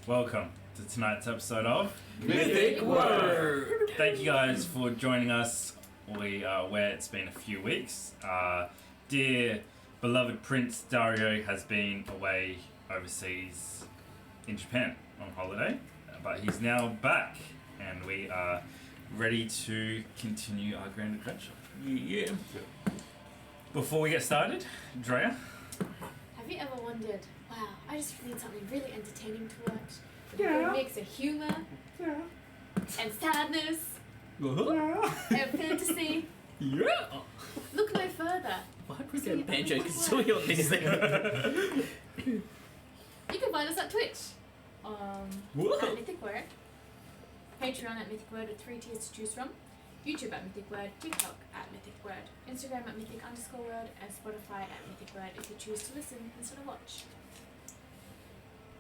Welcome to tonight's episode of Mythic Wyrd! Thank you guys for joining us. We are aware it's been a few weeks. Dear beloved Prince Dario has been away overseas in Japan on holiday, but he's now back and we are ready to continue our grand adventure. Yeah. Before we get started, Drea? Have you ever wondered, wow, I just need something really entertaining to watch? Yeah. A mix of humor Yeah. and sadness Uh-huh. and fantasy. Yeah. Look no further. Why would we get banjo kazooie on this thing? You can find us at Twitch. At Mythic Wyrd. Patreon at Mythic Wyrd with 3 tiers to choose from. YouTube at Mythic Wyrd, TikTok at Mythic Wyrd, Instagram at Mythic_Wyrd, and Spotify at Mythic Wyrd if you choose to listen instead of watch.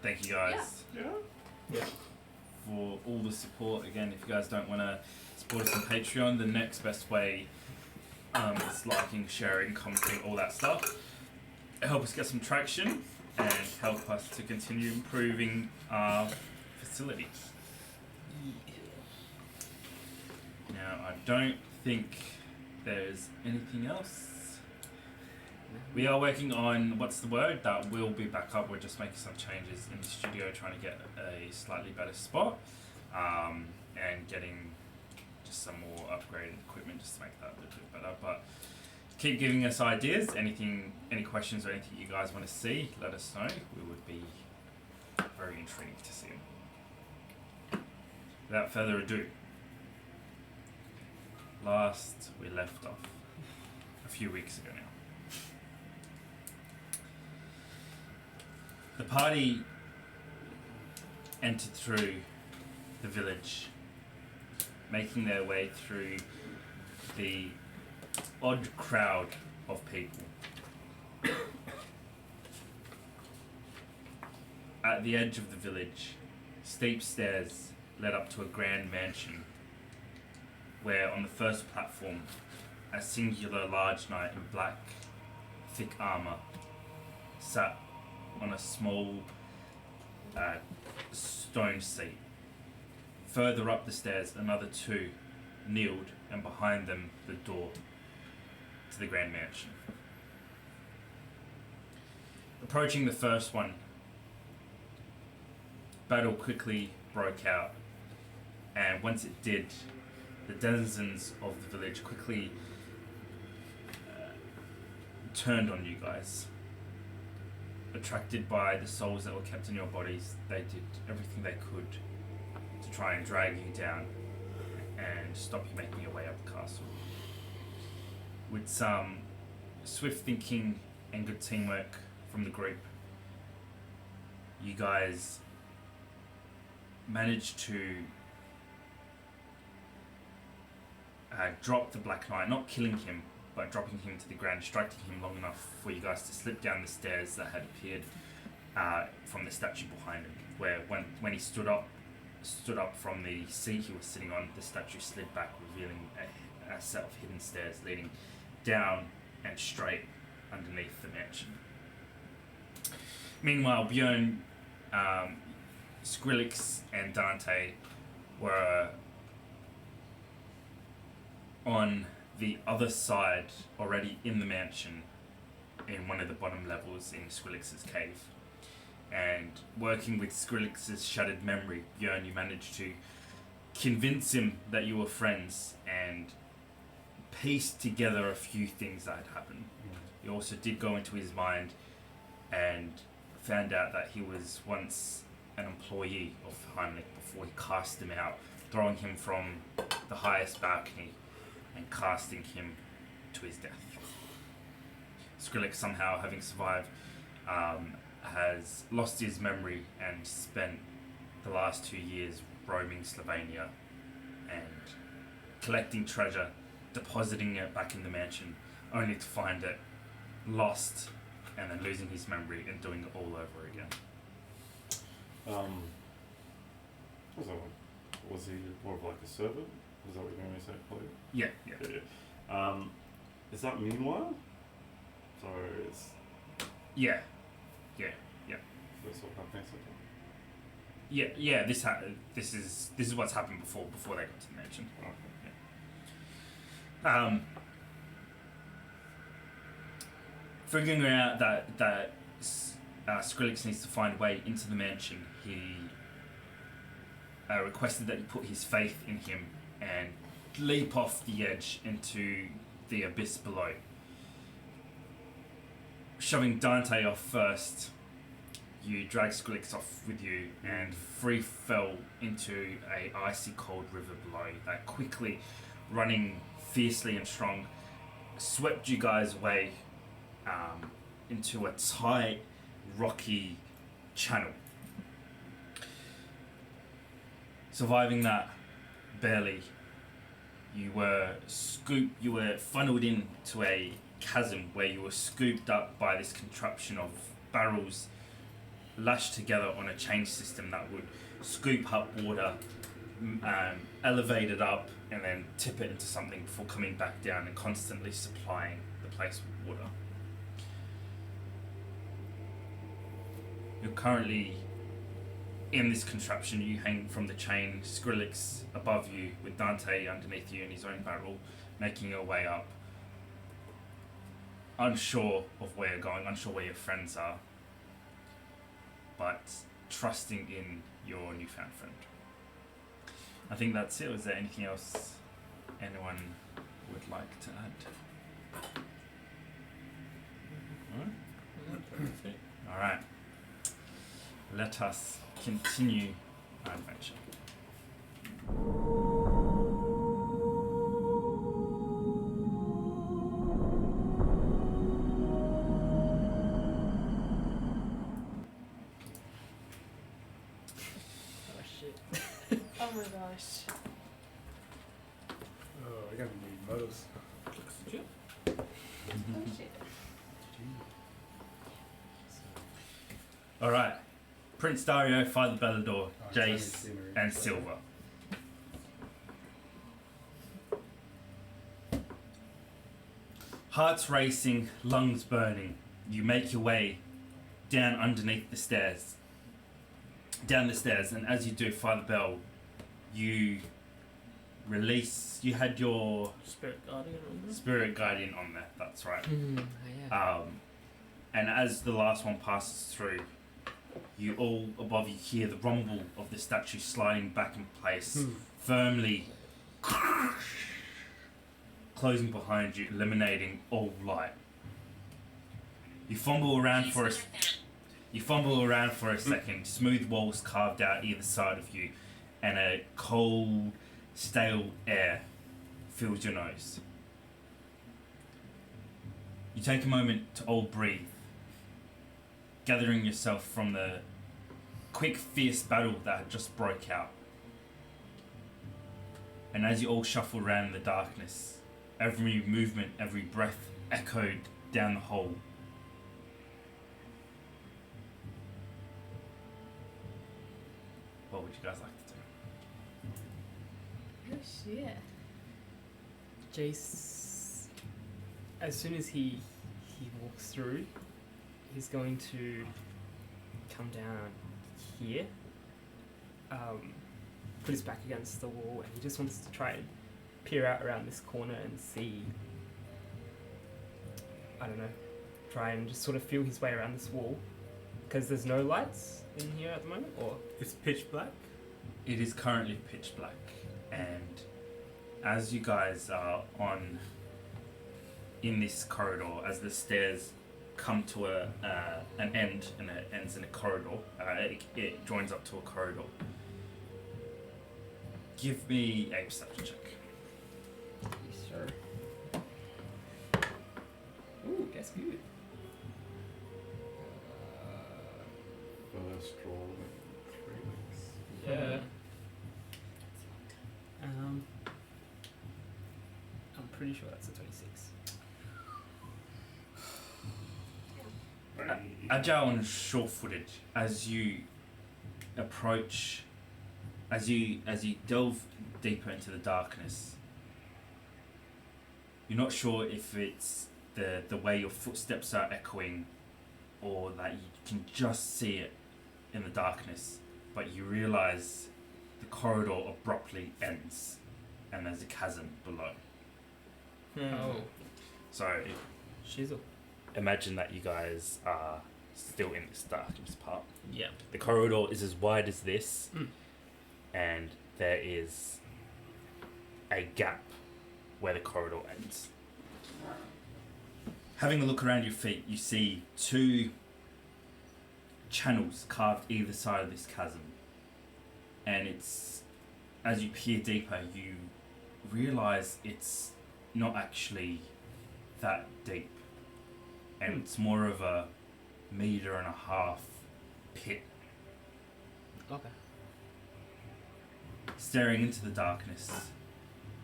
Thank you guys Yeah. for all the support. Again, if you guys don't want to support us on Patreon, the next best way is liking, sharing, commenting, all that stuff. Help us get some traction and help us to continue improving our facility. Now, I don't think there's anything else. We are working on, what's the word? That will be back up. We're just making some changes in the studio, trying to get a slightly better spot, and getting just some more upgraded equipment just to make that a little bit better. But keep giving us ideas. Any questions or anything you guys want to see, let us know. We would be very intrigued to see them. Without further ado, last we left off a few weeks ago now. The party entered through the village, making their way through the odd crowd of people. At the edge of the village, steep stairs led up to a grand mansion, where on the first platform, a singular large knight in black, thick armor sat on a small stone seat. Further up the stairs, another two kneeled, and behind them, the door to the grand mansion. Approaching the first one, battle quickly broke out, and once it did, the denizens of the village quickly turned on you guys. Attracted by the souls that were kept in your bodies, they did everything they could to try and drag you down and stop you making your way up the castle. With some swift thinking and good teamwork from the group, you guys managed to drop the Black Knight, not killing him, but dropping him to the ground, distracting him long enough for you guys to slip down the stairs that had appeared from the statue behind him. Where when he stood up from the seat he was sitting on, the statue slid back, revealing a set of hidden stairs leading down and straight underneath the mansion. Meanwhile, Bjorn, Skrillex, and Dante were on the other side, already in the mansion, in one of the bottom levels in Skrillex's cave. And working with Skrillex's shattered memory, Bjorn, you managed to convince him that you were friends and piece together a few things that had happened. You also did go into his mind and found out that he was once an employee of Heinrich before he cast him out, throwing him from the highest balcony and casting him to his death. Skrillex, somehow having survived, has lost his memory and spent the last 2 years roaming Slovenia and collecting treasure, depositing it back in the mansion, only to find it lost and then losing his memory and doing it all over again. Was he more of like a servant? Is that what you're going to say, Polly? Yeah. Is that meanwhile? So it's... Yeah. That's what happening. Yeah. This is what's happened before they got to the mansion. Figuring out that Skrillex needs to find a way into the mansion, he requested that you put his faith in him and leap off the edge into the abyss below. Shoving Dante off first, you drag Skrillex off with you and free fell into a icy cold river below that quickly, running fiercely and strong, swept you guys away into a tight, rocky channel. Surviving that barely, you were funneled into a chasm where you were scooped up by this contraption of barrels lashed together on a chain system that would scoop up water, elevate it up, and then tip it into something before coming back down and constantly supplying the place with water. You're currently in this contraption. You hang from the chain, Skrillex above you with Dante underneath you in his own barrel, making your way up. Unsure of where you're going, unsure where your friends are, but trusting in your newfound friend. I think that's it. Was there anything else anyone would like to add? Perfect. Alright. Let us continue our adventure. Oh shit. Oh my gosh. Oh, I gotta need models. Oh shit. Alright. Prince Dario, Father Bellador, Oh, it's only Jace, scenery. and Silver. Hearts racing, lungs burning, you make your way down underneath the stairs. Down the stairs, and as you do, Father Bell, you release. You had your Spirit Guardian on this? Spirit Guardian on there, that's right. Yeah. And as the last one passes through, you all above you hear the rumble of the statue sliding back in place, firmly closing behind you, eliminating all light. You fumble around for a second, smooth walls carved out either side of you, and a cold, stale air fills your nose. You take a moment to all breathe, gathering yourself from the quick, fierce battle that had just broke out. And as you all shuffle around in the darkness, every movement, every breath echoed down the hall. What would you guys like to do? Oh shit. Jace, as soon as he walks through, he's going to come down here, put his back against the wall, and he just wants to try and peer out around this corner and see, I don't know, try and just sort of feel his way around this wall, because there's no lights in here at the moment, or? It's pitch black. It is currently pitch black, and as you guys are in this corridor, as the stairs come to an end, and it ends in a corridor, it joins up to a corridor. Give me a perception check. Yes, sir. Ooh, that's good. First roll in 3 weeks. Yeah. I'm pretty sure that's a 26. Agile and sure-footed, as you approach, as you delve deeper into the darkness, you're not sure if it's the way your footsteps are echoing, or that you can just see it in the darkness. but you realize the corridor abruptly ends and there's a chasm below. Oh, So shizzle. imagine that you guys are still in this darkness part. Yeah. The corridor is as wide as this, and there is a gap where the corridor ends. Having a look around your feet, you see two channels carved either side of this chasm. And it's, as you peer deeper, you realize it's not actually that deep. And it's more of a 1.5 meter pit. Okay. Staring into the darkness,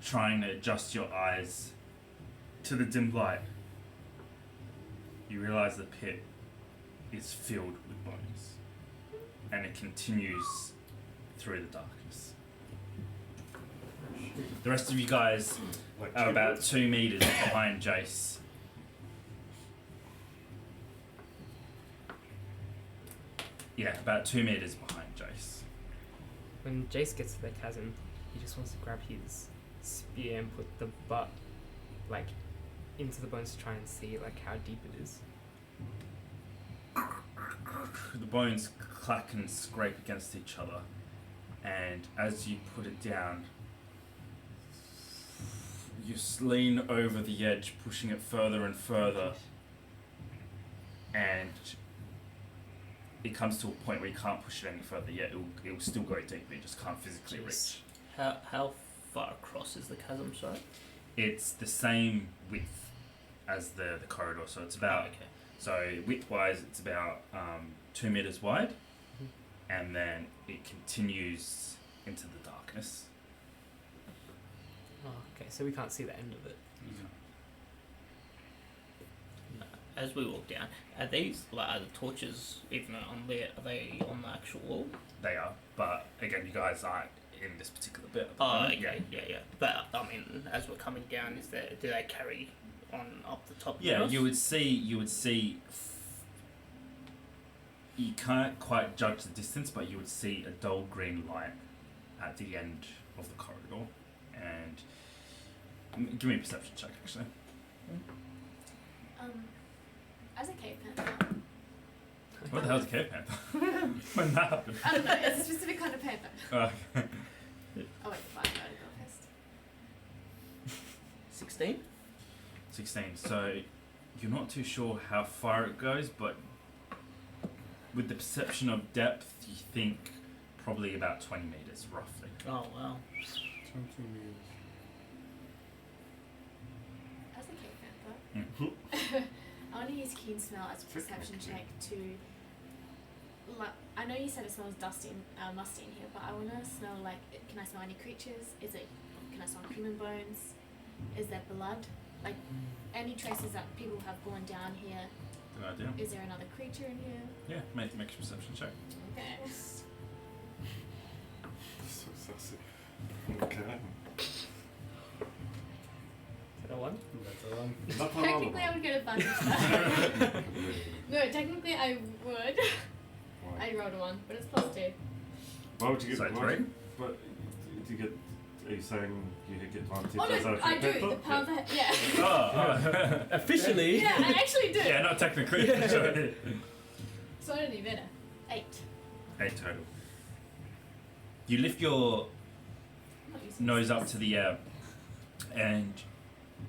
trying to adjust your eyes to the dim light, you realize the pit is filled with bones, and it continues through the darkness. The rest of you guys Like are about 2 meters behind Jace. Yeah, about 2 meters behind Jace. When Jace gets to the chasm, he just wants to grab his spear and put the butt, like, into the bones to try and see, like, how deep it is. The bones clack and scrape against each other, and as you put it down, you lean over the edge, pushing it further and further, and it comes to a point where you can't push it any further yet. It'll still go deeper, you just can't physically Jeez. reach. How far across is the chasm, sorry? It's the same width as the corridor, so it's about, okay. so width-wise it's about 2 meters wide, and then it continues into the darkness. Oh, okay, so we can't see the end of it. No. As we walk down, are these are the torches even on there? Are they on the actual wall? They are, but again, you guys aren't in this particular bit. At the Oh, moment. okay, yeah. But I mean, as we're coming down, do they carry on up the top? Yeah, of us? you would see. You can't quite judge the distance, but you would see a dull green light at the end of the corridor, and give me a perception check, actually. As a cave panther, What the hell's a cave panther? When that happened? I don't know, it's a specific kind of panther. Uh, Oh wait, fine, I gotta go first. 16. 16. So you're not too sure how far it goes, but with the perception of depth, you think probably about 20 meters, roughly. Oh wow. 20 meters. As a cave panther, I want to use keen smell as a perception check to. I know you said it smells musty in here, but I want to smell like. Can I smell any creatures? Can I smell human bones? Is there blood? Like any traces that people have gone down here? Good idea. Is there another creature in here? Yeah, make a perception check. Okay. So sassy. Okay. Is that a one? That's a one. Technically, I would get advantage for that. No, technically I would. Why? I rolled a 1, but it's +2. Why would you get So why would 3? you- But do you get? Are you saying you get advantage? Oh as no, a I do. panther? The panther, yeah. Oh, Officially. Yeah, I actually do. yeah, not technically. Sure. So I don't need better. 8. 8 total. You lift your I'm not using nose this. up to the air, and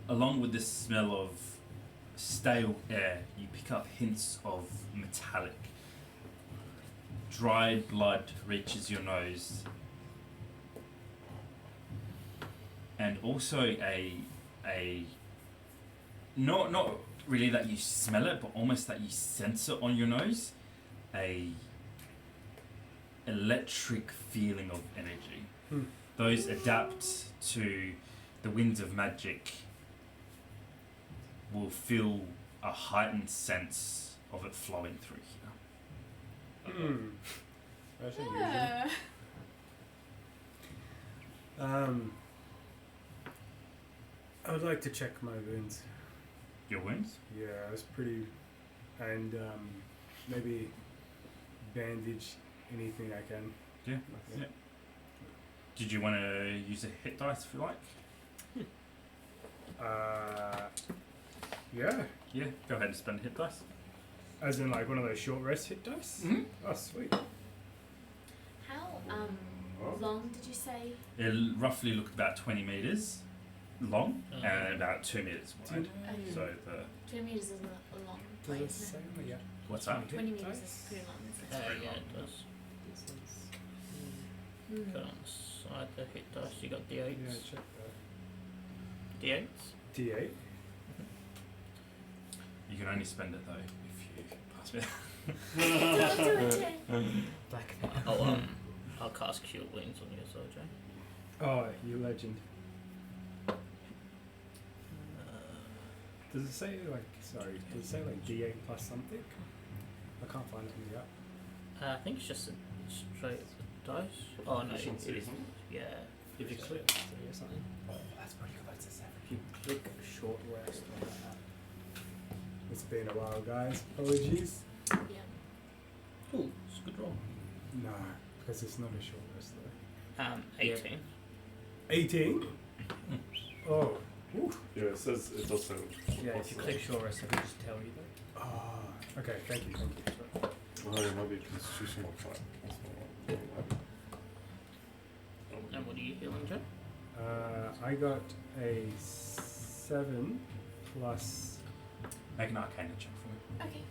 along with the smell of stale air, you pick up hints of metallic. Dried blood reaches your nose, and also a not really that you smell it, but almost that you sense it on your nose, a electric feeling of energy. Those adapt to the winds of magic will feel a heightened sense of it flowing through here. That's unusual. Yeah. I would like to check my wounds. Your wounds? Yeah, I was pretty, and maybe bandage anything I can. Yeah. Yeah. Did you want to use a hit dice if you like? Yeah. Yeah. Go ahead and spend a hit dice. As in like one of those short rest hit dice? Mm-hmm. Oh, sweet. How long did you say? It'll roughly look about 20 meters long Oh. and about 2 meters wide. Okay. So the 20 meters isn't a long Does way, it isn't say? it? Oh, yeah. what's that? 20 Hit meters dice? is pretty long, isn't it? very Yeah, long. it does. This one's, Hmm. Got on the side the hit dice. You got D8s. Yeah, check that. D8s. D8. You can only spend it though if you pass me. black. I'll cast Cure Wounds on you as well, Jay. Oh, you legend. Does it say like, sorry, does it say like D8 plus something? I can't find it in the app. I think it's just a straight dice. Oh no, This one it is. says something? Yeah. If you it's click a- 3 or something. Oh, that's pretty good. That's a 7. If you click short rest on that app. It's been a while, guys. Apologies. Yeah. Ooh, it's a good roll. No, because it's not a short rest though. 18. 18? Oh. Woo. Yeah, it says it does say. Yeah, if you click short rest, I can just tell you that. Ah, okay, thank you. Sorry. Oh, it might be a constitutional fight. That's not right. And what are you healing, Jay? I got a 7 plus. Make an Arcana check for me. Okay.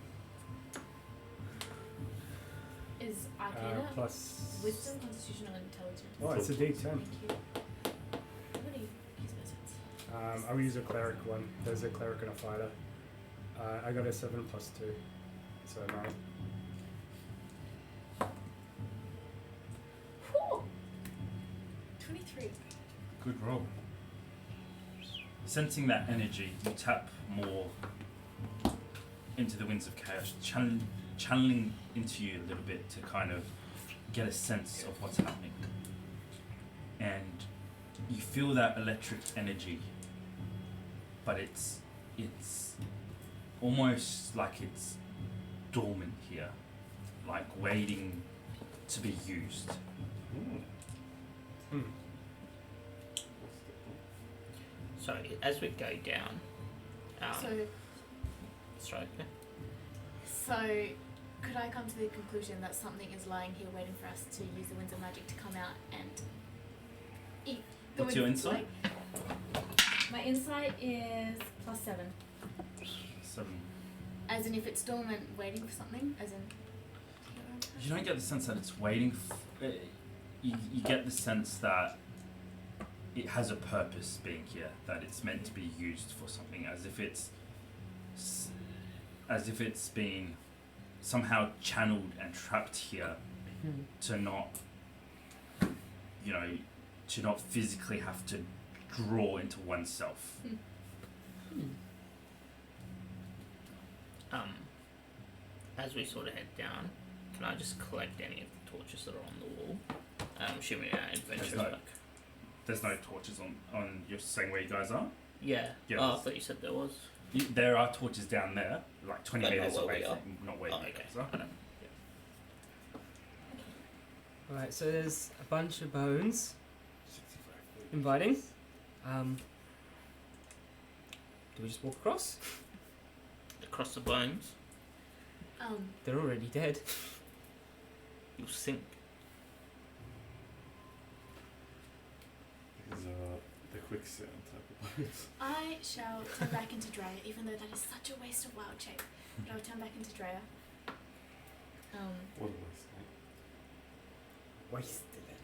Is Arcana Plus. Wisdom, Constitution, or Intelligence? Oh, it's a D10. Thank you. What do you use those? I'll use a cleric one. There's a cleric and a fighter. I got a 7 plus 2. So 9. Whew. 23. Good roll. Sensing that energy, you tap more into the winds of chaos, channeling into you a little bit to kind of get a sense of what's happening. And you feel that electric energy, but it's almost like it's dormant here, like waiting to be used. Hmm. So as we go down, sorry. Yeah. So, could I come to the conclusion that something is lying here waiting for us to use the winds of magic to come out and eat the What's winds? your insight? My insight is +7. 7. As in if it's dormant, waiting for something. As in. You don't get the sense that it's waiting. You get the sense that it has a purpose being here, that it's meant to be used for something, as if it's been somehow channeled and trapped here to not, to not physically have to draw into oneself. As we sort of head down, can I just collect any of the torches that are on the wall? Assuming our adventure no- back. There's no torches on. You're saying where you guys are? Yeah. Yeah, Oh, I there's- thought you said there was. There are torches down there, like 20 But not meters where away we are. from, not where Oh, you okay. guys are. Alright, so there's a bunch of bones inviting. Do we just walk across? Across the bones, They're already dead. you'll sink. Because the quicksand type of place. I shall turn back into Drea, even though that is such a waste of wild shape. But I'll turn back into Drea. What a waste. Wasted it.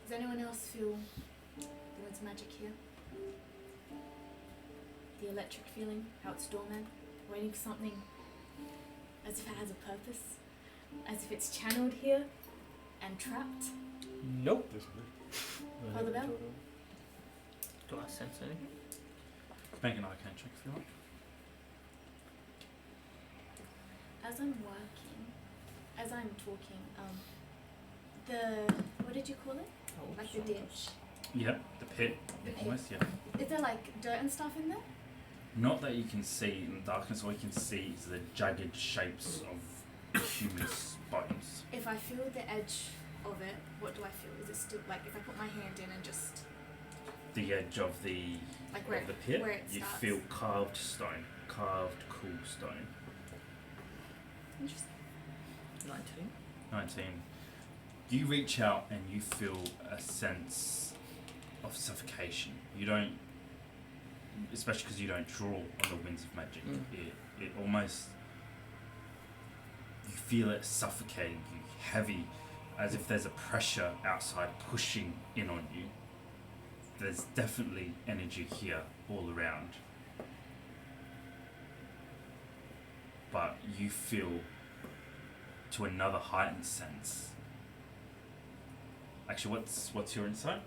Does anyone else feel the winds of magic here? The electric feeling, how it's dormant, waiting for something, as if it has a purpose, as if it's channeled here and trapped. Nope. This way. Father Bell? Do I sense anything? Make an Arcana check if you like. As I'm talking, what did you call it? Like the ditch. Yep, the pit, The pit. almost, yeah. Is there like dirt and stuff in there? Not that you can see in the darkness, all you can see is the jagged shapes of human bones. If I feel the edge of it, what do I feel? Is it still like if I put my hand in and just The edge of the like where of the pit, where it you starts? feel carved stone, carved cool stone. Interesting. 19. 19. You reach out and you feel a sense of suffocation. You don't, especially because you don't draw on the winds of magic. It almost, you feel it suffocating you, heavy, as if there's a pressure outside pushing in on you. There's definitely energy here all around. But you feel to another heightened sense. Actually, what's your insight?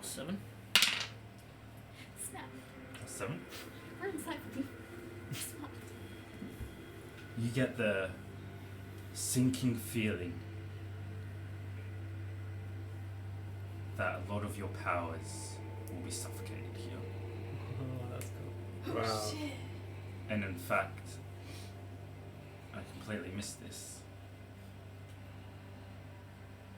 +7. Snap. +7. We're inside with you. Smart. You get the sinking feeling that a lot of your powers will be suffocated here. Oh, that's cool. Oh Wow. shit. And in fact, I completely missed this.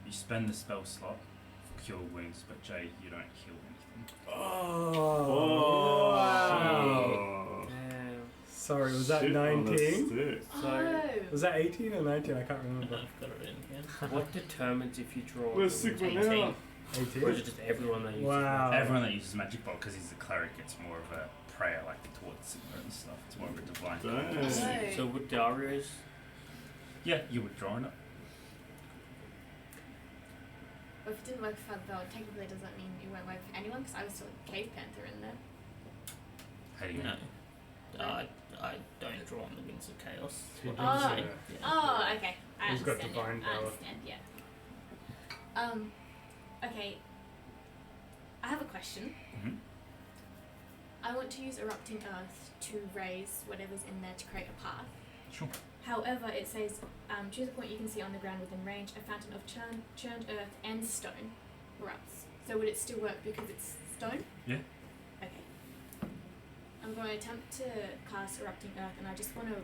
You spend the spell slot for cure wounds, but Jay, you don't heal anything. Oh. Wow. Damn. Sorry, was that Shit on the 19? stick. So- Was that 18 or 19? I can't remember. I've got it in here. What determines if you draw? Where's the Sigma magic? now? 18? Or is it just everyone that uses Wow. Everyone that uses magic bolt, because he's a cleric, it's more of a prayer, like towards Sigma and stuff. It's more of a divine. Damn. Oh. So would Darius... Yeah, you would draw on it. Well, if it didn't work for Bell, technically does that mean it won't work for anyone? Because I was still a Cave Panther in there. How do you No. know? I don't draw on the Winds of Chaos. He What did I'm say saying. that. Yeah. Oh, okay. I He's got understand. divine I power. understand, yeah. Okay. I have a question. Hmm. I want to use Erupting Earth to raise whatever's in there to create a path. Sure. However, it says, choose a point you can see on the ground within range. A fountain of churned earth and stone erupts. So would it still work because it's stone? Yeah. Okay. I'm going to attempt to cast Erupting Earth, and I just want to...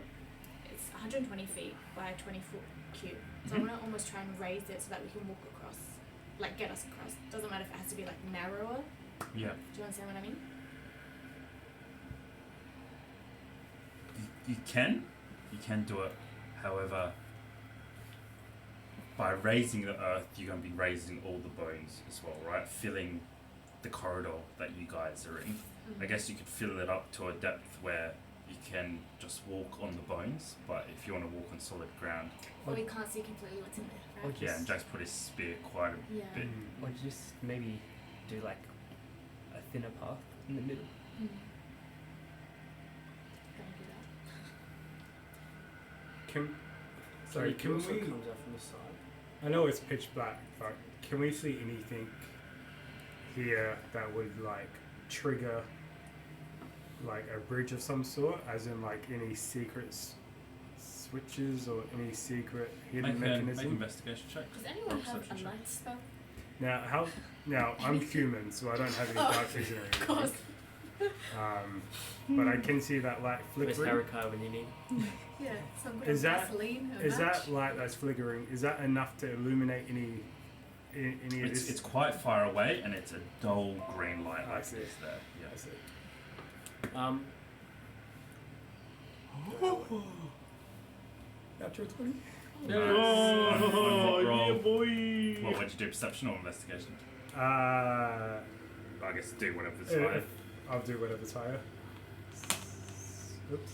It's 120 feet by a 20-foot cube. So I Mhm. want to almost try and raise it so that we can walk across. Like, get us across. Doesn't matter if it has to be, like, narrower. Yeah. Do you understand what I mean? You can do it. However, by raising the earth, you're going to be raising all the bones as well, right? Filling the corridor that you guys are in. I guess you could fill it up to a depth where you can just walk on the bones, but if you want to walk on solid ground, But we can't see completely what's in there, right? yeah, and Jack's put his spear quite a Yeah. bit. Or just maybe do like a thinner path in the middle. Mm. Gonna do that. Can, sorry, can also we... comes out from the side. I know it's pitch black, but can we see anything here that would like trigger like a bridge of some sort, as in like any secret switches or any secret hidden Make an mechanism? investigation check. Does anyone Or have perception a check. light spell? Now I'm human, so I don't have any Oh, dark vision or Of course. anything. But I can see that light Where's flickering. Erica when you need? Yeah, some good Is that- Vaseline or Is match. that light that's flickering? Is that enough to illuminate any of It's, this? it's quite far away and it's a dull green light I like see. this there. I Yeah. see. Natural 20. Nice. Oh, On what roll? yeah, boy. Well, what'd you do? Perception or investigation? Uh, I guess do whatever's Uh, higher. I'll do whatever's higher. Oops.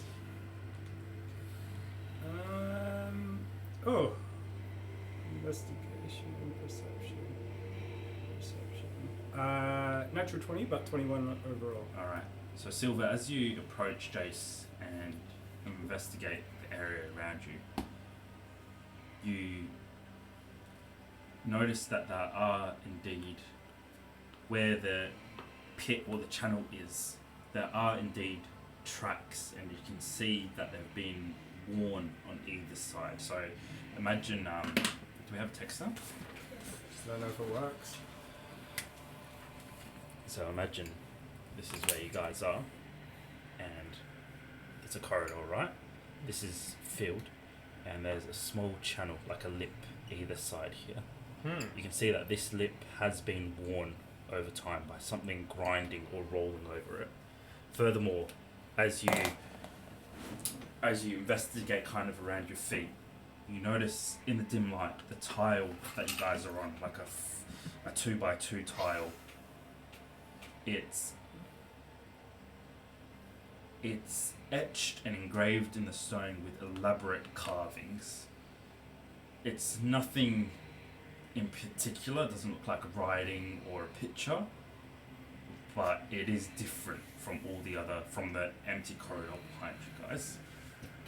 Oh. Investigation and perception. Natural 20, but 21 overall. Alright. So, Silver, as you approach Jace and investigate the area around you, you notice that there are indeed, where the pit or the channel is, there are indeed tracks, and you can see that they've been worn on either side. So, imagine, do we have a text now? I don't know if it works. So imagine this is where you guys are, and it's a corridor, right? This is filled, and there's a small channel, like a lip, either side here. Hmm. You can see that this lip has been worn over time by something grinding or rolling over it. Furthermore, as you investigate kind of around your feet, you notice in the dim light the tile that you guys are on, like a 2x2 tile. It's etched and engraved in the stone with elaborate carvings. It's nothing in particular, it doesn't look like writing or a picture, but it is different from from the empty corridor behind you guys,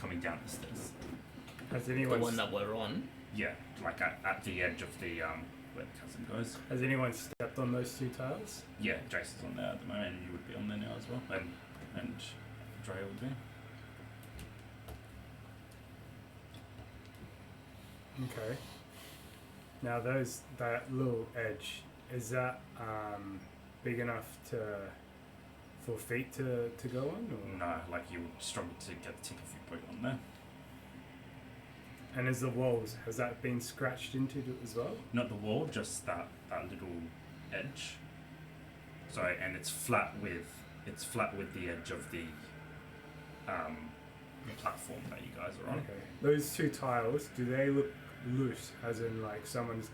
coming down the stairs. Has The anyone one that we're on. Yeah, like at the edge of the where the chasm goes. has anyone stepped on those two tiles? Yeah, Jason's on there at the moment, and you would be on there now as well, and Dre would be. Okay. Now that little edge, is that big enough for feet to go on? Or? No, like you would struggle to get the tip of your boot on there. And is the walls, has that been scratched into as well? Not the wall, just that little edge. Sorry, and it's flat with the edge of the platform that you guys are on. Okay. Those two tiles, do they look loose, as in like someone's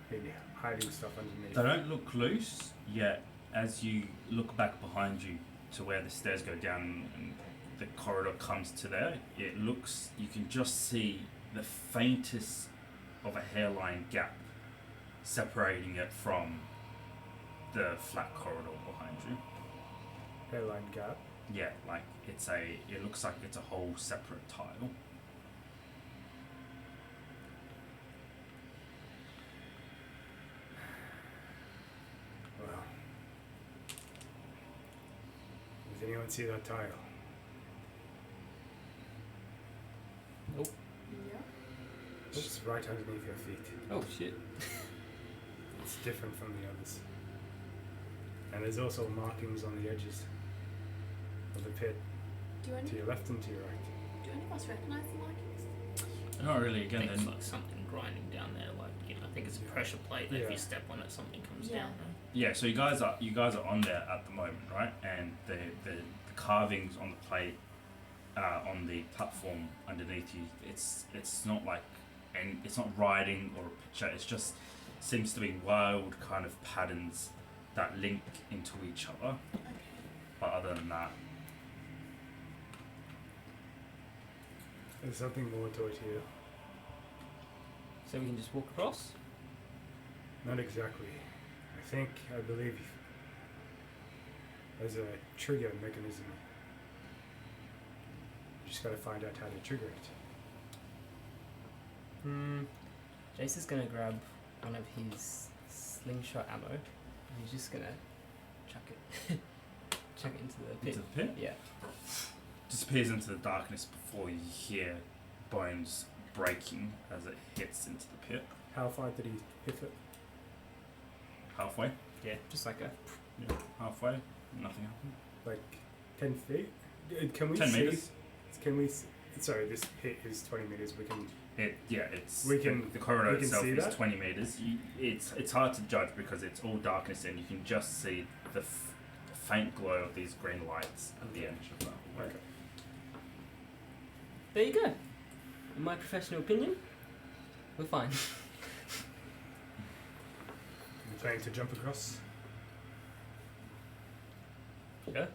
been hiding stuff underneath? They don't look loose, yet as you look back behind you to where the stairs go down and the corridor comes to there, you can just see the faintest of a hairline gap separating it from the flat corridor behind you. Hairline gap. Yeah, like it looks like it's a whole separate tile. Wow. Does anyone see that tile? Nope. Yeah. It's right underneath your feet. Oh shit. It's different from the others. And there's also markings on the edges of the pit, Do any to your left and to your right. of us recognise the markings? Not really. I Again, think it's then like something grinding down there. Like I think it's a pressure plate that if Yeah. you step on it, something comes Yeah. down. yeah. So you guys are on there at the moment, right? And the carvings on the plate, on the platform underneath you, it's not like, and it's not writing or a picture. It's just seems to be wild kind of patterns that link into each other. Okay. But other than that, There's something more to it here. So we can just walk across? Not exactly. I believe there's a trigger mechanism. You just gotta find out how to trigger it. Jace is gonna grab one of his slingshot ammo and he's just gonna chuck it chuck it into the pit. into the pit, Yeah. disappears into the darkness before you hear bones breaking as it hits into the pit. How far did he hit it? Halfway, Yeah, just like a yeah, halfway, nothing happened. Like 10 feet? Can we 10 see? meters. Can we? Sorry, this pit is 20 meters. We can. It's We can- the corridor we can itself see is that? 20 meters. It's hard to judge because it's all darkness and you can just see the faint glow of these green lights at the edge of that. Okay. There you go. In my professional opinion, we're fine. You planning to jump across? Yeah.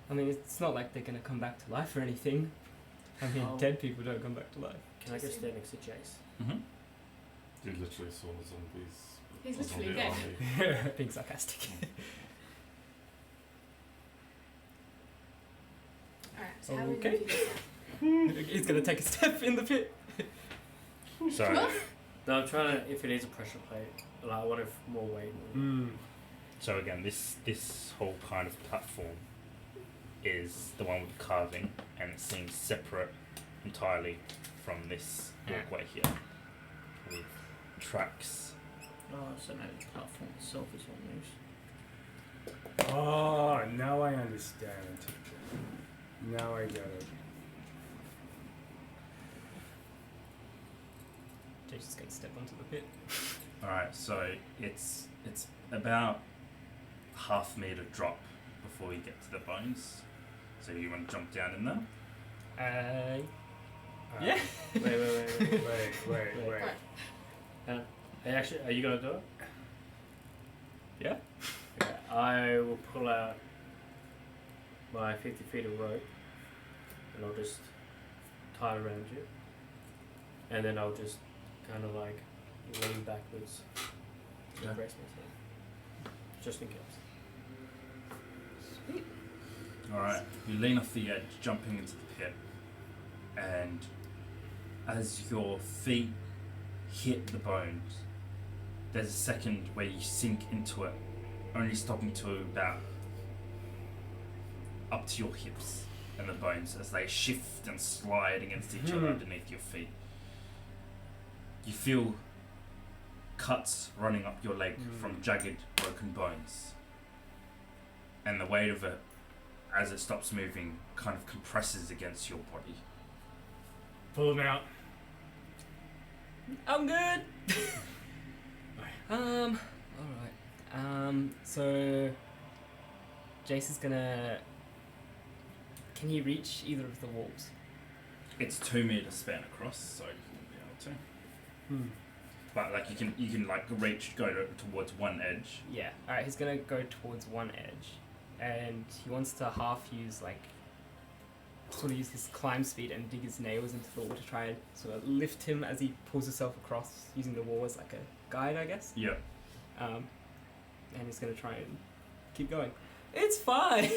I mean, it's not like they're gonna come back to life or anything. I mean, Oh. dead people don't come back to life. Can I go stand next to Jace? Mm-hmm. You literally saw the zombies. He's the literally zombie dead. army. Being sarcastic. Alright, so how are we Okay. going to do this? He's gonna take a step in the pit. So, No, I'm trying to. If it is a pressure plate, like I want it more weight. Hmm. so again, this whole kind of platform is the one with the carving, and it seems separate entirely from this walkway here, with tracks. Oh, so maybe the platform itself is what moves. Oh, now I understand. Now I get it. Jason's gonna step onto the pit. Alright, so it's about half-meter drop before you get to the bones. So you want to jump down in there? Yeah. Wait. Hey, actually, are you gonna do it? Yeah. Okay, I will pull out my 50 feet of rope and I'll just tie it around you. And then I'll just kind of like lean backwards to Yeah. brace myself. Just in case. Alright, you lean off the edge, jumping into the pit, and as your feet hit the bones, there's a second where you sink into it, only stopping to about up to your hips and the bones as they shift and slide against each other underneath your feet. You feel cuts running up your leg from jagged, broken bones, and the weight of it, as it stops moving, kind of compresses against your body. Pull him out. I'm good. Alright. So Jace is gonna. Can he reach either of the walls? It's 2 meters span across, so you won't be able to. But like you can like towards one edge. Yeah. Alright, he's gonna go towards one edge. And he wants to half use sort of use his climb speed and dig his nails into the wall to try and sort of lift him as he pulls himself across, using the wall as like a guide, I guess. Yeah. And he's gonna try and keep going. It's fine.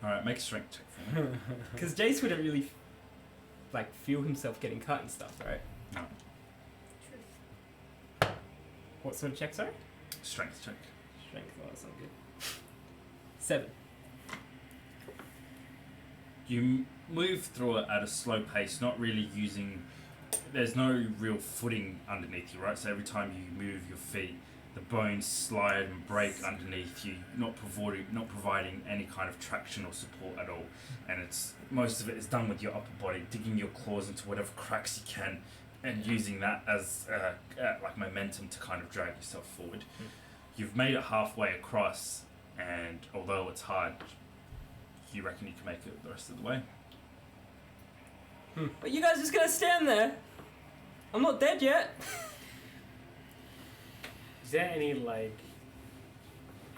Alright, make a strength check for me. Because Jace wouldn't really feel himself getting cut and stuff, right? No. What sort of check, sorry? Strength check. Strength, oh, that's not good. 7. You move through it at a slow pace, not really using. There's no real footing underneath you, right? So every time you move your feet, the bones slide and break underneath you, not providing any kind of traction or support at all. And most of it is done with your upper body, digging your claws into whatever cracks you can, and using that as like momentum to kind of drag yourself forward. You've made it halfway across, and although it's hard, you reckon you can make it the rest of the way? But you guys just gonna stand there? I'm not dead yet. Is there any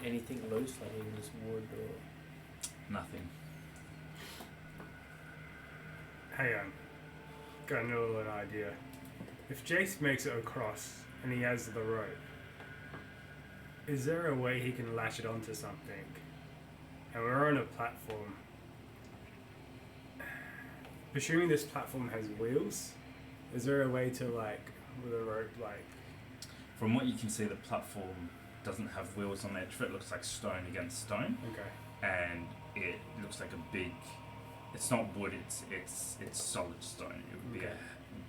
anything loose in this wood or? Nothing. Hang on. Got another idea. If Jace makes it across and he has the rope, is there a way he can latch it onto something? And we're on a platform. Assuming this platform has wheels, is there a way to with a rope From what you can see, the platform doesn't have wheels on the edge of it. It looks like stone against stone. Okay. And it looks like a big. It's not wood. It's solid stone. It would be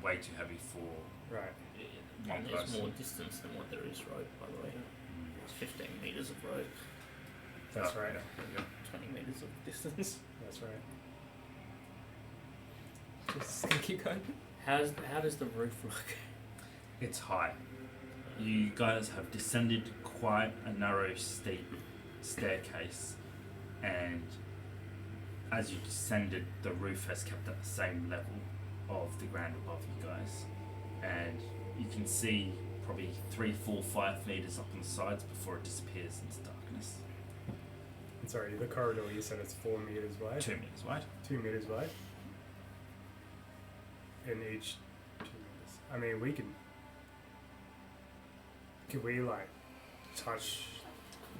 way too heavy for Right. one And there's person. more distance than what there is rope, by the way. It's 15 meters of rope, That's Oh, right. yeah, there you go. 20 meters of distance. That's right. Just gonna keep going. How does the roof look? It's high. You guys have descended quite a narrow, steep staircase, and as you descended, the roof has kept at the same level of the ground above you guys, and you can see probably 3, 4, 5 meters up on the sides before it disappears into darkness. And sorry, the corridor you said it's 4 meters wide? 2 meters wide. 2 meters wide? In each 2 meters. I mean, we can we touch?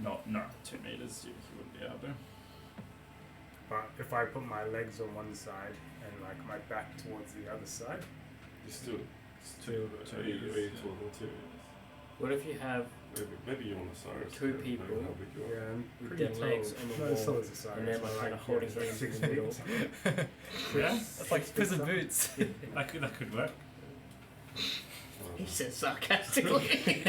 No, 2 meters. You wouldn't be able to. But if I put my legs on one side and my back towards the other side, You still. Two Maybe meters, way yeah. taller than 2 meters. What if you have Maybe you're on the Cyrus. Two people. How big you are. yeah, I'm with pretty their tall. legs on the Not as tall wall, as a Cyrus, and then but kind of holding hands 6 in the middle? feet. Yeah, That's like prison boots. that could work. He says sarcastically.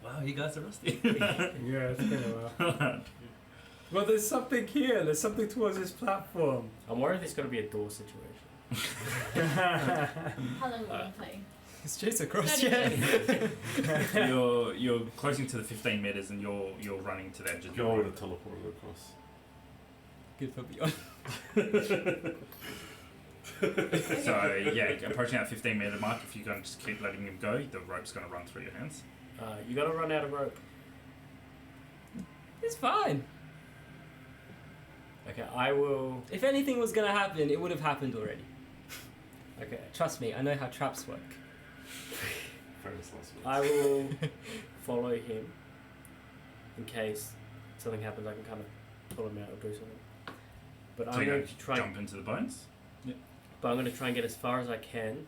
Wow, you guys are rusty. Yeah, it's been a while. Well, there's something here. There's something towards this platform. I'm worried there's going to be a door situation. How long have we been playing? It's just across, 30 yeah. You're closing to the 15 meters, and you're running to the edge of the Go road. and teleport it across. Good for beyond. So yeah, approaching that 15-meter mark. If you're going to just keep letting him go, the rope's going to run through your hands. You gotta run out of rope. It's fine. Okay, I will. If anything was gonna happen, it would have happened already. Okay, Trust me, I know how traps work. Famous last words. I will follow him in case something happens. I can kind of pull him out or do something. But So I'm you're going going to to try. jump into the bones. But I'm going to try and get as far as I can,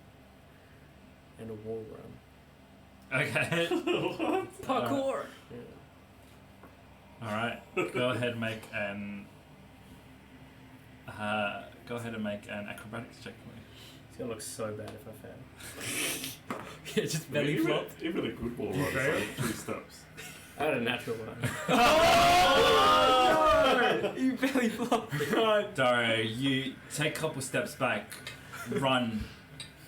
and a wall run. Okay. Parkour! Yeah. All right. Go ahead and make an. Go ahead and make an acrobatics check for me. It's going to look so bad if I fail. Yeah, just belly flop. Even a good wall run is like 3 steps. I had a natural one. Oh, no! You belly flop. Dario, you take a couple steps back, run,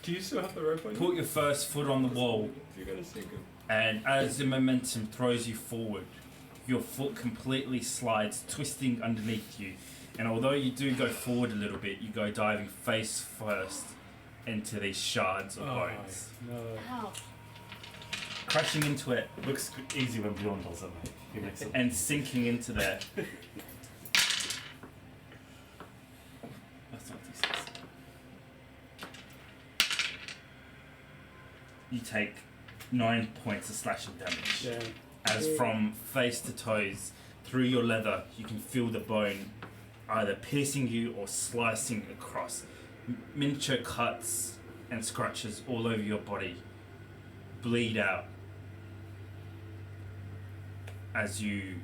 Do you still have the rope on you? put your first foot on the wall, You're gonna sink him. and as the momentum throws you forward, your foot completely slides, twisting underneath you. And although you do go forward a little bit, you go diving face first into these shards of bones. No. Ow. Crashing into it Looks easy when Beyond does it, mate. He makes it. and sinking into there. That's not D6. You take 9 points of slashing damage. Yeah. As from face to toes, through your leather, you can feel the bone either piercing you or slicing across. Miniature cuts and scratches all over your body bleed out as you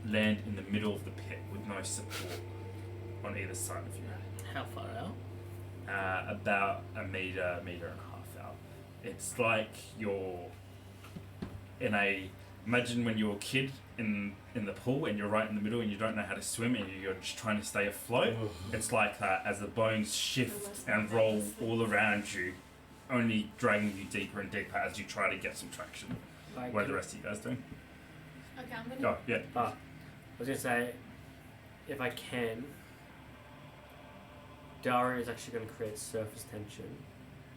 land in the middle of the pit with no support on either side of you. How far out? About a meter, meter and a half out. It's like you're in a. Imagine when you're a kid in the pool and you're right in the middle and you don't know how to swim and you're just trying to stay afloat. It's like that as the bones shift and roll all around you, only dragging you deeper and deeper as you try to get some traction. Like, What are the rest of you guys doing? Okay, I'm gonna. Oh, yeah. I was going to say, if I can, Dario is actually going to create surface tension,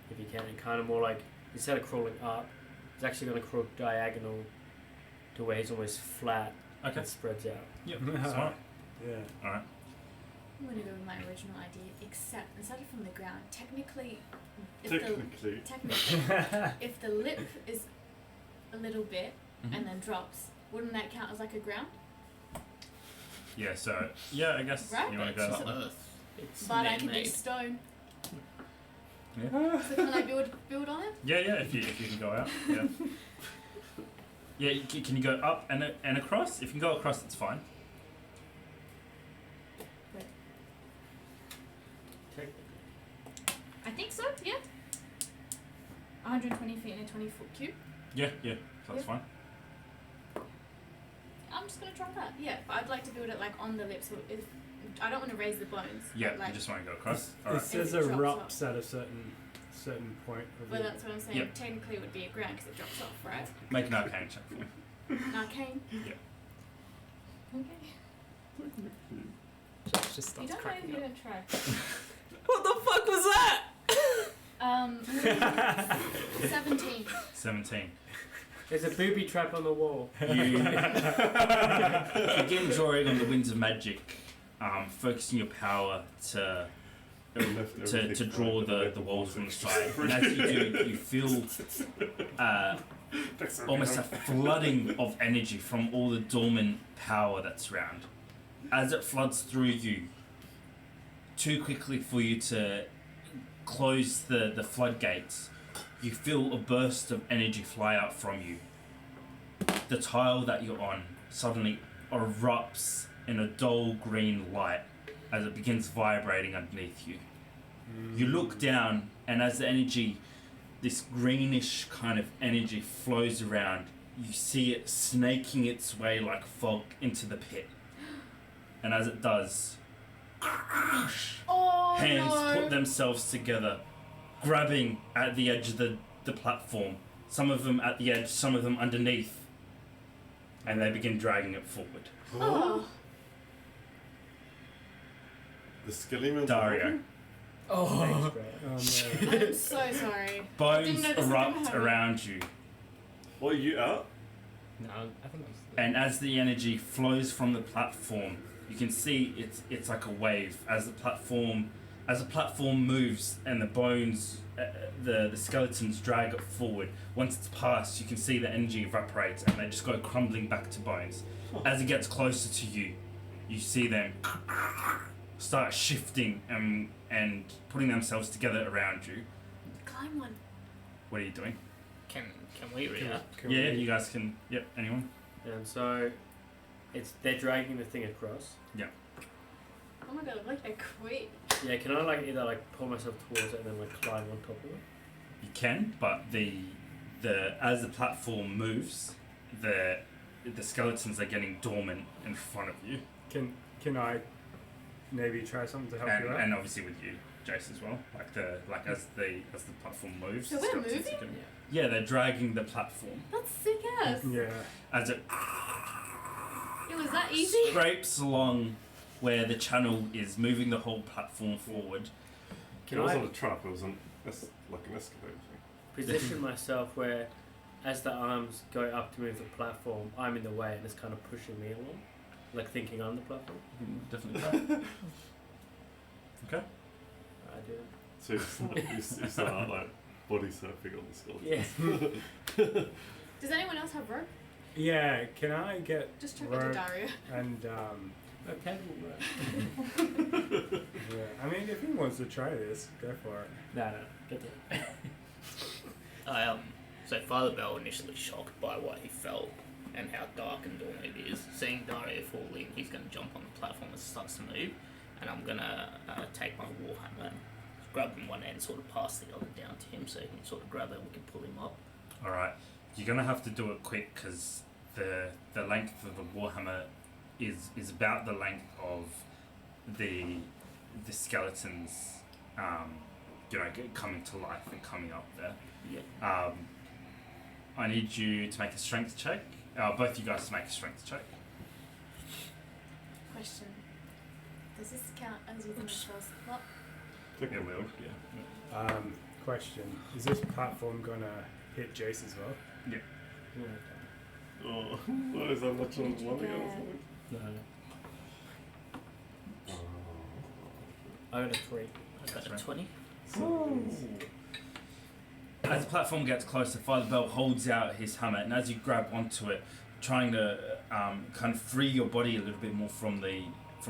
if he can, and kind of more like, instead of crawling up, he's actually going to crawl diagonal to where he's almost flat Okay. and spreads out. Yep. Smart. Yeah. Alright. I'm gonna go with my original idea, except instead of from the ground, technically, if if the lip is a little bit and then drops, wouldn't that count as like a ground? Yeah, so, yeah, I guess Right. you want to It's go not that way. Earth. It's But I can do man-made. stone. Yeah. So can I build on it? Yeah, if you can go out. Yeah. Yeah, can you go up and across? If you can go across, it's fine. I think so. Yeah. 120 feet in a 20-foot cube. Yeah, so that's Yeah. fine. I'm just gonna try that. Yeah, but I'd like to build it like on the lip, so if I don't want to raise the bones. Yeah, but, like, you just want to go across. It Alright. says If it drops erupts at a certain point of But it. that's what I'm saying. Yep. Technically, it would be a ground because it drops off, right? Make an arcane check for me. Arcane. Yeah. Okay. Just You starts don't know if cracking you up. don't try. What the fuck was that? 17. 17. There's a booby trap on the wall. You begin drawing on the winds of magic, focusing your power to draw the walls from the side. And as you do, you feel almost a flooding of energy from all the dormant power that's around. As it floods through you, too quickly for you to close the floodgates, you feel a burst of energy fly out from you. The tile that you're on suddenly erupts in a dull green light as it begins vibrating underneath you. You look down, and as the energy, this greenish kind of energy flows around, you see it snaking its way like fog into the pit. And as it does, Oh hands no. put themselves together, grabbing at the edge of the platform. Some of them at the edge, some of them underneath. And they begin dragging it forward. Oh. The skelly man's Dario. walking? Oh. Oh no. I'm so sorry. Bones Didn't know this was gonna erupt happen. around you. What, are you out? No, I think I'm still. And as the energy flows from the platform, you can see it's like a wave. As the platform moves and the bones, the skeletons drag it forward. Once it's passed, you can see the energy evaporates and they just go crumbling back to bones. As it gets closer to you, you see them start shifting and putting themselves together around you. Climb one. What are you doing? Can we react? Can Yeah, we- you guys can. Yep, anyone? And so, they're dragging the thing across. Oh my god, like they're quick. Yeah, can I like either like pull myself towards it and then like climb on top of it? You can, but the as the platform moves, the skeletons are getting dormant in front of you, Can I maybe try something to help you out? and obviously with you, Jace, as well. As the platform moves. So the we're skeletons moving? are getting- Yeah, they're dragging the platform That's sick ass. Yeah. as it It was that easy. scrapes along where the channel is, moving the whole platform forward. Can It I wasn't a trap, it was like an escalator thing. position myself where, as the arms go up to move the platform, I'm in the way and it's kind of pushing me along, like thinking I'm the platform? Definitely. Try. Okay. I do. So you start like body surfing on the skeleton. Yeah. Does anyone else have rope? Yeah, can I get Just chuck it to rope Dario. and Okay. Well, yeah. I mean, if he wants to try this, go for it. no, get there. So Father Bell initially shocked by what he felt and how dark and dawn it is. Seeing Dario fall in, he's going to jump on the platform as it starts to move, and I'm going to take my warhammer and grab him one end, sort of pass the other down to him so he can sort of grab it and we can pull him up. All right. You're gonna have to do it quick because the length of the warhammer is about the length of the skeletons, coming to life and coming up there. Yeah. I need you to make a strength check. Both you guys to make a strength check. Question. Does this count as using the first slot? Technically, yeah. Question: is this platform gonna hit Jace as well? Oh, what is that much on one again or Yeah. something? No. Oh. I got a 3. I got That's a right. 20. As the platform gets closer, Father Bell holds out his hammer, and as you grab onto it, trying to kind of free your body a little bit more from the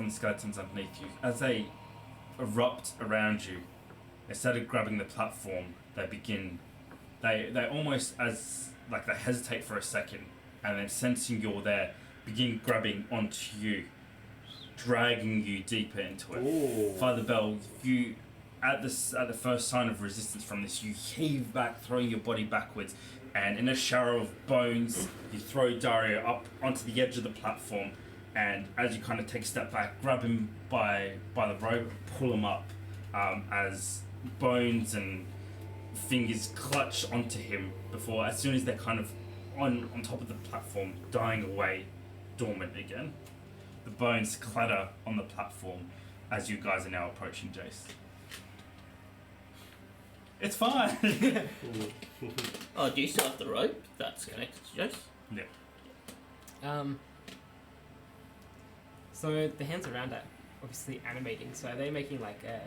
skeletons underneath you, as they erupt around you, instead of grabbing the platform, they almost they hesitate for a second, and then sensing you're there, begin grabbing onto you, dragging you deeper into it. Oh. Father Bell, you at the first sign of resistance from this, you heave back, throwing your body backwards, and in a shower of bones, you throw Dario up onto the edge of the platform, and as you kind of take a step back, grab him by the rope, pull him up, as bones and fingers clutch onto him before, as soon as they're kind of on top of the platform, dying away, dormant again. The bones clatter on the platform as you guys are now approaching Jace. It's fine. Oh, do you still have the rope that's connected to Jace? So the hands around are obviously animating. So are they making like a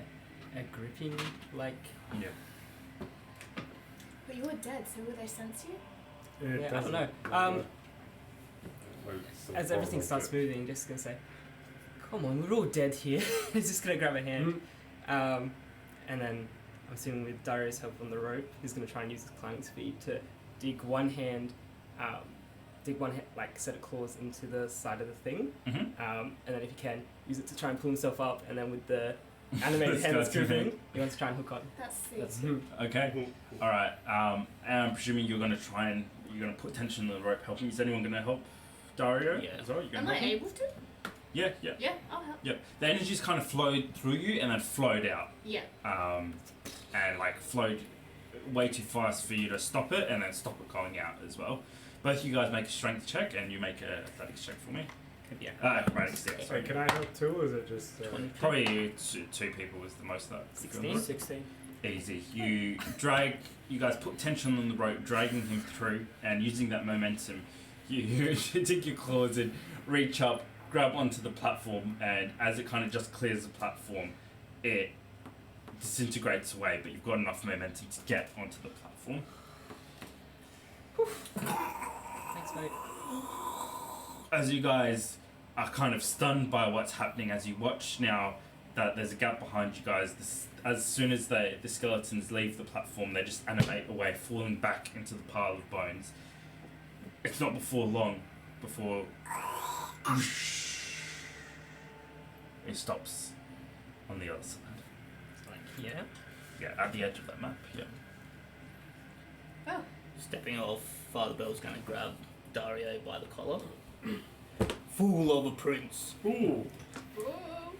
gripping like? Yeah. But you were dead, so will they sense you? It Yeah, I doesn't- don't know. As everything starts moving, just gonna say, "Come on, we're all dead here." He's just gonna grab a hand, and then I'm assuming with Dario's help on the rope, he's gonna try and use his climbing speed to dig one hand, like set of claws into the side of the thing, Mm-hmm. and then if he can, use it to try and pull himself up, and then with the animated hand that's Skeleton gripping, he wants to try and hook on. That's sick. That's Okay. All right. And I'm presuming you're gonna put tension on the rope, helping. Is anyone gonna help Dario? Yeah. As well? You're Am gonna I help him? able to? Yeah. Yeah, I'll help. Yep. The energies kind of flowed through you and then flowed out. Yeah. And like flowed way too fast for you to stop it and then stop it going out as well. Both of you guys make a strength check and you make a athletics check for me. Yeah. Acrobatics, yeah. So Sorry. can I help too, or is it just? 20. Probably two people was the most that. 16. 16. Easy. You guys put tension on the rope, dragging him through, and using that momentum, you dig your claws in, reach up, grab onto the platform, and as it kind of just clears the platform, it disintegrates away, but you've got enough momentum to get onto the platform. Thanks, mate. As you guys are kind of stunned by what's happening as you watch now that there's a gap behind you guys, as soon as the skeletons leave the platform, they just animate away, falling back into the pile of bones. It's not before long before it stops on the other side. It's like here. Yeah, at the edge of that map, yeah. Oh. Stepping off, Father Bell's gonna grab Dario by the collar. Fool of a prince. Ooh. Whoa.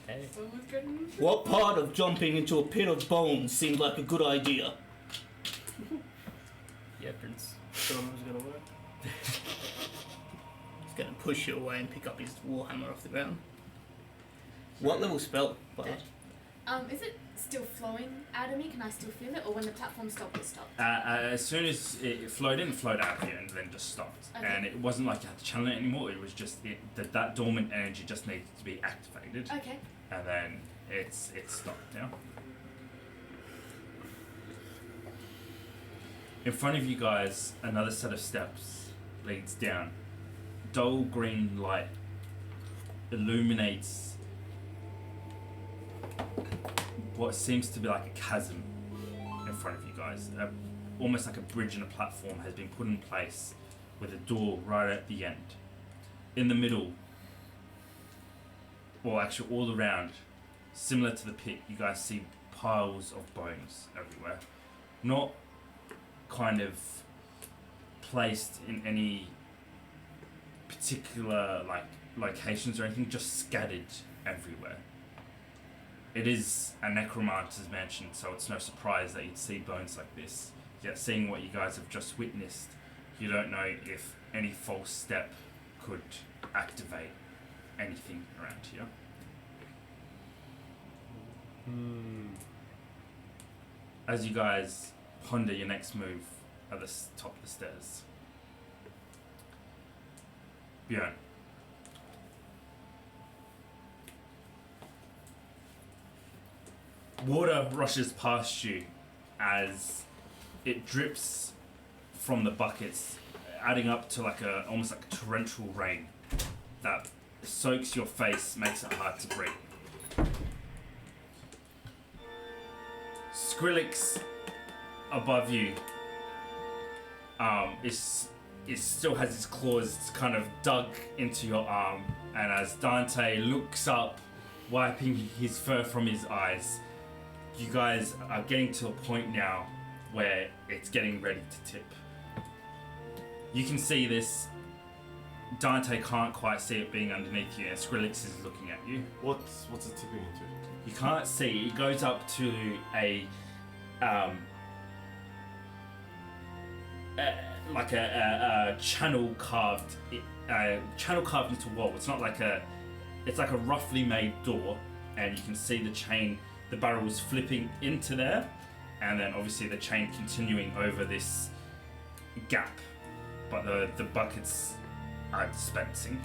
Hey. Someone's getting. What part of jumping into a pit of bones seemed like a good idea? Yeah, Prince. Thought it was gonna work. He's gonna push you away and pick up his warhammer off the ground. What level spell, by the way? Is it still flowing out of me? Can I still feel it, or when the platform stopped, it stopped? As soon as it flowed in, it flowed out of you and then just stopped. Okay. And it wasn't like you had to channel it anymore, it was just that dormant energy just needed to be activated. Okay. And then it's stopped now. In front of you guys, another set of steps leads down. Dull green light illuminates what seems to be like a chasm in front of you guys. Almost like a bridge and a platform has been put in place with a door right at the end. In the middle, or actually all around, similar to the pit, you guys see piles of bones everywhere. Not kind of placed in any particular like locations or anything, just scattered everywhere. It is a necromancer's mansion, so it's no surprise that you'd see bones like this. Yet seeing what you guys have just witnessed, you don't know if any false step could activate anything around here. As you guys ponder your next move at the top of the stairs, Björn. Water rushes past you as it drips from the buckets, adding up to like almost like a torrential rain that soaks your face, makes it hard to breathe. Skrillex above you it still has its claws kind of dug into your arm, and as Dante looks up, wiping his fur from his eyes, you guys are getting to a point now where it's getting ready to tip. You can see this. Dante can't quite see it being underneath you, and Skrillex is looking at you. What's it tipping into? You can't see. It goes up to a channel carved into wall. It's not like it's like a roughly made door, and you can see the chain, the barrels flipping into there, and then obviously the chain continuing over this gap, but the buckets are dispensing.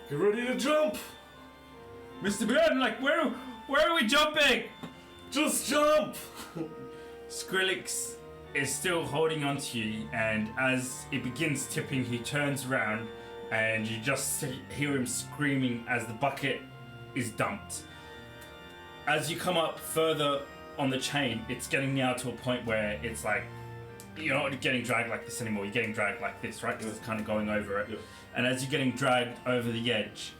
Get ready to jump! Mr. Björn, like where are we jumping? Just jump! Skrillex is still holding on to you, and as it begins tipping, he turns around, and you just hear him screaming as the bucket is dumped. As you come up further on the chain, it's getting now to a point where it's like, you're not getting dragged like this anymore, you're getting dragged like this, right? Because it's kind of going over it. Yeah. And as you're getting dragged over the edge,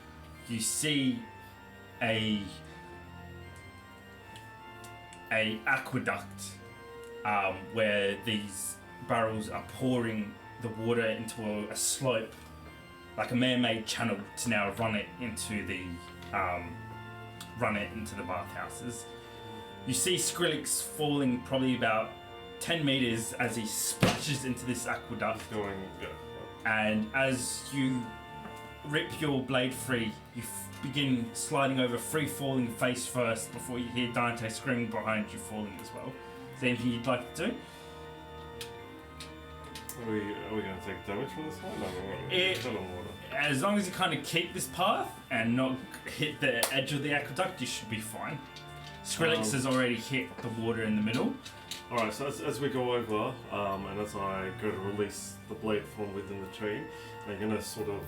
you see a aqueduct where these barrels are pouring the water into a slope, like a man-made channel, to now run it into the bathhouses. You see Skrillex falling probably about 10 meters as he splashes into this aqueduct. Going, yeah. And as you rip your blade free, you begin sliding over, free falling face first before you hear Dante screaming behind you, falling as well. Is there anything you'd like to do? Are we going to take damage from this one? No, It- we're still on water. As long as you kind of keep this path and not hit the edge of the aqueduct, you should be fine. Skrillex has already hit the water in the middle. Alright, so as we go over, and as I go to release the blade from within the tree, I'm going to sort of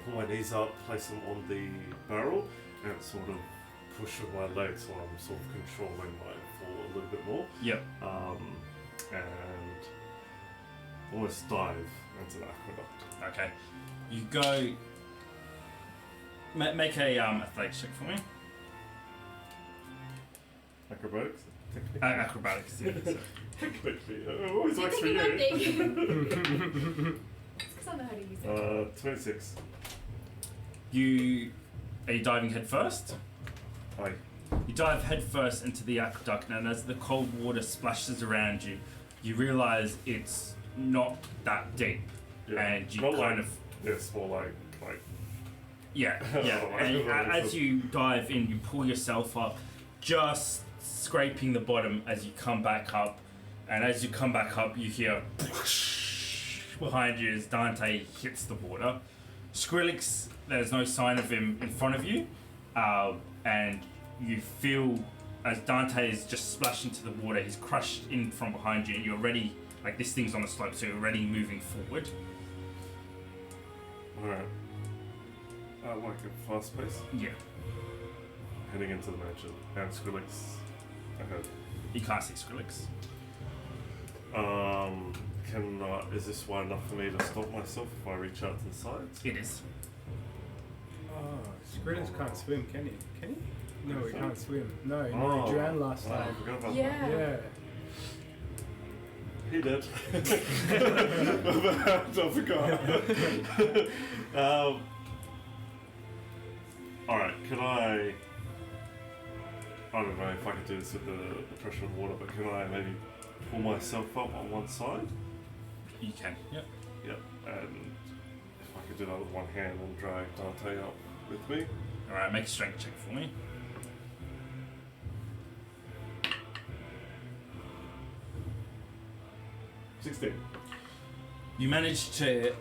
pull my knees up, place them on the barrel, and sort of push with my legs so I'm sort of controlling my fall a little bit more. Yep. And almost dive into the aqueduct. Okay. You go. Make a athletics check for me. Acrobatics? Acrobatics. Yeah. So. Technically, it always works for Good you. Because I know how to use it. 26. Are you diving head first? Aye. You dive head first into the aqueduct, and as the cold water splashes around you, you realise it's not that deep, Yeah. and you Not kind like, of it's more like yeah. And as you dive in, you pull yourself up, just scraping the bottom as you come back up, and as you come back up, you hear behind you as Dante hits the water. Skrillex, there's no sign of him in front of you, and you feel as Dante is just splashed into the water, he's crushed in from behind you, and you're already, like, this thing's on a slope, so you're already moving forward. alright. Like a fast pace. Yeah, Heading into the mansion. And Skrillex ahead. you can't see Skrillex. Is this wide enough for me to stop myself if I reach out to the sides? It is. Oh, Skrillex can't swim, can he? Can he? No, he can't swim. No, Oh. he drowned last I time. forgot about Yeah. Yeah. He did. I forgot. Alright, can I don't know if I could do this with the pressure of water, but can I maybe pull myself up on one side? You can. Yep. Yep, and if I could do that with one hand and drag Dante up with me. Alright, make a strength check for me. You manage to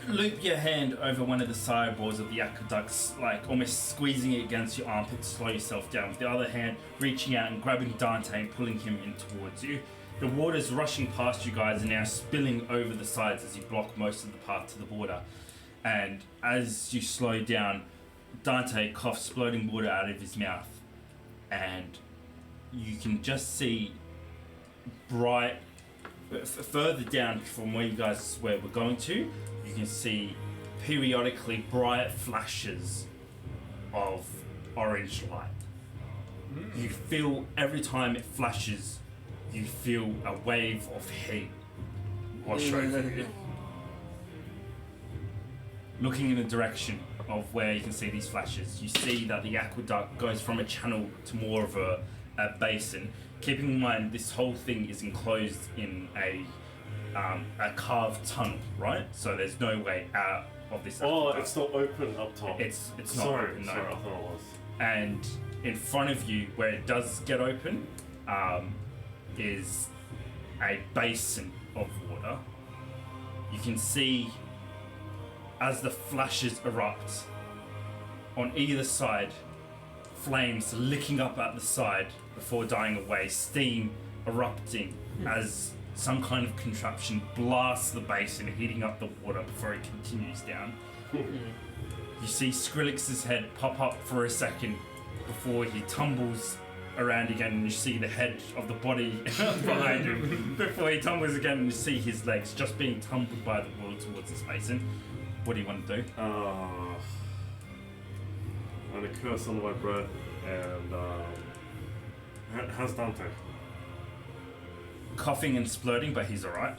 loop your hand over one of the sideboards of the aqueducts, like almost squeezing it against your armpit to slow yourself down. With the other hand, reaching out and grabbing Dante and pulling him in towards you. The water's rushing past you guys and now spilling over the sides as you block most of the path to the border. And as you slow down, Dante coughs floating water out of his mouth. And you can just see bright, further down from where we're going to, you can see periodically bright flashes of orange light. You feel every time it flashes, you feel a wave of heat wash over you. Looking in the direction of where you can see these flashes, you see that the aqueduct goes from a channel to more of a basin. Keeping in mind, this whole thing is enclosed in a carved tunnel, right? So there's no way out of this aqueduct. It's not open up top. It's not sorry, open, no. sorry, I thought it was. And in front of you, where it does get open, is a basin of water. You can see as the flashes erupt on either side, flames licking up at the side before dying away, steam erupting as some kind of contraption blasts the basin, heating up the water before it continues down. You see Skrillex's head pop up for a second before he tumbles around again, and you see the head of the body behind him before he tumbles again, and you see his legs just being tumbled by the water towards this basin. What do you want to do? I'm gonna curse under my breath and how's Dante? Coughing and splurting, but he's alright.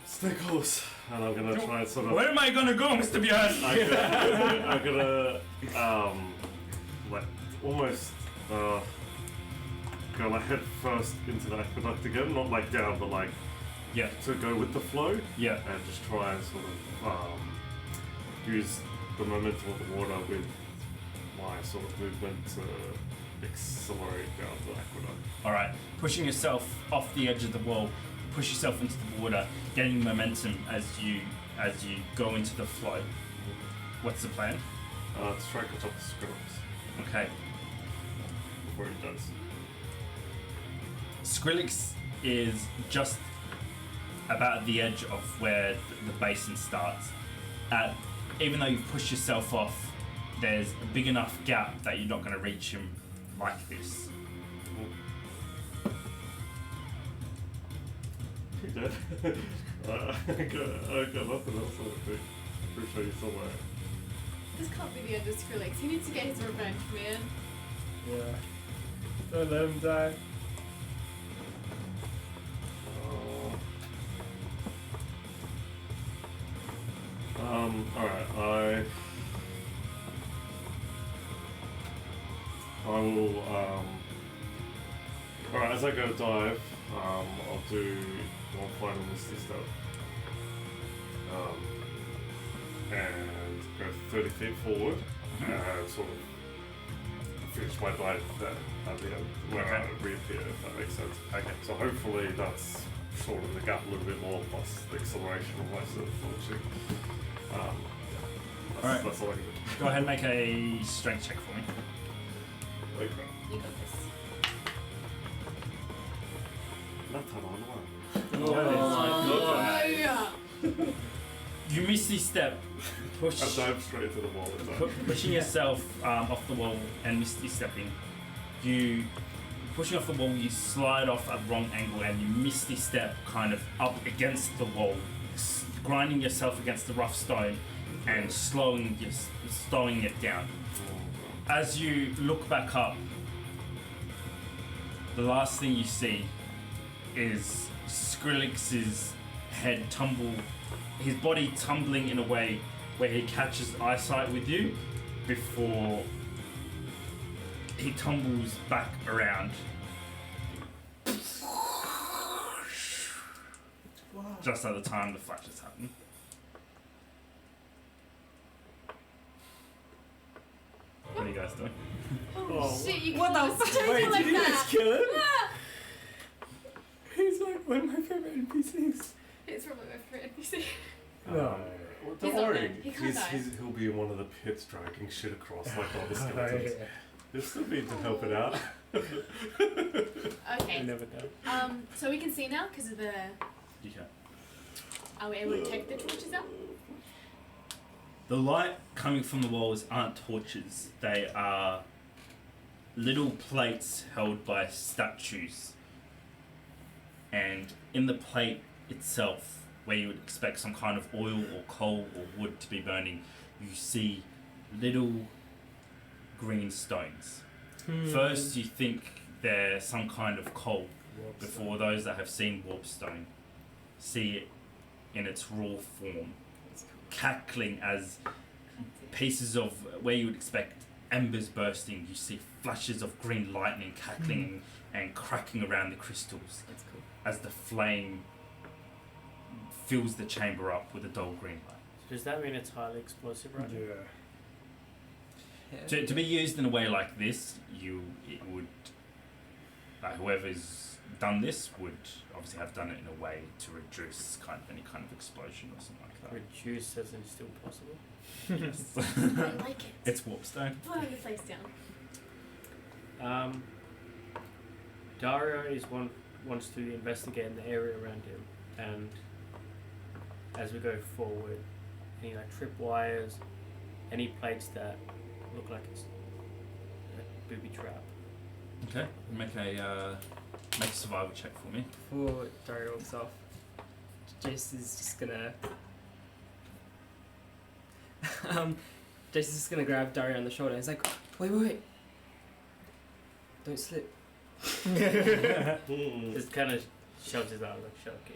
Stay close, and I'm gonna try and sort of. Where am I gonna go, Mr. Björn? I'm gonna like almost go like head first into the aqueduct again, not like down, but like Yeah, to go with the flow, yeah. and just try and sort of use the momentum of the water with my sort of movement to accelerate down the aqueduct. Alright, pushing yourself off the edge of the wall, push yourself into the water, gaining momentum as you go into the flow. What's the plan? To try and catch up to Skrillex Okay. before he does. Skrillex is just about the edge of where the basin starts. Even though you've pushed yourself off, there's a big enough gap that you're not going to reach him like this. He did. I got nothing else on the thing. Pretty sure you still wear it. This can't be the end of Skrillex. He needs to get his revenge, man. Yeah. Don't let him die. Alright, I will, alright, as I go dive, I'll do one final misty step. And go 30 feet forward, and sort of finish my dive there at the end, where I reappear, if that makes sense. Okay. So hopefully that's shortened the gap a little bit more, plus the acceleration of my sort of launching. Alright. That's all I can do. Go ahead and make a strength check for me. Okay. You got this. Not time on one. Oh, yeah. You misty step, push, I dive straight into the wall. pushing yourself off the wall and misty stepping. You pushing off the wall, you slide off at wrong angle and you misty step kind of up against the wall, grinding yourself against the rough stone and slowing it down. As you look back up, the last thing you see is Skrillex's head his body tumbling in a way where he catches eyesight with you before he tumbles back around. Just at the time the flashes happen. What are you guys doing? Oh, shit, you What can't the just take Wait, it like did you that. just kill him? Ah! He's like one of my favorite NPCs. It's probably my favorite NPC. No. Well, don't He's not worry. dead. He can't die. He'll be in one of the pits dragging shit across like all the Oh, skeletons. yeah. He'll still be to help it out. I Okay. never know. So we can see now because of the. You can. Are we able to take the torches out? The light coming from the walls aren't torches. They are little plates held by statues. And in the plate itself, where you would expect some kind of oil or coal or wood to be burning, you see little green stones. First you think they're some kind of coal, before those that have seen warpstone see it in its raw form, cackling as pieces of where you would expect embers bursting. You see flashes of green lightning cackling and cracking around the crystals That's cool. as the flame fills the chamber up with a dull green light. Does that mean it's highly explosive, right? Yeah. To be used in a way like this, it would, like whoever's done this would obviously have done it in a way to reduce any kind of explosion or something like that. Reduce as in still possible. Yes. I like it. It's warpstone. Put the face down. Dario wants to investigate in the area around him, and as we go forward, any like tripwires, any plates that look like it's a booby trap. Okay. Make a survival check for me. Before Dario walks off, Jace is just gonna Jason's just gonna grab Dario on the shoulder. He's like, wait. Don't slip. Just kind of shoves his arm like, shut up, kid.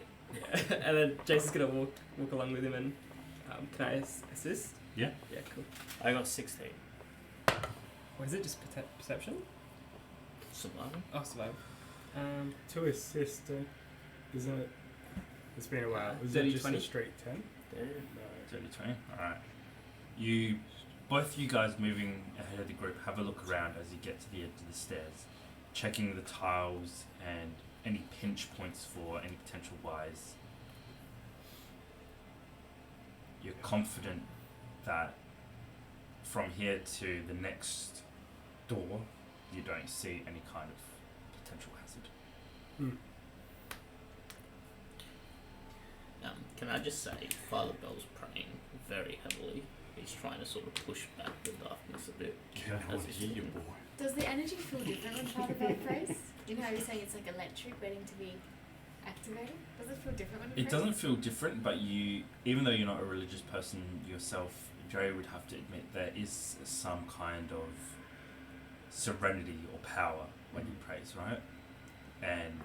Yeah. And then Jason's gonna walk along with him and can I assist? Yeah. Yeah, cool. I got 16. Or is it just perception? Survival. Oh, survival. To assist, isn't it? It's been a while. Is dirty it just 20? a straight 10? Damn. Dirty 20. Alright. Both you guys moving ahead of the group, have a look around as you get to the edge of the stairs, checking the tiles and any pinch points for any potential wires. You're confident that from here to the next door, you don't see any kind of potential hazard. Can I just say, Father Bell's praying very heavily. He's trying to sort of push back the darkness a bit. as he's walking. Does the energy feel different when Father Bell prays? You know how you're saying it's like electric waiting to be activated? Does it feel different when he It prays? doesn't feel different, but even though you're not a religious person yourself, Jerry would have to admit there is some kind of serenity or power when he prays, right? And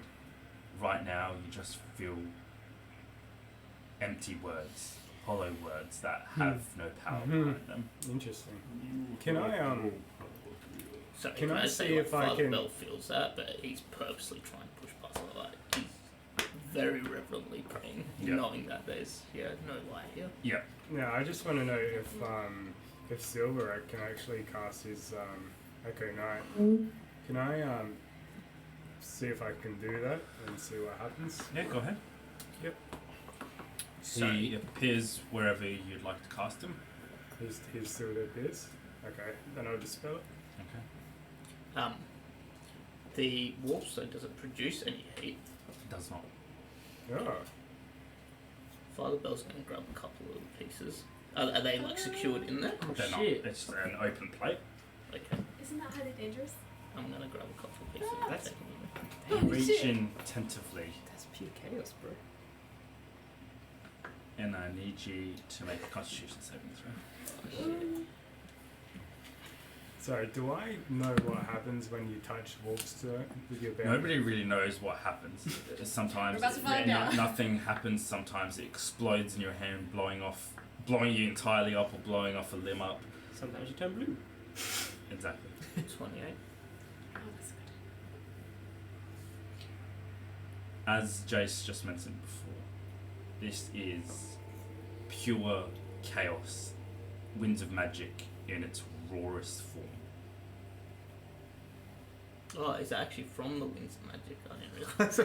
right now you just feel empty words, hollow words that have no power behind them. Interesting. Can I So Can I say see like if I Father can- Bell feels that, but he's purposely trying to push past it. Like he's very reverently praying, Yeah. knowing that there's no light here. Yeah. No, I just want to know if Silver can actually cast his Echo Knight. Can I see if I can do that and see what happens? Yeah, go ahead. So He appears wherever you'd like to cast him. He's still there, appears. Okay, then I'll dispel it. Okay. the warp stone doesn't produce any heat. It does not. Oh, Father Bell's going to grab a couple of little pieces. Are they like secured in there? They're not. shit. It's an open plate. Okay, Isn't that highly dangerous? I'm going to grab a couple of pieces. Ah, and that's- take them with me. You Oh, reach shit. in tentatively, That's pure chaos, bro. and I need you to make a Constitution saving throw. sorry. Do I know what happens when you touch Warpstone with your band? Nobody really knows what happens. Sometimes We're about to find out. nothing happens. Sometimes it explodes in your hand, blowing you entirely up, or blowing off a limb up. Sometimes you turn blue. Exactly. 28. Oh, that's good. As Jace just mentioned before, this is pure chaos, winds of magic in its rawest form. Oh, is that actually from the Winds of Magic? I didn't realise.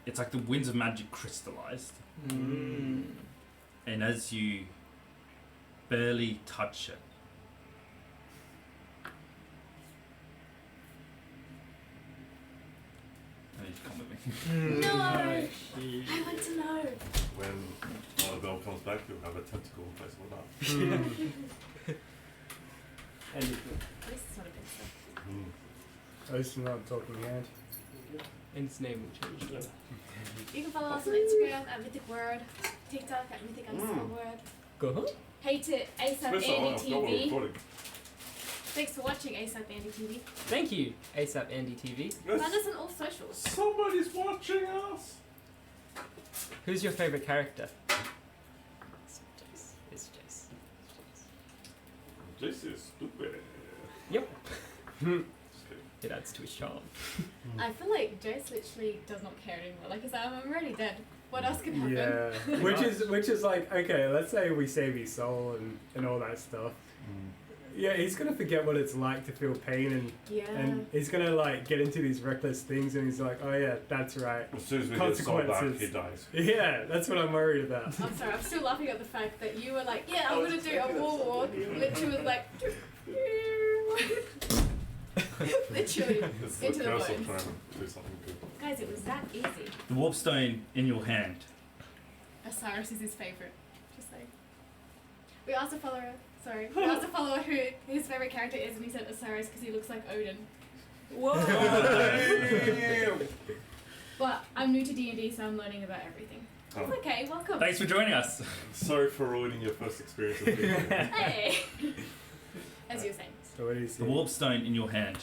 It's like the winds of magic crystallized, Mm. and as you barely touch it, I need you to come with me. No! I want to know. When Bell comes back, he'll have a tentacle in place of that. And At least it's not a big stuff. At least I'm not talking hand. his name will change. Yeah. You can follow us on Instagram at Mythic Wyrd, TikTok at Mythic_Wyrd. Go on. Hey to ASAP Especially Andy I've got one TV. recording. Thanks for watching ASAP Andy TV. Thank you, ASAP Andy TV. Find us on all socials. Somebody's watching us. Who's your favorite character? It's Jace. It's Jace. This is stupid. Yep. Just kidding. It adds to his charm. I feel like Jace literally does not care anymore. Like, he's like, I'm already dead. What else can happen? Yeah, which is like, okay, let's say we save his soul and all that stuff. Yeah, he's gonna forget what it's like to feel pain Yeah. and he's gonna like get into these reckless things and he's like, oh yeah, that's right. As soon as we get soul back, Consequences. he dies. Yeah, that's what I'm worried about. I'm sorry, I'm still laughing at the fact that you were like, yeah, I'm gonna do a wall walk. Literally was like, literally It's the into the curse of bones. trying to do something good. Guys, it was that easy. The warp stone in your hand. Osiris is his favorite. Just saying. We asked a follower. Sorry, we asked a follower who his favorite character is, and he said Osiris because he looks like Odin. Whoa! But I'm new to D&D, so I'm learning about everything. It's okay. Welcome. Thanks for joining us. Sorry for ruining your first experience with D&D. Hey. As you were saying. So what is The it? warp stone in your hand.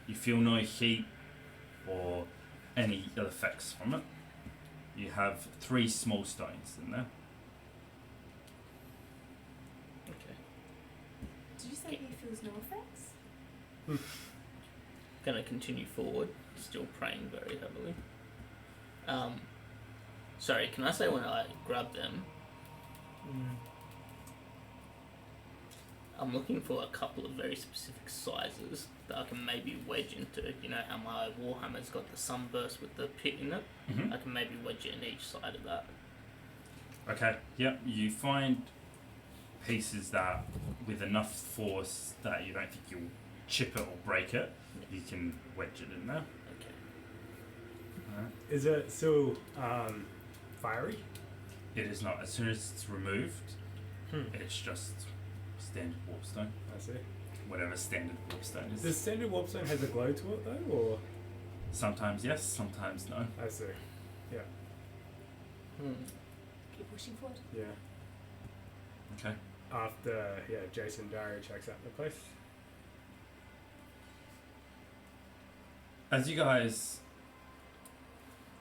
You feel no heat or any ill effects from it. You have 3 small stones in there. Okay. Did you say he feels no effects? Gonna continue forward, still praying very heavily. Sorry, can I say when I grab them, I'm looking for a couple of very specific sizes that I can maybe wedge into. You know how my Warhammer's got the sunburst with the pit in it? Mm-hmm. I can maybe wedge it in each side of that. Okay, yep. You find pieces that, with enough force that you don't think you'll chip it or break it, you can wedge it in there. Okay. Alright. Is it still fiery? It is not. As soon as it's removed, Hmm. it's just standard warpstone. I see. Whatever standard warpstone is. Does standard warpstone has a glow to it though, or? Sometimes yes, sometimes no. I see. Yeah. Keep pushing forward. Yeah. Okay. After Jason Dario checks out the place. As you guys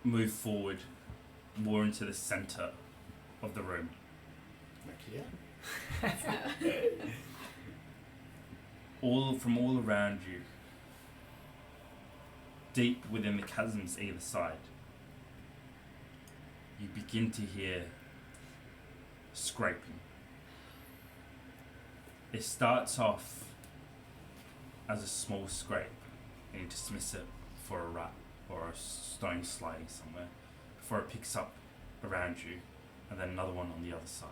move forward more into the center of the room, all around you, deep within the chasms either side, you begin to hear scraping. It starts off as a small scrape, and you dismiss it for a rat or a stone sliding somewhere, before it picks up around you, and then another one on the other side.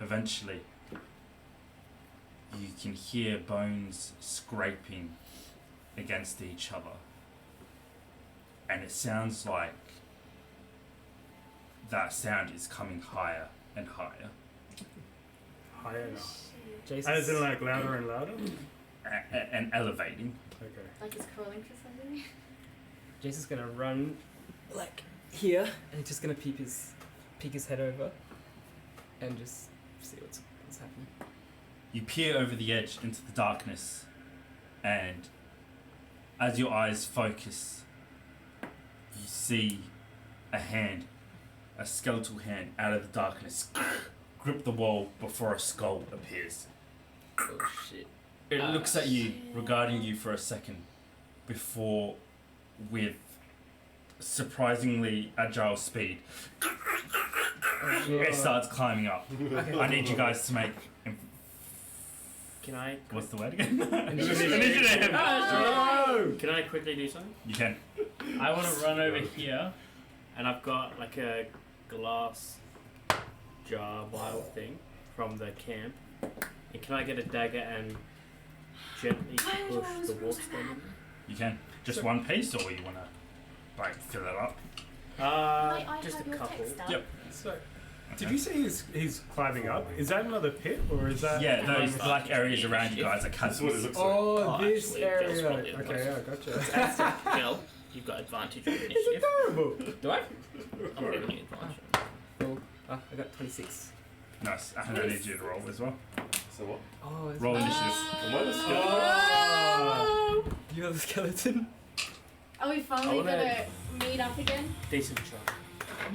Eventually, you can hear bones scraping against each other, and it sounds like that sound is coming higher and higher, Higher now. Jason. As in like louder and louder? and elevating. Okay. Like he's crawling for something. Jason's gonna run like here, and he's just gonna peek his head over, and just see what's happening. You peer over the edge into the darkness, and as your eyes focus, you see a hand, a skeletal hand out of the darkness, grip the wall before a skull appears. Oh shit. It looks at you, regarding you for a second, before, with surprisingly agile speed, it starts climbing up. I need you guys to make. Can I? What's the word again? Initiative. Can I quickly do something? You can. I want to run over here, and I've got like a glass jar vial thing from the camp. And can I get a dagger and gently push the warpstone in? You can. Just one piece, or you wanna like fill it up? Might I Just have a your couple. text up? Yep. So, did you say he's climbing up? Is that another pit, or is that? Yeah, those black areas around you guys are That's what it chasms. looks like. Oh, Oh, this actually, that's area. probably it Okay, yeah, gotcha. Jill, you've got advantage on It's initiative. adorable. Do I? I'm giving you advantage. Cool. I got 26. Nice. And I need you to roll as well. So what? Oh, it's Roll initiative. Am I the skeleton? Oh! You have a skeleton. Are we finally gonna meet up again? Decent shot.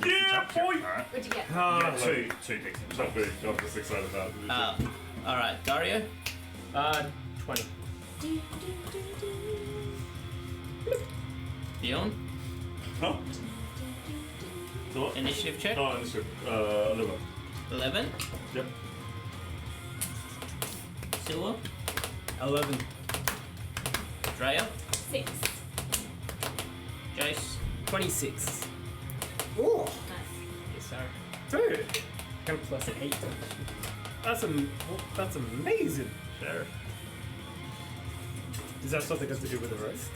Yeah, boy. Alright. What'd you get? Yeah, two decent. Not big. I'm just excited about it. Alright, Dario. 20. Beyond. Huh? So what? Initiative check. Oh, initiative. 11. 11. Yep. Silver. 11. Drea. 6. Jace. 26. Oh, Nice. Yes, sir. dude, Got a plus 8. that's amazing. Sure. Is that something got to do with the roast?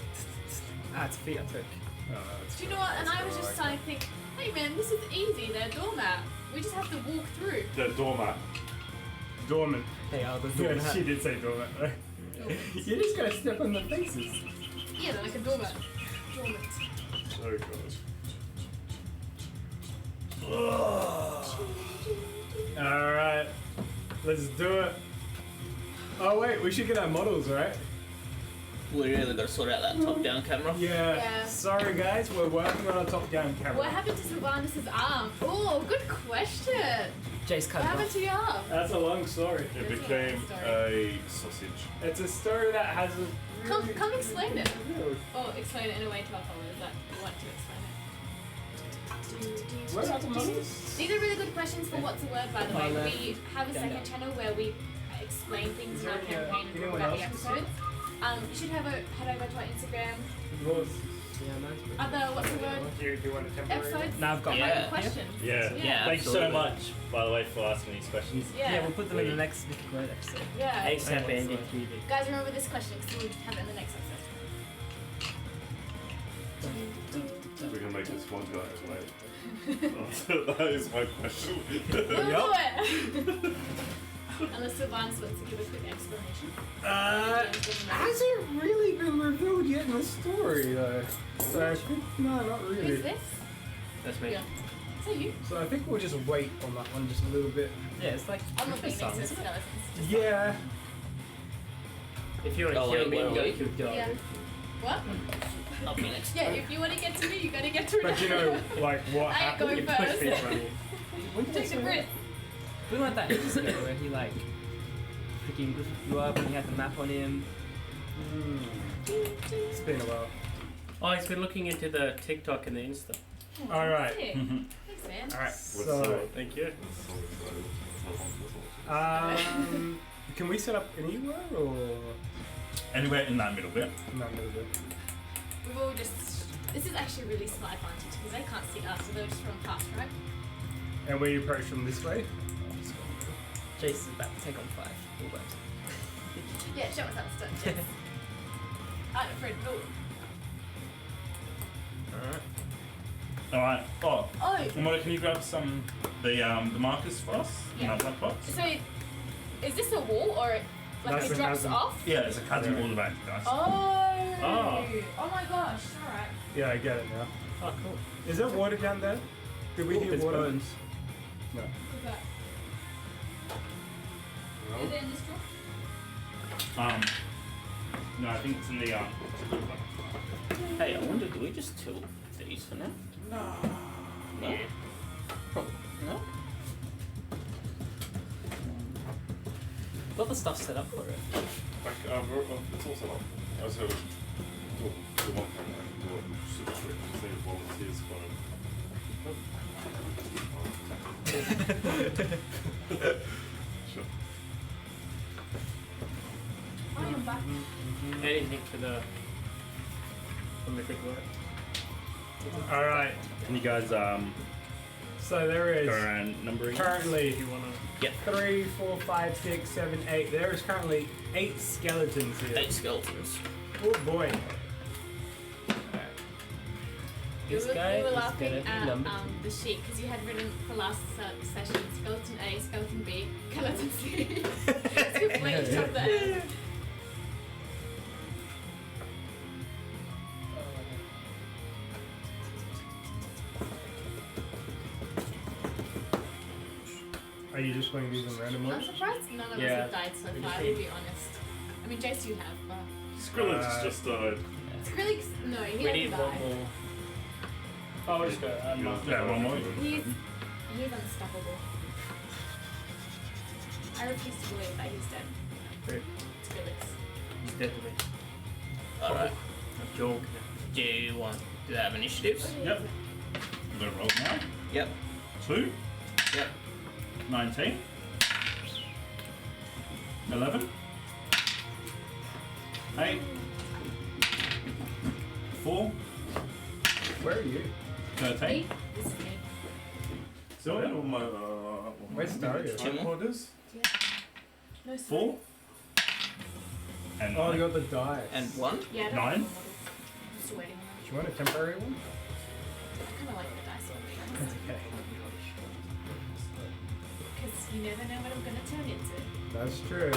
Ah, it's a feat I took. Do you know what? And I was just starting to think, hey man, this is easy. They're doormat. We just have to walk through. The doormat. Dormant. Hey, the Yeah, door she did say dormant. Though. You just gotta step on the faces. Yeah, they're like a doormat. Dormant. Oh god. All right. Let's do it. Oh wait, we should get our models, right? We really got to sort out that top-down camera. Yeah. Sorry guys, we're working on a top-down camera. What happened to Sylvanus' arm? Oh, good question. Jace cut What it happened off. to your arm? That's a long story. It That's became a a sausage. It's a story that hasn't. Come explain it. Really- Or explain it in a way to our followers that you want to explain it. Where are the models? These are really good questions for What's a Word, by the way. left. We have a Down, second down. channel where we explain things in our Is there any, campaign and anyone talk about the else? episodes. You should head over to our Instagram. Yours. Yeah, mine's pretty Other What's a Word Do you want a temporary? episodes. Now I've got Yeah. mine. Questions. Yeah. Yeah, Thanks so absolutely. much, by the way, for asking these questions. Yeah, we'll put them in the next Mythic Wyrd episode. Yeah. ASAP Yeah. Andy TV. Guys, remember this question because we'll have it in the next episode. We can make this one guy wait. That is my question. We'll do it! Unless Sylvanus wants to give a quick explanation. Hasn't really been revealed yet in the story though. So I think no, not Who's really. this? That's me. Yeah. Is that you? So I think we'll just wait on that one just a little bit. Yeah, it's like I'm not being Song, next to isn't it? skeletons. Yeah. If you want Oh, to kill wait, me, where you are gotta we? kill Dog. Yeah. What? I'll be next. Yeah, if you want to get to me, you gotta get to me. But you know, like what I ain't happened? going You push first. me in front of you. when did I Take say a breath. We went that ages ago where he like freaking blew up and he had the map on him. It's been a while. Oh, he's been looking into the TikTok and the Insta. All right. Sick. Thanks, man. All right. What's So, Thank you. can we set up anywhere or Anywhere in that middle bit. no? No, no. We've all just. This is actually a really smart advantage because they can't see us, so they'll just run past, right? And we approach from this way. Jace is about to take on 5. All right. Yeah, show us how it's done. Yes. I'm afraid. Oh. Alright. Oh, Oh. Mona, can you grab some the markers for us in Yeah. our black box? So, is this a wall or like That's it drops an- off? Yeah, it's a chasm all around, guys. Oh. Oh. Oh my gosh. All right. Yeah, I get it now. Oh, cool. Is there water down there? Did we hear It's water? bones. No. What's that? Is it in this drawer? No, I think it's in the Hey, I wonder, do we just tilt these for now? No. No? Probably. No? Got the stuff set up for it. It's also up. I was going to do one thing I can do it super quick. Just need volunteers for it. Sure. Oh, I'm back. Anything for the Mythic Wyrd? All right. Can you guys So there is go around numbering? currently If you wanna. 3, 4, 5, 6, 7, 8. There is currently 8 skeletons here. 8 skeletons. Oh boy. You This were, guy you were is laughing gonna be at number the sheet because you had written for last session skeleton A, skeleton B, skeleton C. It's completely dropped there. Are you just playing these in random I'm order? surprised none of us Yeah. have died so We far, just to need- be honest. I mean, Jace, you have, but. Skrillex just died. Skrillex, no, he We hasn't need one died. more. Oh, we'll just go. Yeah, one more. He's unstoppable. I refuse to believe that he's dead. Great. Skrillex. He's dead to me. Alright. I'm joking. Do you want. Do they have initiatives? Yep. We're gonna roll now. Yep. 2, Yep. 19, 11, 8, 4, Where are you? 13. Me? This is me. So, Where's Dario? Headquarters? No, sorry. 4, and Oh, 9. you got the die. And 1? Yeah, I don't 9. have the models. I'm still waiting on them. Do you want a temporary one? I kind of like the dice one. Okay. Because you never know what I'm going to turn into. That's true.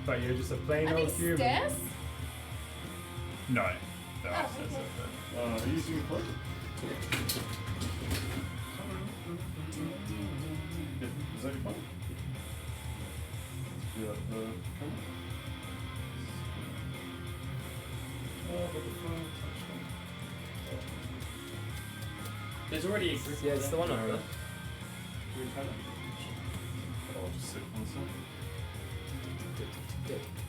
But you're just a plain Are old these human. stairs? No. There are Oh, stairs okay. over there. Using plug? Is that your phone? Yeah, There's already a group. Yeah, it's the one over there. I'll just sit on some.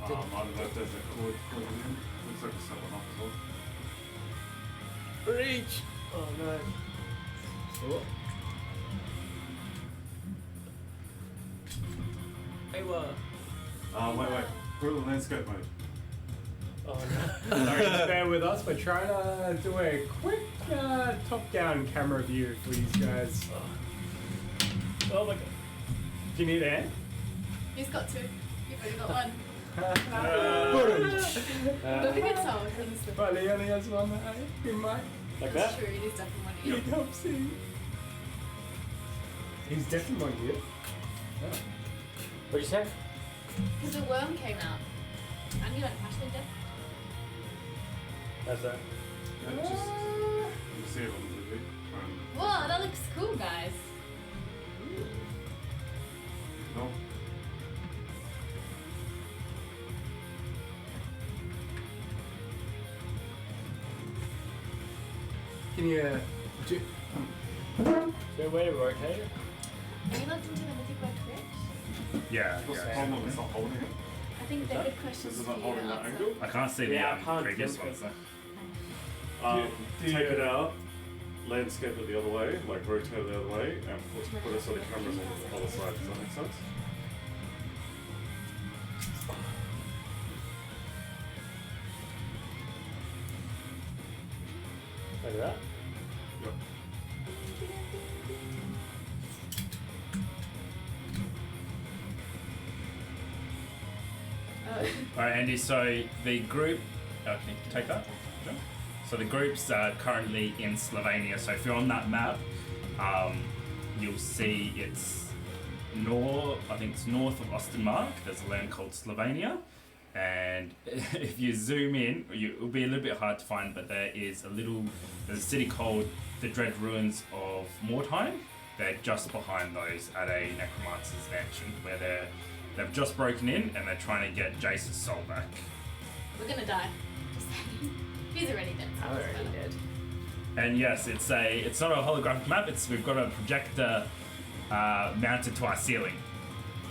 I don't know if there's a cord plugged in. Looks like a 7 up as well. Reach! Oh no. Oh. Hey, what? Wait. Put it in landscape mode. Oh no. Sorry, just bear with us. We're trying to do a quick top-down camera view for these guys. Oh my god. Do you need a hand? He's got two. You've only got one. Right, Don't forget someone, honestly. he only has one eye. He might Like That's that? true, it is definitely need one. help see. He's definitely one here. Oh. What'd you say? Because the worm came out. And you like passion death? How's that? Yeah, just you see it on the movie. Whoa, that looks cool, guys. No. Can you So way to rotate it? Are you looked into the Mythic Wyrd Twitch? Yeah, What's the yeah. problem? It's not holding it. I think they're good questions Is it for not you. holding that also. angle? I can't see Yeah, I the can't previous jump ones it. though. Take it out, landscape it the other way, like rotate it the other way, and put a sort of cameras on the other side. Does that make sense? Like that? Yep. Alright, Andy, so the group. Can you take that? Sure. So the group's currently in Slovenia. So if you're on that map, you'll see it's I think it's north of Ostenmark. There's a land called Slovenia. And if you zoom in, it'll be a little bit hard to find, but there's a city called the Dread Ruins of Mordheim. They're just behind those at a necromancer's mansion where they've just broken in and they're trying to get Jace's soul back. We're gonna die. Just saying. He's already dead. So I'm it doesn't already matter. dead. And yes, it's not a holographic map. We've got a projector mounted to our ceiling,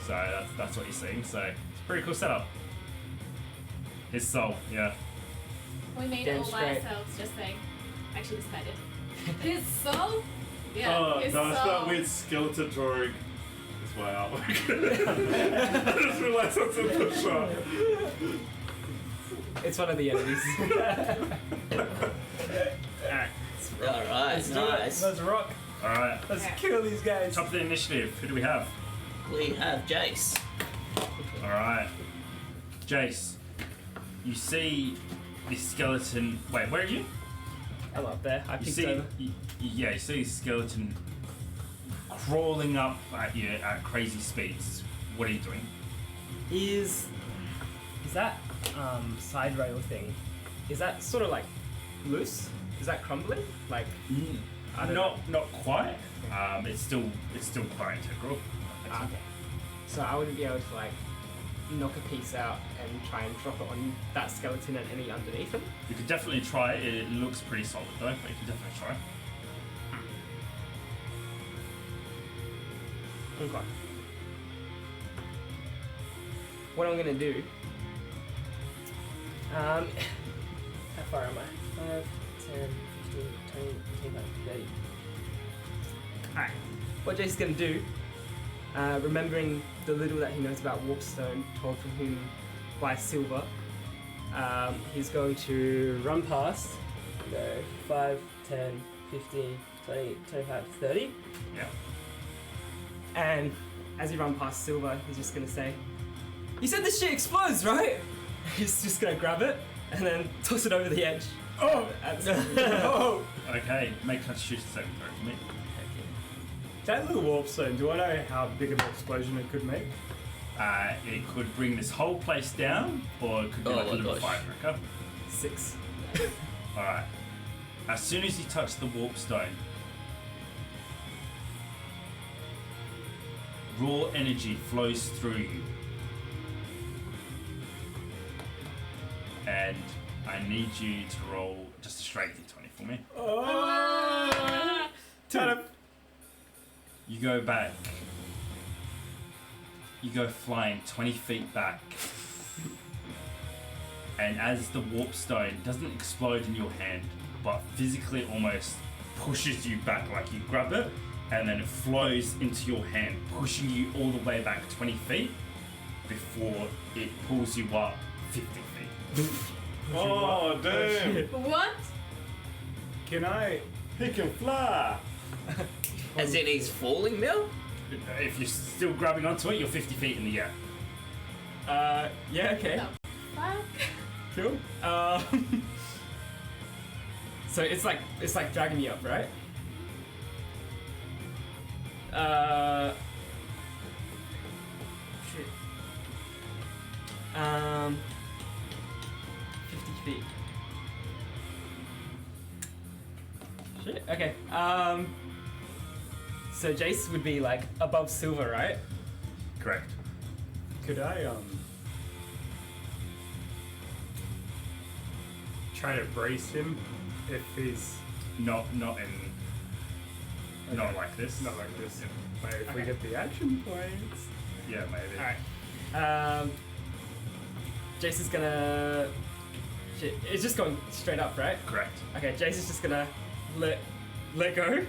so that's what you're seeing. So it's a pretty cool setup. His soul, yeah. We made Damn it all by straight. ourselves, just saying. Actually, this guy did. His soul? Yeah, Oh, his no, it's soul. that weird skeleton drawing. It's my artwork. I just realised that's in the shot. It's one of the enemies. Alright, Let's do it. nice. Let's rock. All right. Let's Okay. kill these guys. Top of the initiative. Who do we have? We have Jace. All right. Jace, you see this skeleton. Wait, where are you? I'm up there. I You picked see, over. you see this skeleton crawling up at you at crazy speeds. What are you doing? Is that side rail thing? Is that sort of like loose? Is that crumbling? Like I don't know. Not quite. It's still quite integral. Okay. So I wouldn't be able to like knock a piece out and try and drop it on that skeleton and any underneath him. You could definitely try. It looks pretty solid though, but you can definitely try. Okay. What I'm gonna do. How far am I? 5, 10, 15, 20, 25, 30. Alright. What Jason's gonna do, remembering the little that he knows about Warpstone told from him by Silver, he's going to run past, go 5, 10, 15, 20, 25, 30. Yeah. And as he runs past Silver, he's just gonna say, "You said this shit explodes, right?" He's just gonna grab it and then toss it over the edge. Oh! Oh! Okay. Make a constitution saving throw for me. that little warpstone? Do I know how big of an explosion it could make? It could bring this whole place down, or it could be Oh like a my little gosh. firecracker. 6. Alright. As soon as you touch the warp stone, raw energy flows through you. and I need you to roll just a straight d20 for me. Ah! You go back. You go flying 20 feet back. And as the warp stone doesn't explode in your hand, but physically almost pushes you back, like you grab it, and then it flows into your hand, pushing you all the way back 20 feet before it pulls you up 50 feet. Oh, damn! What? Can I? He can fly! As in he's falling now? If you're still grabbing onto it, you're 50 feet in the air. Yeah, okay. No. Fuck. Cool. So it's like dragging me up, right? Shit. 50 feet. Shit. Okay. So Jace would be like above Silver, right? Correct. Could I try to brace him if he's Not like this. not like this? But if we get the action points. Yeah, maybe. Alright. Jace is gonna. Shit, it's just going straight up, right? Correct. Okay, Jace is just gonna let go,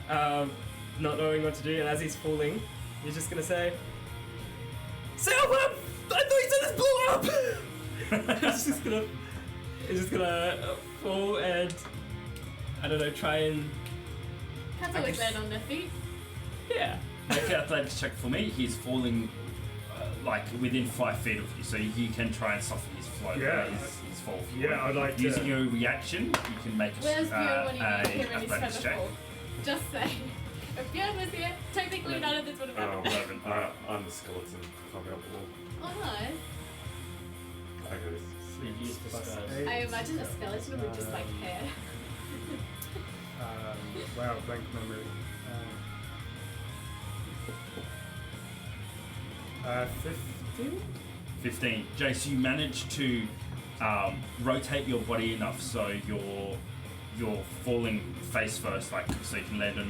not knowing what to do, and as he's falling, he's just gonna say, "Silver! I thought you said this blew up!" He's just gonna fall and I don't know, try and Can't always land on their feet. yeah. Make an athletics check for me. He's falling like within 5 feet of you, so you can try and soften his flow. Yeah. His fall. Yeah, I'd like to- Using your reaction, you can make Where's Björn when you need him and he's trying athletics to check. fall? Just saying. If Björn was here, technically none of this would have happened. 11. I'm the skeleton climbing up the wall. Oh nice. I go, You've used disguise. Eight, I imagine a skeleton with just like hair. Wow, blank memory. 15? 15. Jace, you manage to rotate your body enough so you're falling face first, like so you can land on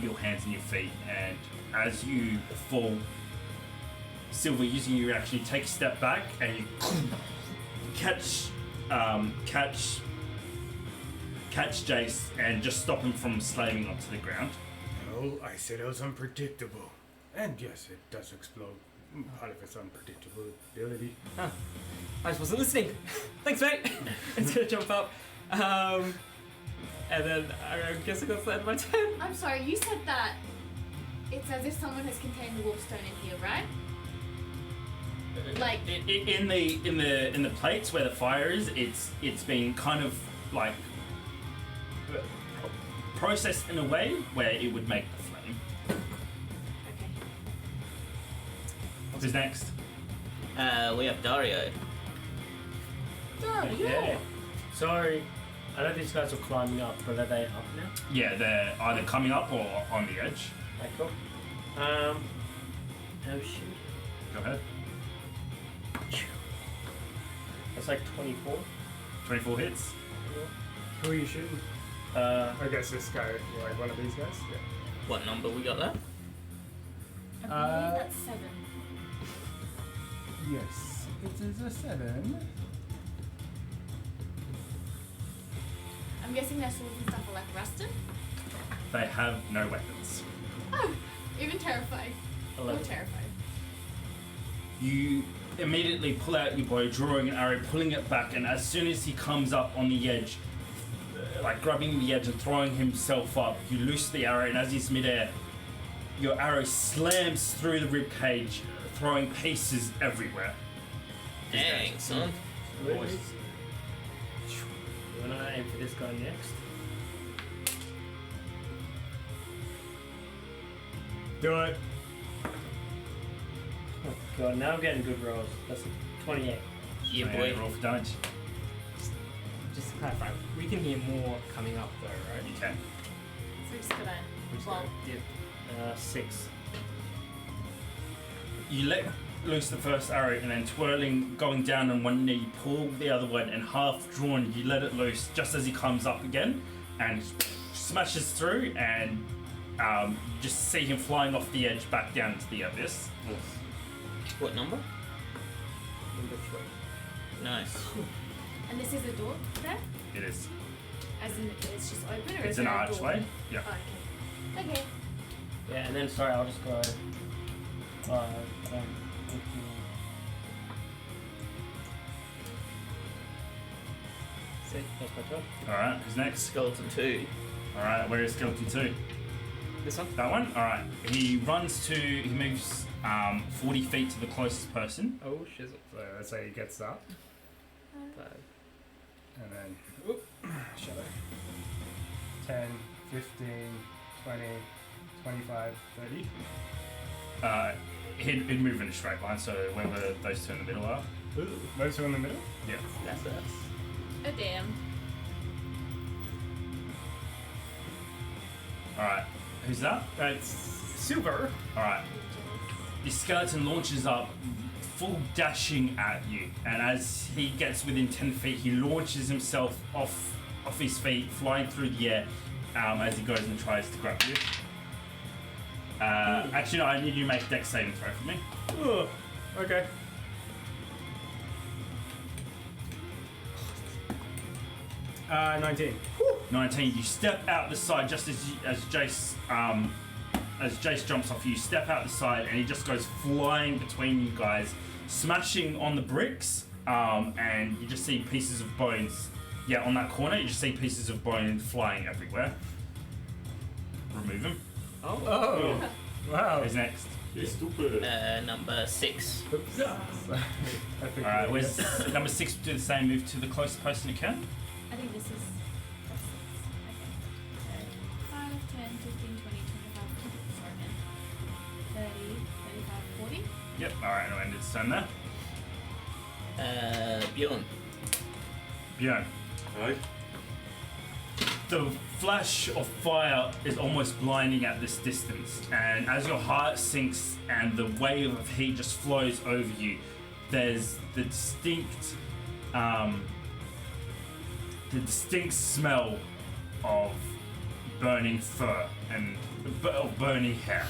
your hands and your feet. And as you fall, Silver, using your reaction, you take a step back and you catch Jace and just stop him from slamming onto the ground. No, I said it was unpredictable. And yes, it does explode. Part of its unpredictability. I just wasn't listening. Thanks, mate. It's gonna jump up, and then I guess I got to the end of my turn. I'm sorry, you said that it's as if someone has contained the warp stone in here, right? Like In the plates where the fire is, it's been kind of like processed in a way where it would make the flame. okay. Who's next? We have Dario. Okay. Sorry. I know these guys are climbing up, but are they up now? Yeah, they're either coming up or on the edge. Okay, cool. Oh shit. Go ahead. That's like 24. 24 hits. Who are you shooting? I guess this guy, like one of these guys? Yeah. What number we got there? I believe that's 7. Yes, it is a 7. I'm guessing their swords and stuff are like rusted. They have no weapons. Oh, even terrified. Or 11. terrified. You immediately pull out your bow, drawing an arrow, pulling it back, and as soon as he comes up on the edge, like grabbing the edge and throwing himself up, you loose the arrow, and as he's midair, your arrow slams through the rib cage, throwing pieces everywhere. Dang, son. You wanna aim for this guy next? Do it. Oh god, now I'm getting good rolls. That's a 28. Yeah, So, boy. roll for damage. Just to clarify, we can hear more coming up though, right? You can. So we just gotta. Which Well, yeah. 6. You let loose the first arrow and then twirling, going down on one knee, pull the other one and half drawn, you let it loose just as he comes up again and smashes through and you just see him flying off the edge back down into the abyss. Yes. What number? Number 3. Nice. And this is a door there? It is. As in it's just open, or It's is an there a archway. door? Yeah. Oh, okay. Okay. Yeah, and then sorry, I'll just go. 5, 10, 15. See, that's my turn. Alright, who's next? Skeleton 2. Alright, where is Skeleton 2? This one? That one? Alright. He moves 40 feet to the closest person. Oh, shizzle. So let's say he gets up, 5. and then whoop, shadow. 10, 15, 20, 25, 30. He'd move in a straight line, so wherever those two in the middle are. Ooh, those two in the middle? Yeah. That's us. Oh damn. Alright. Who's that? That's Silver. Alright. The skeleton launches up, full dashing at you, and as he gets within 10 feet, he launches himself off his feet, flying through the air as he goes and tries to grab you. Actually, no, I need you to make a dex saving throw for me. Oh, okay. Uh, 19. 19. You step out the side just as Jace jumps off you. Step out the side, and he just goes flying between you guys, smashing on the bricks. And you just see pieces of bones. Yeah, on that corner, you just see pieces of bone flying everywhere. Remove him. Oh, wow. Who's next? You're stupid. Number 6. Oops. I think Alright, where's number 6 do the same move to the closest person you can? I think this is. That's 6. Okay. So 5, 10, 15, 20, 25, sorry, 30, 35, 40. Yep, alright, I'll end its turn there. Bjorn. Bjorn. Right? The flash of fire is almost blinding at this distance, and as your heart sinks and the wave of heat just flows over you, there's the distinct smell of burning fur and of burning hair.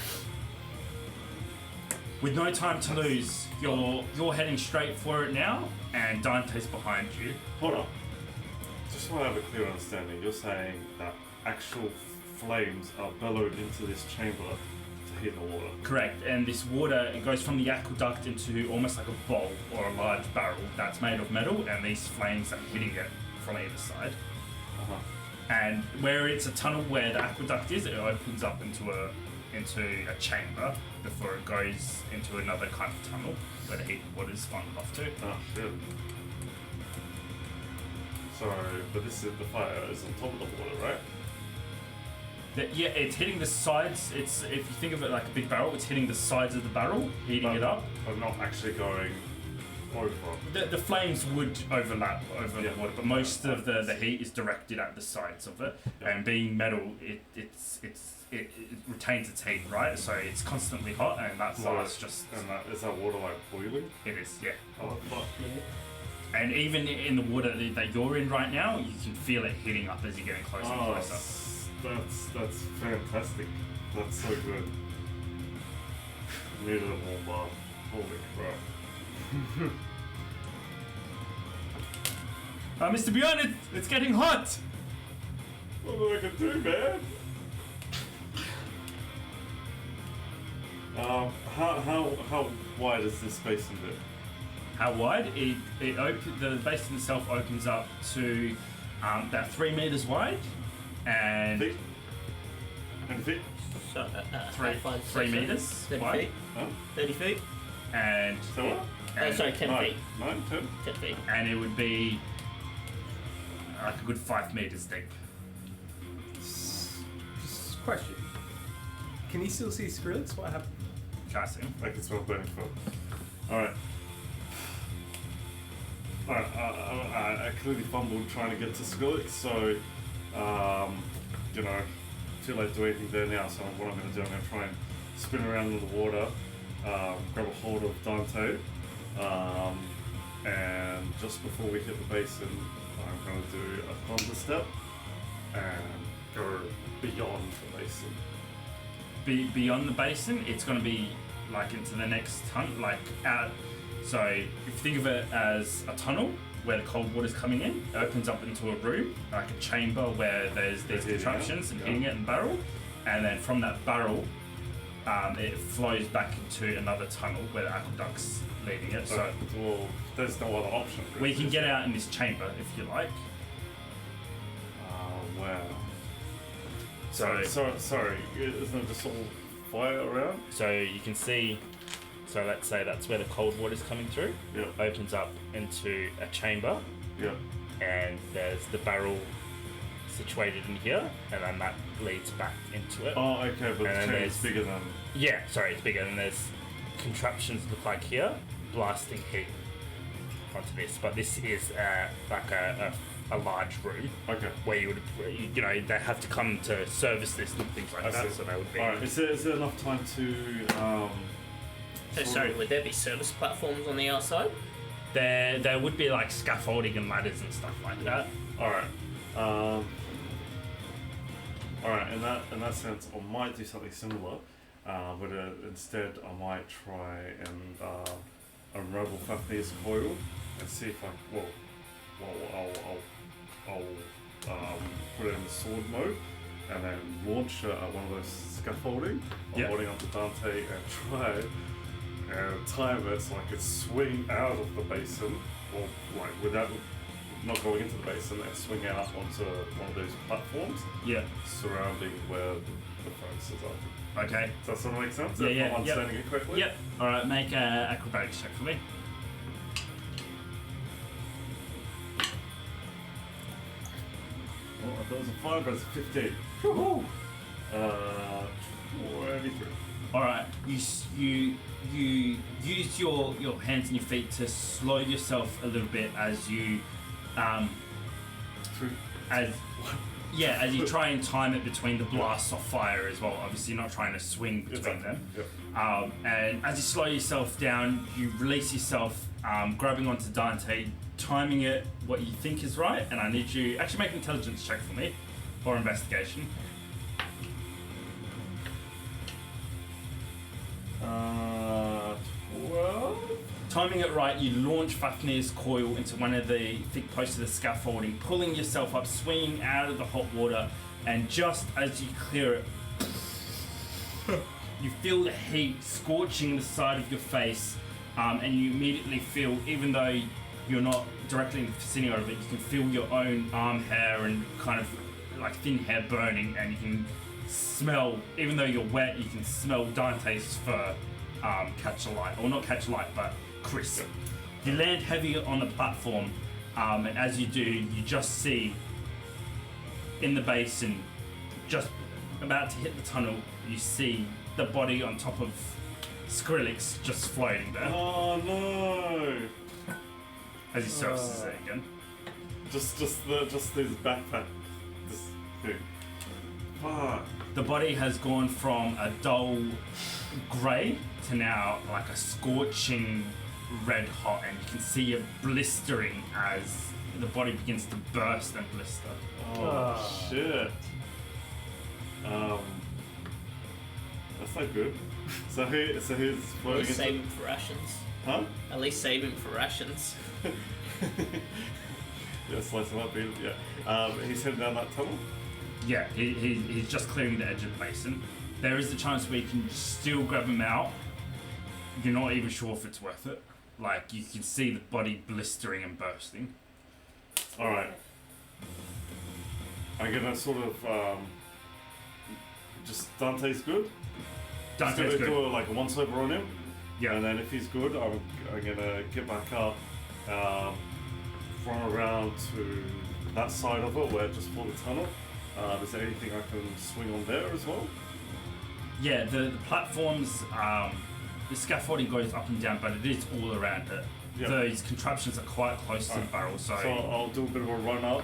With no time to lose, you're heading straight for it now, and Dante's behind you. Hold on. Just want to have a clear understanding. You're saying that actual flames are bellowed into this chamber to heat the water. Correct, and this water, it goes from the aqueduct into almost like a bowl or a large barrel that's made of metal, and these flames are hitting it from either side. Uh-huh. And where it's a tunnel where the aqueduct is, it opens up into a chamber before it goes into another kind of tunnel where the heat and water is funneled off to. Oh, shit. So, but this is the fire is on top of the water, right? Yeah, it's hitting the sides. It's, if you think of it like a big barrel, it's hitting the sides of the barrel, heating it up. But not actually going over. The flames would overlap over Yeah. the water, but most of the heat is directed at the sides of it. Yeah. And being metal, it retains its heat, right? So it's constantly hot, and that's why it's just. And is that water like boiling? It is, yeah. Oh, fuck. And even in the water that you're in right now, you can feel it heating up as you're getting closer and Oh, closer. that's fantastic. That's so good. Needed a warm bath. Holy crap. Mr. Bjorn, it's getting hot! What do I can do, man? How wide is this basin bit? How wide? The basin itself opens up to about 3 meters wide, and Feet? And feet? So, Three- 5, 3 meters 30 wide, feet. Huh? 30 feet. and So what? Sorry, 10 9, feet. 9, 10? 10 feet. and it would be like a good 5 meters deep. Just question. Can he still see Skrillex? What happened? Can't see him. I can smell burning food. Alright. Alright, I clearly fumbled trying to get to Skrillex, so, you know, too late to do anything there now, so what I'm going to do, I'm going to try and spin around in the water, grab a hold of Dante, and just before we hit the basin, I'm going to do a thunder step and go beyond the basin. Beyond the basin, it's going to be like into the next tunnel, like out. So if you think of it as a tunnel where the cold water's coming in, it opens up into a room, like a chamber where there's contraptions and heating it in barrel, and then from that barrel, it flows back into another tunnel where the aqueduct's leading it. So well, there's no other option. we can get out in this chamber if you like. Wow. So Sorry, isn't it just all fire around? So you can see, so let's say that's where the cold water's coming through. Yeah. Opens up into a chamber, Yeah. and there's the barrel situated in here, and then that leads back into it. Oh, okay, but the And then chamber's there's- bigger than. Yeah, sorry, it's bigger, and there's contraptions look like here, blasting heat onto this. But this is like a large room Okay. where you would, they have to come to service this and things like I that. see. So they would be. Alright, is there enough time to. So sorry, would there be service platforms on the outside? There would be like scaffolding and ladders and stuff like that. Alright. Alright, in that sense, I might do something similar, but instead I might try and unravel Fafnir's coil and see if I'll put it in the sword mode and then launch it at one of those scaffolding, Yeah. holding up to Dante and try and time it so I could swing out of the basin, or like without not going into the basin, and swing out onto one of those platforms Yeah. surrounding where the furnaces are. Okay. Does that sort of make sense? Yeah, Am I yeah, understanding it correctly? Yep. All right. Make a acrobatics check for me. Oh, I thought it was a 5, but it's a 15. Woohoo! 23. All right. You use your hands and your feet to slow yourself a little bit as you as you try and time it between the blasts of fire as well. Obviously, you're not trying to swing between them. Yep. And as you slow yourself down, you release yourself, grabbing onto Dante, timing it what you think is right. And I need you actually make an intelligence check for me, or investigation. 12? Timing it right, you launch Fafnir's coil into one of the thick posts of the scaffolding, pulling yourself up, swinging out of the hot water, and just as you clear it, you feel the heat scorching the side of your face, and you immediately feel, even though you're not directly in the vicinity of it, you can feel your own arm hair and kind of like thin hair burning, and you can smell, even though you're wet, you can smell Dante's fur catch alight, or not catch alight, but crisp. You land heavy on the platform, and as you do, you just see in the basin, just about to hit the tunnel, you see the body on top of Skrillex just floating there Oh no! as he surfaces it again. Just this backpack. This thing. Fuck. The body has gone from a dull grey to now like a scorching red hot, and you can see it blistering as the body begins to burst and blister. Oh shit. That's not good. So who's At floating least save into... him for rations. Huh? At least save him for rations. Yeah, slice him up, yeah. He's heading down that tunnel? Yeah, he's just clearing the edge of the basin. There is a chance where you can still grab him out. You're not even sure if it's worth it. Like, you can see the body blistering and bursting. Alright. I'm gonna sort of, just Dante's good? Dante's Just good. do like a once over on him. Yeah. And then if he's good, I'm gonna get back up, run around to that side of it where just for the tunnel. Is there anything I can swing on there as well? Yeah, the platforms, the scaffolding goes up and down, but it is all around it. Yeah. Those contraptions are quite close to the barrel, so I'll do a bit of a run up,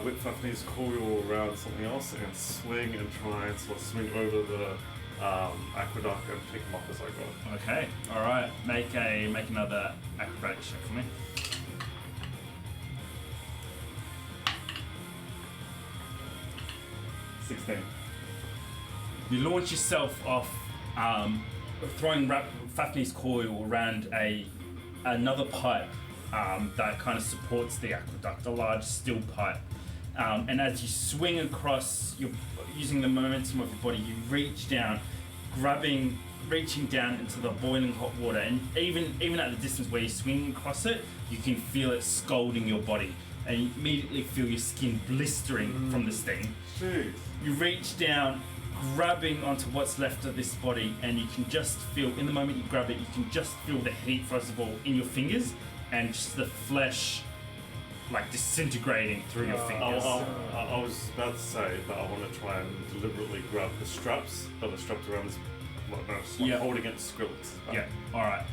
whip Fafnir's coil around something else and swing and try and sort of swing over the aqueduct and pick him up as I go. Okay. All right. Make another acrobatics check for me. 16. You launch yourself off, throwing Fafnir's coil around another pipe that kind of supports the aqueduct, a large steel pipe. And as you swing across, you're using the momentum of your body, you reach down, reaching down into the boiling hot water, and even at the distance where you're swinging across it, you can feel it scalding your body, and you immediately feel your skin blistering from the sting. Jeez. You reach down, grabbing onto what's left of this body, and you can just feel, in the moment you grab it, you can just feel the heat, first of all, in your fingers, and just the flesh like disintegrating through your fingers. I was about to say that I want to try and deliberately grab the straps that are strapped around this, holding it to Skrillex. Yeah, alright.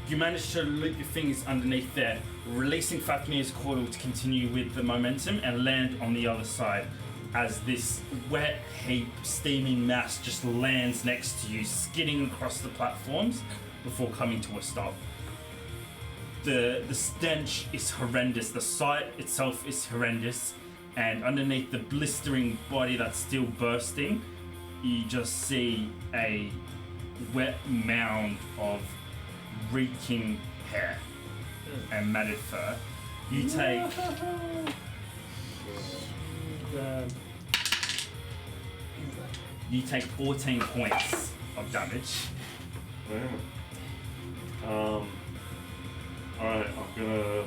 You manage to loop your fingers underneath there, releasing Fafnir's coil to continue with the momentum and land on the other side as this wet heap, steaming mass just lands next to you, skidding across the platforms before coming to a stop. The stench is horrendous, the sight itself is horrendous, and underneath the blistering body that's still bursting, you just see a wet mound of reeking hair and matted fur. You take you take 14 points of damage. Alright, I'm gonna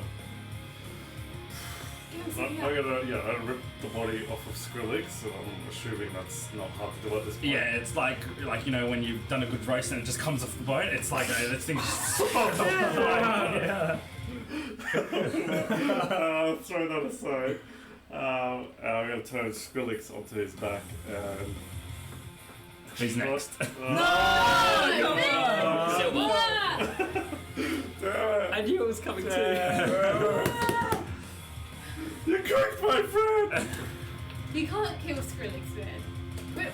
rip the body off of Skrillex, and I'm assuming that's not hard to do at this point. Yeah, it's like you know when you've done a good roast and it just comes off the bone. It's like this thing just Yeah. Throw that aside. And I'm gonna turn Skrillex onto his back and. Who's next? I knew it was coming too. You cooked my friend! You can't kill Skrillex, man.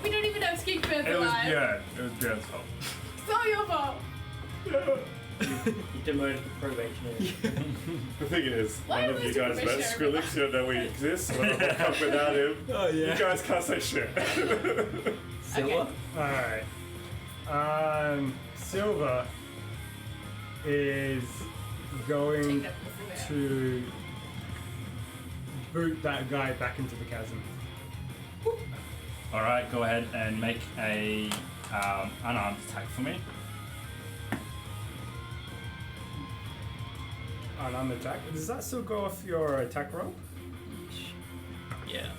We don't even know if Skeekman's It was alive. Björn. It was Björn's fault. It's all your fault. You demoted the probationary. The thing is, Why none of you was guys the met commissioner? Skrillex, you don't know he exists, when I woke up without him. Oh You guys can't say shit. Silver? Alright. Silver is going Take that before to boot that guy back into the chasm. All right, go ahead and make a unarmed attack for me. Unarmed attack. Does that still go off your attack roll? Yeah.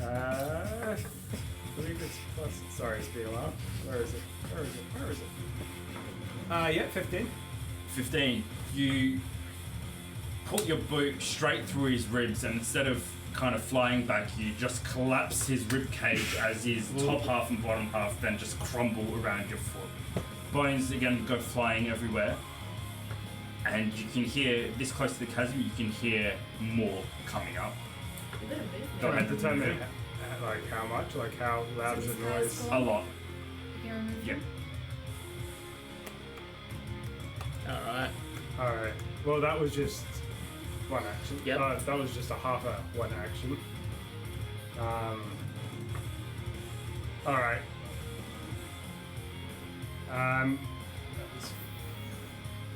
I believe it's plus. Sorry, it's been a while. Where is it? Yeah, 15. 15. You put your boot straight through his ribs, and instead of kind of flying back, you just collapse his rib cage as his top half and bottom half then just crumble around your foot. Bones again go flying everywhere, and you can hear this close to the chasm. You can hear more coming up. Go Can I ahead. determine like how much? Like how loud is the noise? A lot. You remove Yeah. Alright. Alright. Well, that was just one action. Yep. That was just a half a one action. Alright. That was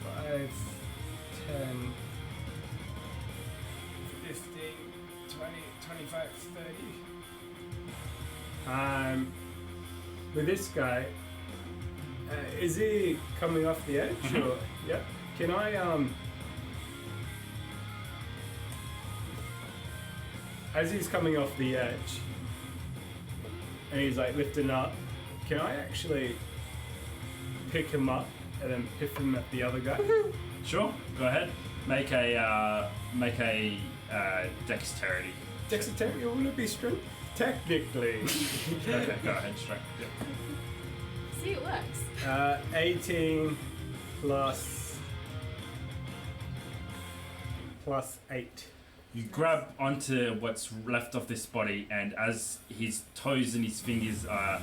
5, 10, 15, 20, 25, 30. With this guy, is he coming off the edge or? Yeah. Can I as he's coming off the edge and he's like lifting up, can I actually pick him up and then piff him at the other guy? Sure. Go ahead. Make a dexterity. Dexterity, will it be strength? Technically. Okay, go ahead. Strike. Yep. See, it works. 18 plus 8. You grab onto what's left of this body, and as his toes and his fingers are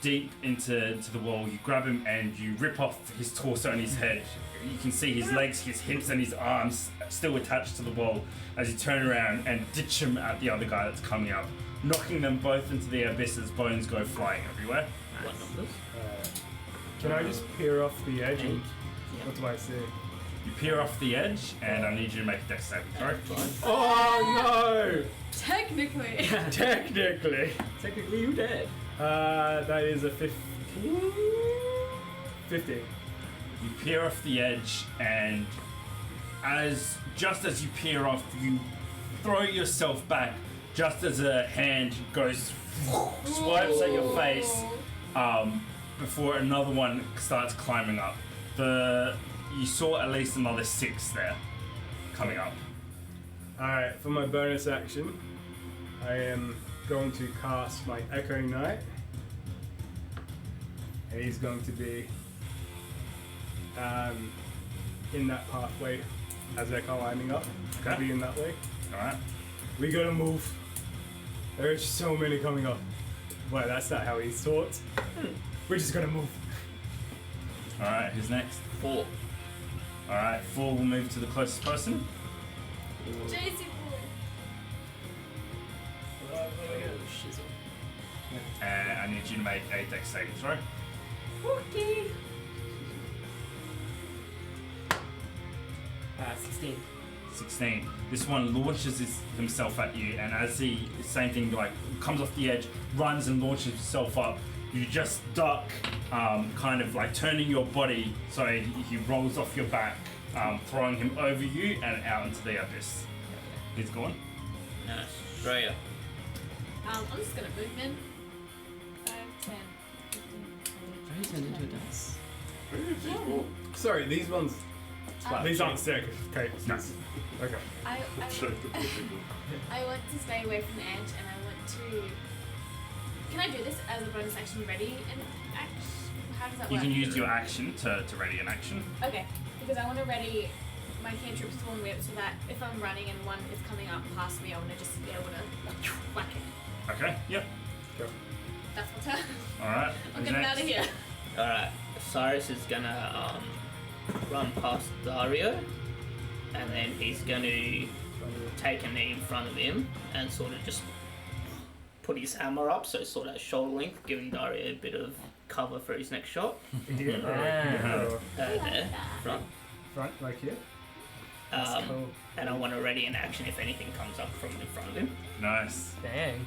deep into the wall, you grab him and you rip off his torso and his head. You can see his legs, his hips, and his arms still attached to the wall as you turn around and ditch him at the other guy that's coming up, knocking them both into the abyss as bones go flying everywhere. What numbers? Can I just peer off the edge? And Yeah. what do I see? You peer off the edge, and I need you to make a dex saving throw. Oh Technically. no! Technically. Technically, you dead. That is a 15. You peer off the edge, and just as you peer off, you throw yourself back. Just as a hand goes, swipes at your face, before another one starts climbing up. You saw at least another 6 there coming up. Alright, for my bonus action, I am going to cast my Echo Knight. And he's going to be in that pathway as they're climbing up. Okay. Be in that way. Alright. We gotta move. There's so many coming up. Well, that's not how he sorts. We're just gonna move. Alright, who's next? 4. Alright, 4 will move to the closest person. JC And I need you to make a dex saving throw. Okay. 16. 16. This one launches himself at you, and as he, same thing, like comes off the edge, runs and launches himself up, you just duck, kind of like turning your body so he rolls off your back, throwing him over you and out into the abyss. He's gone. Nice. Drea. I'm just gonna move him. 5, 10, 15, 20, Turned into a dice. Sorry, these ones. These aren't staircases. Okay. No. Okay. I want to stay away from the edge, and I want to. Can I do this as a bonus action? Ready and action? How does that You work? can use your action to ready an action. Okay, because I want to ready my cantrip Swarm Whip so that if I'm running and one is coming up past me, I want to just be able to whack it. Okay, yep. That's my turn. Alright. I'm who's getting next? out of here. Alright. Cyrus is gonna run past Dario, and then he's gonna take a knee in front of him and sort of just put his hammer up, so sort of shoulder length, giving Dario a bit of cover for his next shot. Here. There, front. Front, like here. Cool. And I want to ready an action if anything comes up from in front of him. Nice. Dang.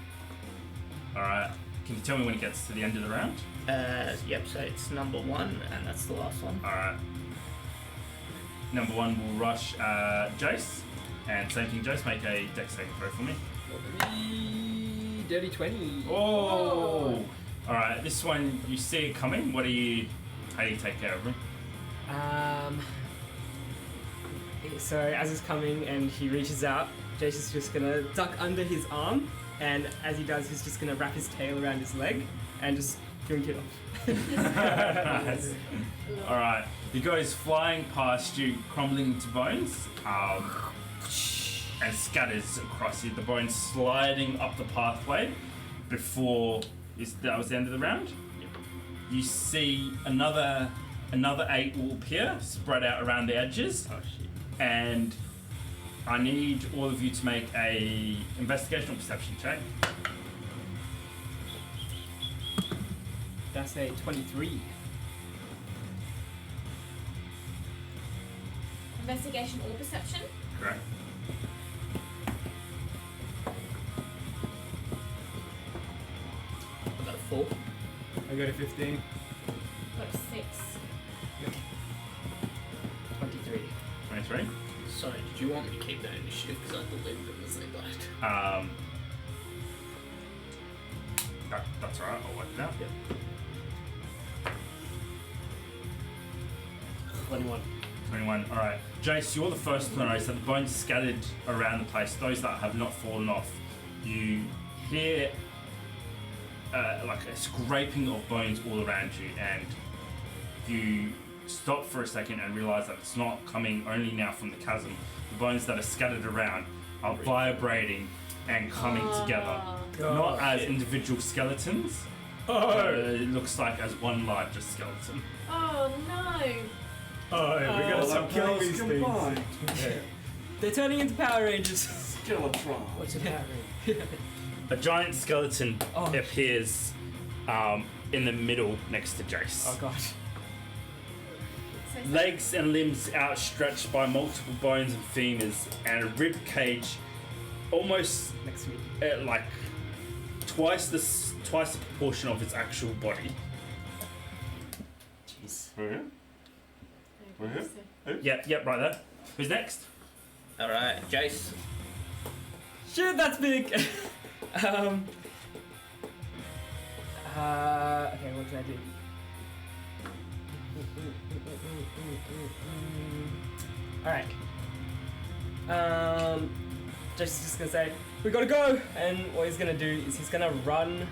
Alright. Can you tell me when it gets to the end of the round? Yep, so it's number 1, and that's the last one. Alright. Number 1 will rush Jace. And same thing, Jace, make a dex saving throw for me. Dirty 20. Oh! Alright, this one, you see it coming. How do you take care of him? So as he's coming and he reaches out, Jace is just gonna duck under his arm, and as he does, he's just gonna wrap his tail around his leg and just drink it off. Nice. Alright, he goes flying past you, crumbling to bones, and scatters across you, the bones sliding up the pathway before that was the end of the round. You see another 8 will appear, spread out around the edges. Oh shit. And I need all of you to make a investigation or perception check. That's a 23. Investigation or perception? Correct. I got a 4. I got a 15. Got a 6. 23. 23. Sorry, did you want me to keep that initiative? Because I believe them as they died. That's alright, I'll work it out. 21. 21, alright. Jace, you're the first to notice that the bones scattered around the place, those that have not fallen off. You hear like a scraping of bones all around you, and you stop for a second and realise that it's not coming only now from the chasm. The bones that are scattered around are vibrating and coming together. Not as individual skeletons. It looks like as one larger skeleton. Oh no! Oh, we gotta stop killing these things. combined. They're turning into Power Rangers. Skeletron. What's a Power Ranger? A giant skeleton Oh. appears in the middle next to Jace. Oh god. So Legs and limbs outstretched by multiple bones and femurs, and a rib cage almost Next week. like twice the proportion of its actual body. Jeez. Okay. Okay, Okay. so- Yep, right there. Who's next? Alright, Jace. Shit, that's big. Okay, what can I do? Alright. Just gonna say, we gotta go! And what he's gonna do is he's gonna run.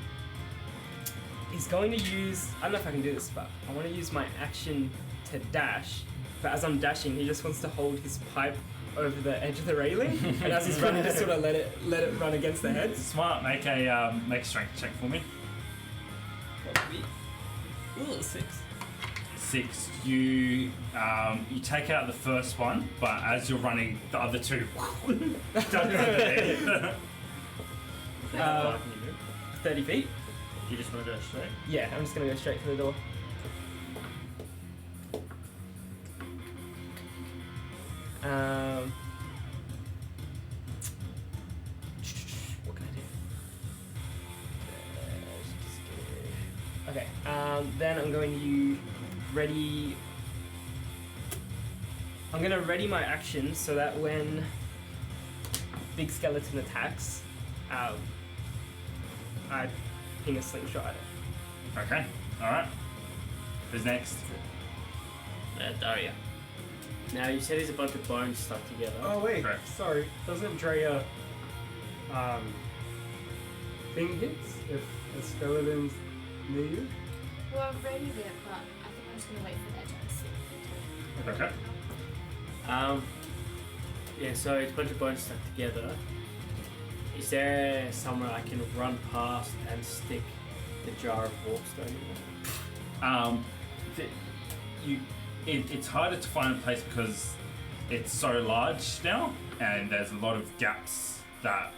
He's going to use, I don't know if I can do this, but I want to use my action to dash. But as I'm dashing, he just wants to hold his pipe over the edge of the railing, and as he's running, just sort of let it run against the head. Smart. Make a strength check for me. Ooh, 6. 6. You take out the first one, but as you're running, the other two duck underneath. 30 feet. You just want to go straight? Yeah, I'm just gonna go straight for the door. What can I do? Okay. Then I'm going to ready. I'm gonna ready my action so that when big skeleton attacks, I ping a slingshot at it. Okay. All right. Who's next? Daria. Now, you said there's a bunch of bones stuck together. Oh wait, Correct. sorry. Doesn't Drea thing hits if a skeleton's near you? Well, I've readied it, but I think I'm just gonna wait for that to see. Okay. Yeah, so it's a bunch of bones stuck together. Is there somewhere I can run past and stick the jar of warpstone in? It's harder to find a place because it's so large now, and there's a lot of gaps that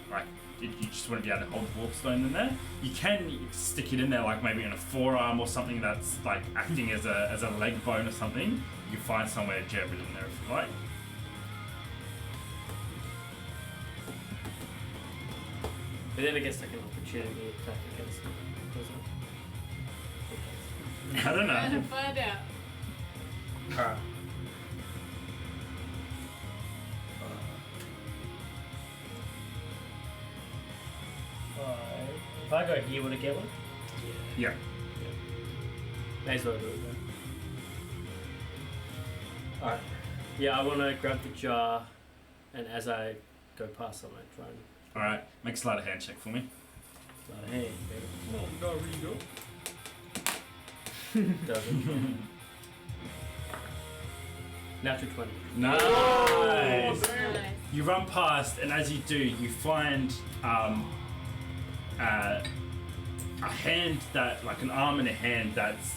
you just wouldn't be able to hold the warpstone in there. You can stick it in there, like maybe in a forearm or something that's like acting as a leg bone or something. You can find somewhere to jam it in there if you like. But then it gets like an opportunity attack against it, doesn't it? I don't We're know. gonna find out. Alright. If I go here, would it get one? Yeah. May as well do it then. Alright. Yeah, I want to grab the jar, and as I go past, I might try and Alright. Make a sleight of hand check for me. slide a hand, baby. No, really go. Doesn't. Natural 20. Nice. Nice. You run past, and as you do, you find a hand that, like an arm and a hand that's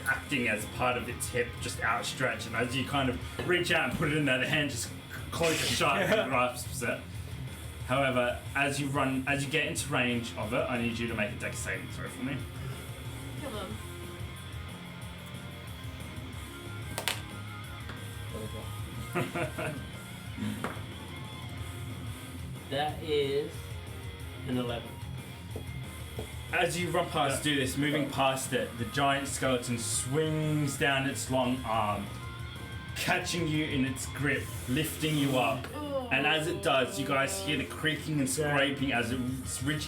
acting as part of its hip, just outstretched. And as you kind of reach out and put it in there, the hand just closes shut and grasps it. However, as you get into range of it, I need you to make a dex saving throw for me. Come on. That is an 11. As you run past, do this, moving past it, the giant skeleton swings down its long arm, catching you in its grip, lifting you up. And as it does, you guys hear the creaking and scraping as its rib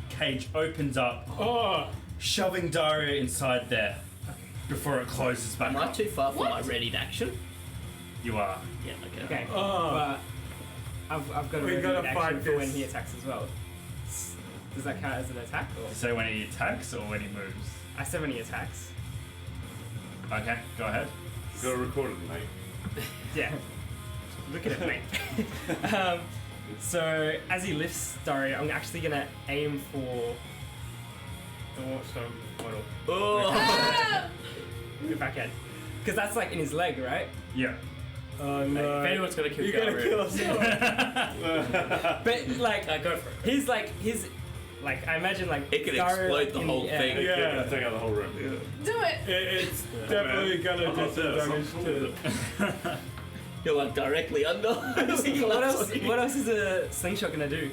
cage opens up, shoving Daria inside there before it closes back Am I up. too far from my readied action? You are. Yeah, okay. Okay. Oh. But I've got a We ready gotta action fight for when this. he attacks as well. Does that count as an attack? Or? So when he attacks or when he moves? I said when he attacks. Okay, go ahead. Got to record it, mate. Yeah. Look at it, mate. So as he lifts Dario, I'm actually gonna aim for the back end, because that's like in his leg, right? Yeah. Oh no. If anyone's gonna kill You're gonna Dario, kill us all. But like go for it. he's like I imagine like It could Dario, explode the in whole air. thing. Yeah, take out the whole room. Do it! It's definitely gonna do some damage to. You're like directly under. What else is a slingshot gonna do?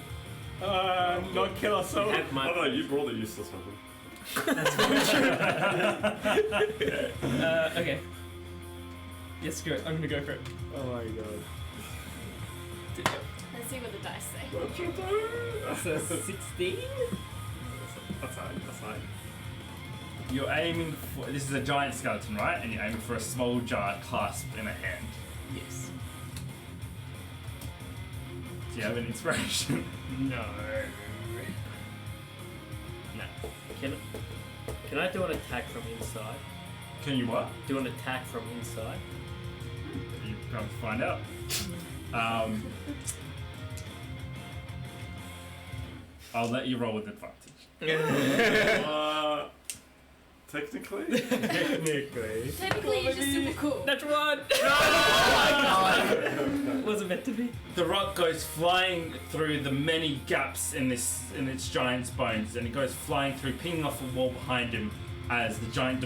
Not kill us all. Have my Oh no, you brought the useless weapon. Okay. Yes, screw it. I'm gonna go for it. Oh my god. Let's see what the dice say. So 16. That's fine. You're aiming for. This is a giant skeleton, right? And you're aiming for a small giant clasped in a hand. Yes. Do you have an inspiration? No. Can I do an attack from inside? Can you what? Do an attack from inside? You come to find out. I'll let you roll with advantage. Technically? Technically. Technically, you're just super cool. Natural one. Wasn't meant to be. The rock goes flying through the many gaps in its giant's bones, and it goes flying through, pinging off a wall behind him as the giant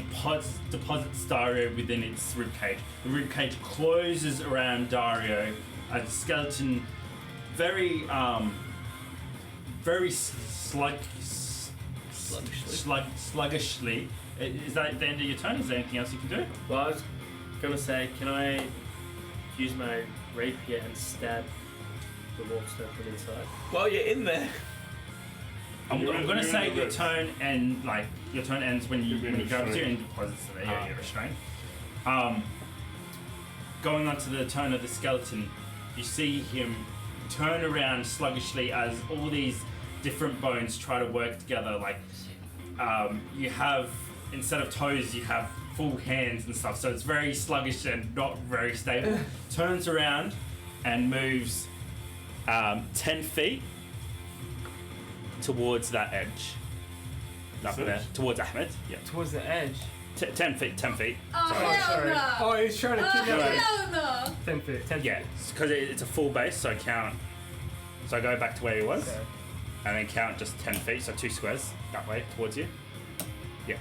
deposits Dario within its ribcage. The ribcage closes around Dario as the skeleton very sluggishly. Is that the end of your turn? Is there anything else you can do? Well, I was gonna say, can I use my rapier and stab the warpstone from inside? While you're in there. I'm You're gonna in say the your grips. turn your turn ends when you You're being grab it restrained. and deposits it. Ah. You're restrained. Going on to the turn of the skeleton, you see him turn around sluggishly as all these different bones try to work together. Like you have, instead of toes, you have full hands and stuff. So it's very sluggish and not very stable. Turns around and moves 10 feet towards that edge. Up This there, edge? towards Ahmed. Yeah. Towards the edge. 10 feet. 10 feet. Oh, Sorry. hell Sorry. no! Oh, he's trying to Oh, kidnap us. hell no! 10 feet. 10 Yeah, because it's a full base, so count. So go back to where he was, Okay. and then count just 10 feet, so 2 squares that way towards you. Yeah.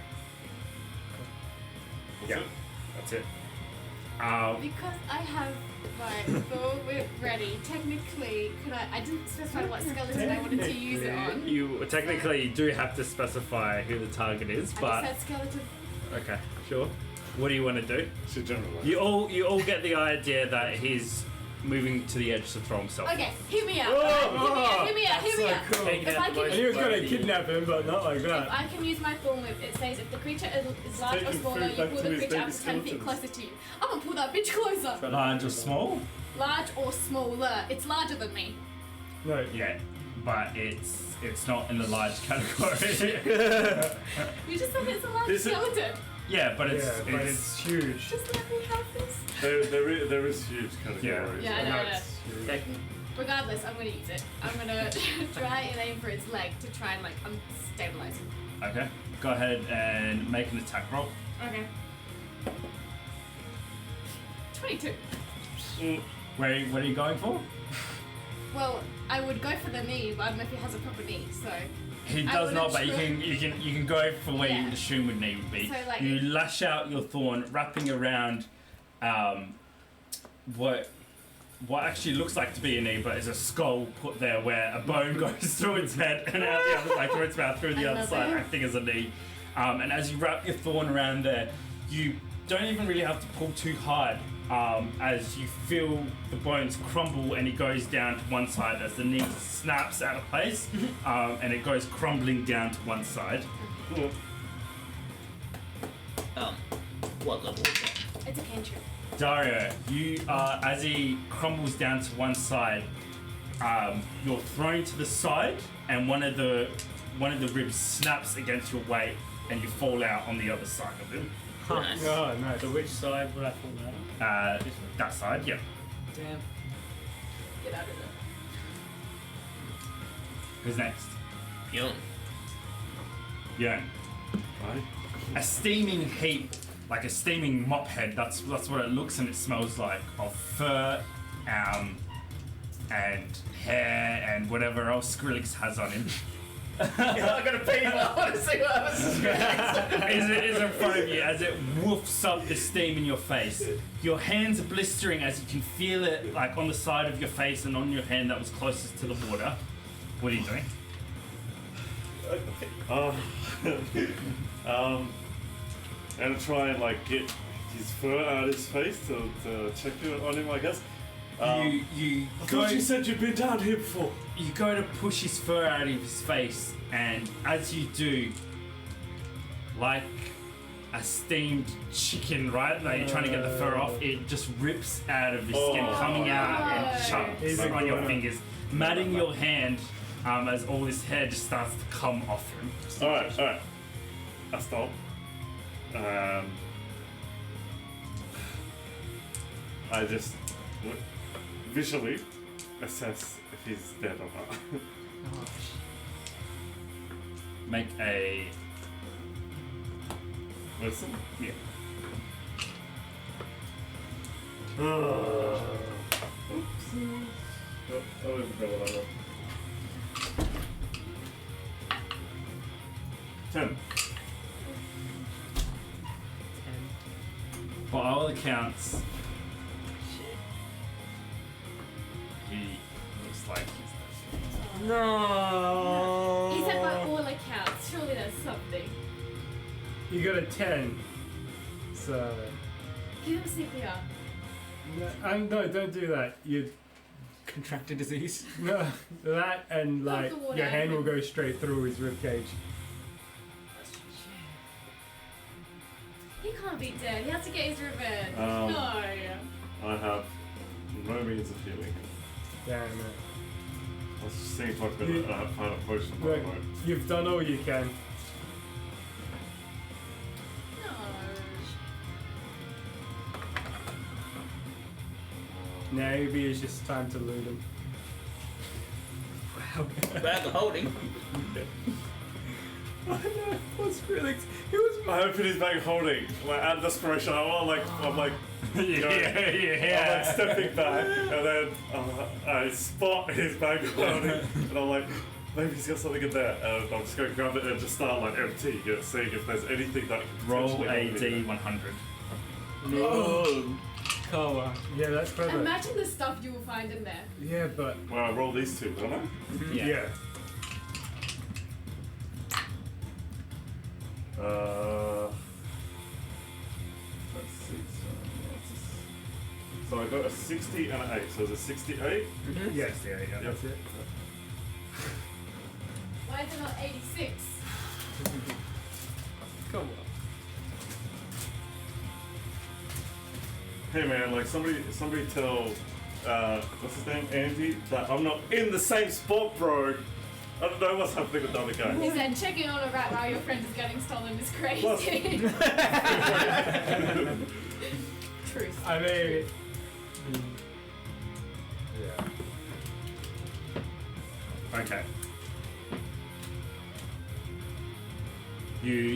Yeah, that's it. Because I have my full whip ready, technically, I didn't specify what skeleton I wanted to use it on. You technically do have to specify who the target is, I but just said skeleton. okay, sure. What do you want to do? Should generalize. You all get the idea that he's moving to the edge to throw himself. Okay, hear me out. Oh, Hear me out. Hear me out. so cool. Taking If out I the can- most He was gonna worthy- kidnap him, but not like If that. I can use my thorn whip, it says if the creature is large or taking smaller, food you back pull to the his creature up baby to 10 feet skeletons. closer to you. I'm gonna pull that bitch closer. Large or small? Large or smaller. It's larger than me. No. Yeah, but it's not in the large category. You just said it's a large Is it- skeleton. Yeah, but Yeah, but it's huge. Just let me have this. There is huge categories. Yeah, I And know. that's huge. Regardless, I'm gonna use it. I'm gonna try and aim for its leg to try and stabilize it. Okay, go ahead and make an attack roll. Okay. 22. What are you going for? Well, I would go for the knee, but I don't know if he has a proper knee, so. He I does wouldn't not, but you try- can go for where you Yeah. would assume would knee would be. So, like- you lash out your thorn, wrapping around what actually looks like to be a knee, but is a skull put there where a bone goes through its head and out the other side, through its mouth, through the I other love side, it. acting as a knee. And as you wrap your thorn around there, you don't even really have to pull too hard. As you feel the bones crumble and it goes down to one side as the knee snaps out of place and it goes crumbling down to one side. What level is that? It's a cantrip. Dario, you as he crumbles down to one side, you're thrown to the side and one of the ribs snaps against your weight and you fall out on the other side of him. Nice. Oh, nice. So which side would I fall out? That side, yeah. Damn. Get out of Who's next? Bjorn. Yeah. Right. A steaming heap, like a steaming mop head. That's what it looks and it smells like, of fur, and hair and whatever else Skrillex has on him. I'm gonna pay you. I want to see what happens. is in front of you as it woofs up the steam in your face. Your hands are blistering as you can feel it like on the side of your face and on your hand that was closest to the water. What are you doing? And try and like get his fur out of his face to check it on him, I guess. You I go. thought you said you'd been down here before. You go to push his fur out of his face, and as you do, like a steamed chicken, right? Like you're trying to get the fur off, it just rips out of his skin, coming out and chunks Is it on your gonna- fingers, matting your hand as all this hair just starts to come off him. Alright. I stop. I just visually assess if he's dead or not. Make a Listen. yeah. Oops. I don't even know what I got. 10. By all accounts, he looks like he's No. He said by all accounts. Surely there's something. You got a 10. So. Give him CPR. No, don't do that. You Contract a disease. no that and like the water. your hand will go straight through his ribcage. He can't be dead. He has to get his revenge. Um, No. I have no means of healing. Damn it. I was just seeing if I could You- find a potion. by Look, the way. you've done all you can. No. Maybe it's just time to loot him. Bag of holding. I know, poor Skrillex. He was I open his bag of holding, like out of desperation. I'm like, I'm like stepping back, and then I spot his bag of holding, and I'm like, maybe he's got something in there. And I'm just going to grab it and just start like emptying it, seeing if there's anything that can roll potentially a hold me D100. No. Come on. Yeah, that's clever. Imagine the stuff you will find in there. Yeah, but there. Well, I roll these two, don't I? yeah. Let's see. So I got a 60 and an 8. So it's a 68. Yes, yeah, that's it. Why is it not 86? Come on. Hey man, like somebody tell what's his name, Andy, that I'm not in the same spot, bro. I don't know what's happening with the other guy. He said checking on a rat while your friend is getting stolen is crazy. Plus- Truth. I mean, Okay.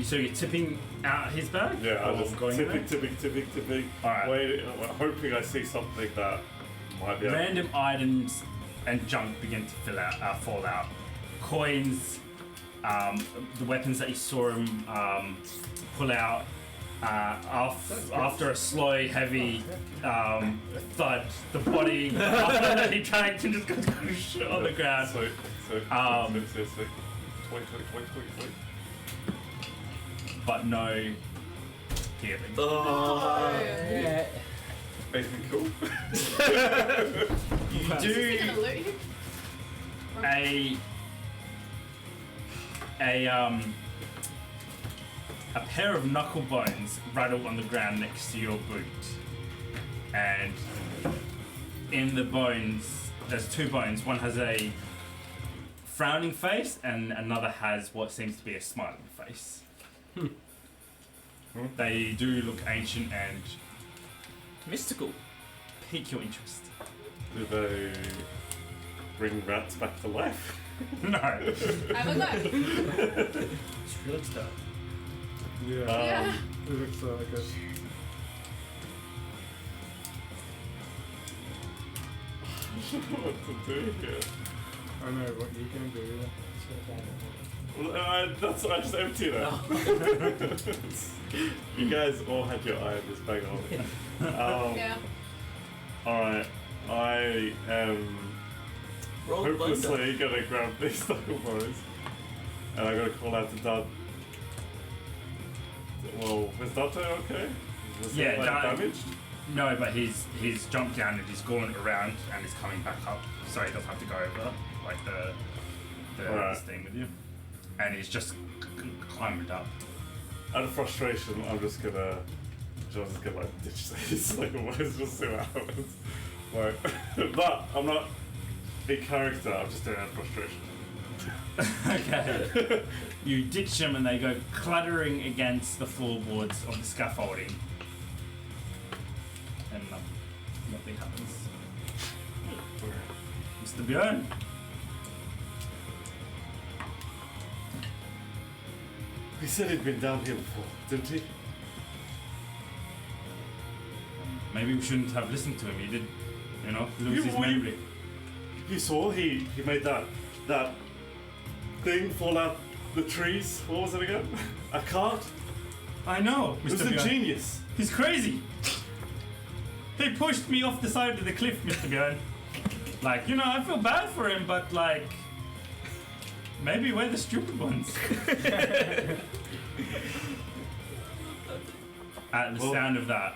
So you're tipping out his bag? Yeah, I'm Or just going in there? tipping. Alright. Waiting, hoping I see something that might be. Random items and junk begin to fall out. Coins, the weapons that you saw him pull out. After a slow, heavy thud, the body that he dragged and just got on the ground. So, wait. But no healing. Oh. Anything cool? You Is he do gonna loot him? a pair of knuckle bones rattle on the ground next to your boot, and in the bones there's two bones. One has a frowning face and another has what seems to be a smiling face. They do look ancient and Mystical. pique your interest. Do they bring rats back to life? No. Have a go. Skrillex style. Yeah. Yeah. It looks like it. What to do here? I know what you can do. Well, that's I just empty now. You guys all had your eye on this bag on. Yeah. Alright, I am Roll the blunder. hopelessly gonna grab these knuckle bows. And I'm gonna call out to Dad. Well, was Dante okay? Was Yeah, he like, Dan- damaged? No, but he's jumped down and he's gone around and is coming back up, so he doesn't have to go over like the Alright. this thing with you. And he's just climbed up. Out of frustration, I'm just gonna like ditch these like almost just see what happens. Like, but I'm not a character. I'm just doing it out of frustration. Okay. You ditch them and they go clattering against the floorboards of the scaffolding. And nothing happens. Mr. Björn. He said he'd been down here before, didn't he? Maybe we shouldn't have listened to him. He did, lose his You- memory. You saw he made that thing fall out the trees. What was it again? A cart? I know, It was Mr. a Björn. genius. He's crazy. He pushed me off the side of the cliff, Mr. Björn. Like, I feel bad for him, but like, maybe we're the stupid ones. At the sound of that,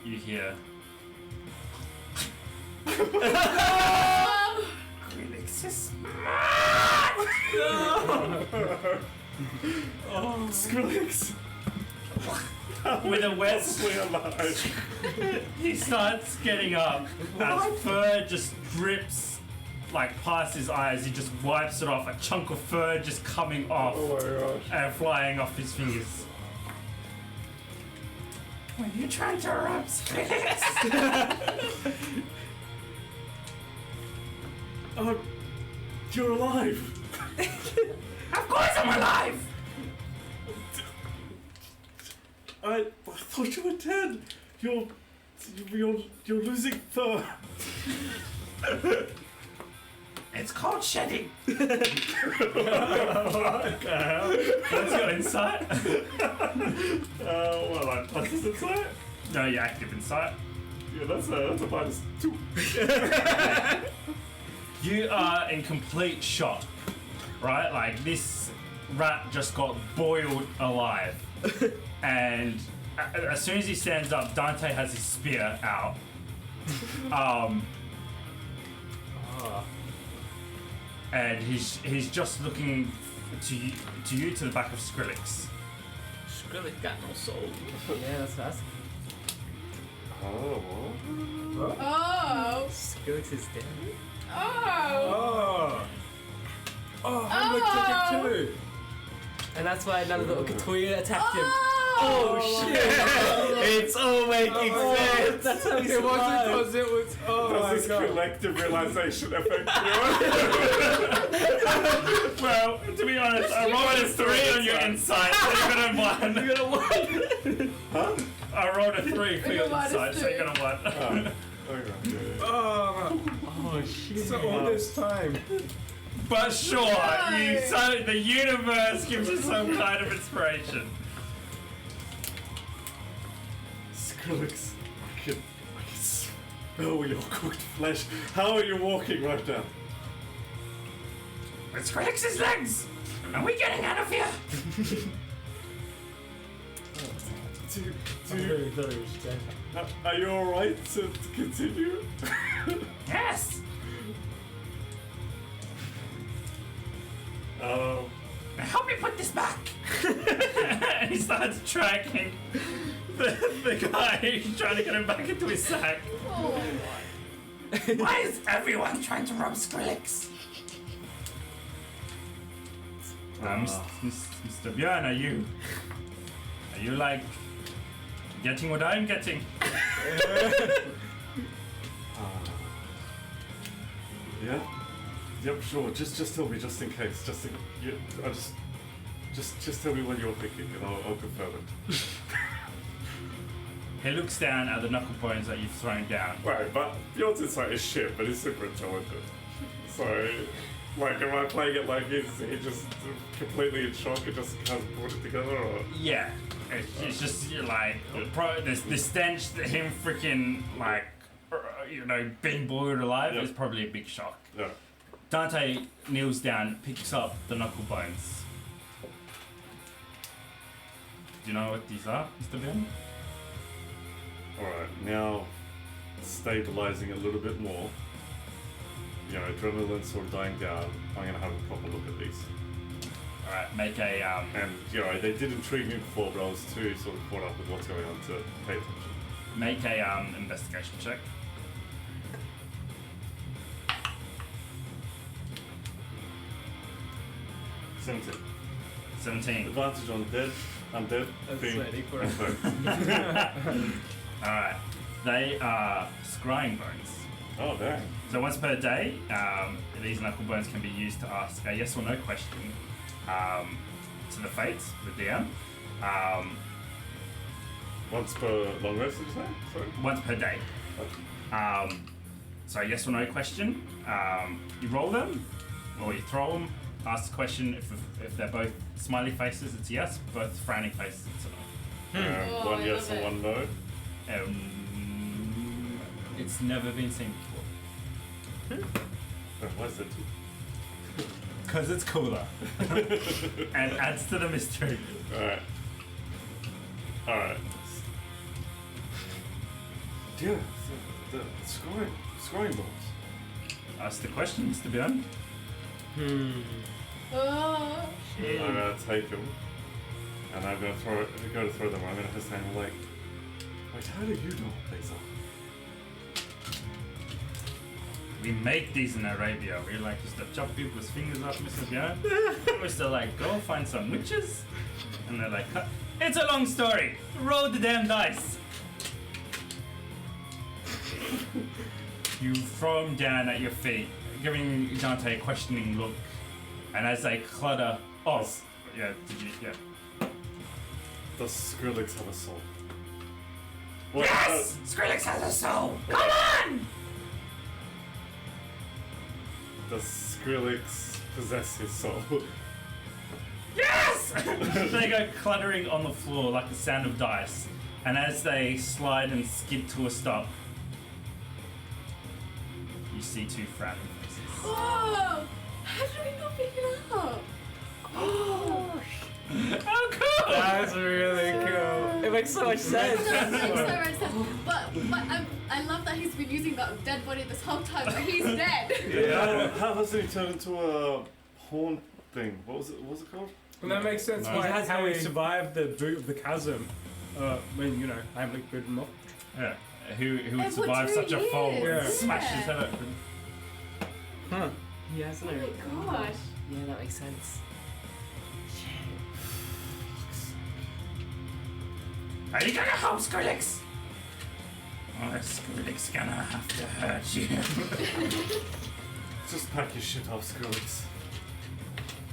you hear. Skrillex is mad! Skrillex! With a wet Possibly alive. He starts getting up as fur just drips like past his eyes. He just wipes it off, a chunk of fur just coming off Oh my gosh. and flying off his fingers. When you trying to rob Skrillex? Oh, you're alive. Of course I'm alive! I thought you were dead. You're losing fur. It's called shedding. What's your insight? Well, like plus insight? No, your active insight. Yeah, that's a -2. You are in complete shock, right? Like this rat just got boiled alive, and as soon as he stands up, Dante has his spear out. And he's just looking to you to the back of Skrillex. Skrillex got no soul. Yeah, that's us. Oh, what? Oh. Skrillex is dead. Oh. Oh, Hamlet took it too. And that's why another little Katoya attacked him. Oh, shit! It's all making sense! That's how he It wasn't survived. because it was. Oh Does my this god. collective realization affect you? Well, to be honest, I rolled a 3 on your insight, so you're gonna 1. You're gonna win! Huh? I rolled a 3 for your Minus insight, so you're gonna 1. Okay. Oh shit. so all this time. But sure, No. the universe gives you some kind of inspiration. Skrillex, I can smell your cooked flesh. How are you walking right now? It's Skrillex's legs! Are we getting out of here? I really thought he was dead. Are you alright to continue? Yes! Now help me put this back! And he starts tracking the guy who's trying to get him back into his sack. Oh. Why is everyone trying to rob Skrillex? Mr. Björn, are you like getting what I'm getting? Yeah? Yep, sure. Just tell me, just in case. Just tell me what you're thinking, and I'll confirm it. He looks down at the knuckle bones that you've thrown down. Right, but Bjorn's insight is shit, but he's super intelligent. So, like, am I playing it like he just completely in shock and just hasn't put it together, or? Yeah, it's just like the stench that him freaking like being boiled alive is probably a big shock. Yeah. Dante kneels down, picks up the knuckle bones. Do you know what these are, Mr. Ben? Alright, now stabilizing a little bit more. Adrenaline's sort of dying down. I'm gonna have a proper look at these. Alright, make a And they did intrigue me before, but I was too sort of caught up with what's going on to pay attention. make a investigation check. Seventeen. 17. Advantage on dead, undead, That's fiend, slightly for and foe. Alright, they are scrying bones. Oh, dang. So once per day, these knuckle bones can be used to ask a yes or no question to the Fates, the DM. Once per long rest, did you say? Sorry. Once per day. So yes or no question. You roll them, or you throw them. Ask the question. If they're both smiley faces, it's yes. Both frowning faces, it's a no. Oh, One I yes love and it. one no. It's never been seen before. Oh, why is that two? Because it's cooler. And adds to the mystery. Alright. Alright. Yeah, the scoring balls. Ask the question, Mr. Bjorn. Oh. I'm gonna take them, and I'm gonna go to throw them. I'm gonna hesitate and like, wait, how do you know what these are? We make these in Arabia. We like just to chop people's fingers off, Mr. Bjorn. We're still like, go find some witches. And they're like, it's a long story. Roll the damn dice. You throw them down at your feet, giving Dante a questioning look. And as they clutter off, Does Skrillex have a soul? Yes! Skrillex has a soul! Come on! Does Skrillex possess his soul? Yes! They go cluttering on the floor like the sound of dice. And as they slide and skid to a stop, you see two frowning faces. Oh! How did we not pick it up? Oh! How cool! That's really cool. It makes so much sense. That makes so much sense. But I love that he's been using that dead body this whole time, but he's dead. Yeah. How hasn't he turned into a horn thing? What was it called? And that makes sense No. why He has how he no- survived the boot of the chasm. When I'm like good enough. Yeah. Who It would would survive do such a fall? Yeah. Smash his head open. Huh. He has Oh no. my gosh. Yeah, that makes sense. Are you gonna help Skrillex? Oh, Skrillex gonna have to hurt you. Just pack your shit up, Skrillex.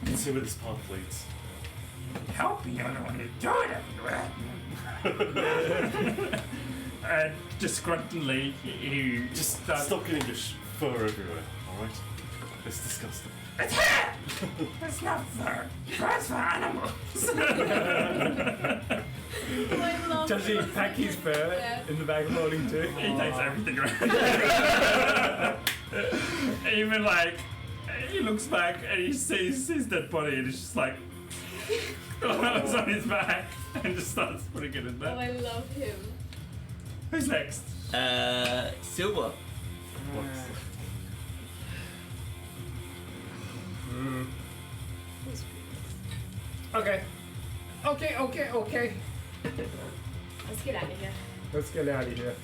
Let's see where this path leads. Help me, I don't want to do it everywhere. And disgruntledly, he Just starts. stop getting your fur everywhere, alright? It's disgusting. It's hair! It's not fur. Fur's for animals. Oh, I love Does he it. pack his fur Yeah. in the bag of holding too? He takes everything around. Even like, he looks back and he sees his dead body and it's just like, it's on his back and just starts putting it in Oh, there. I love him. Who's next? Silver. Okay. Let's get out of here. Let's get out of here.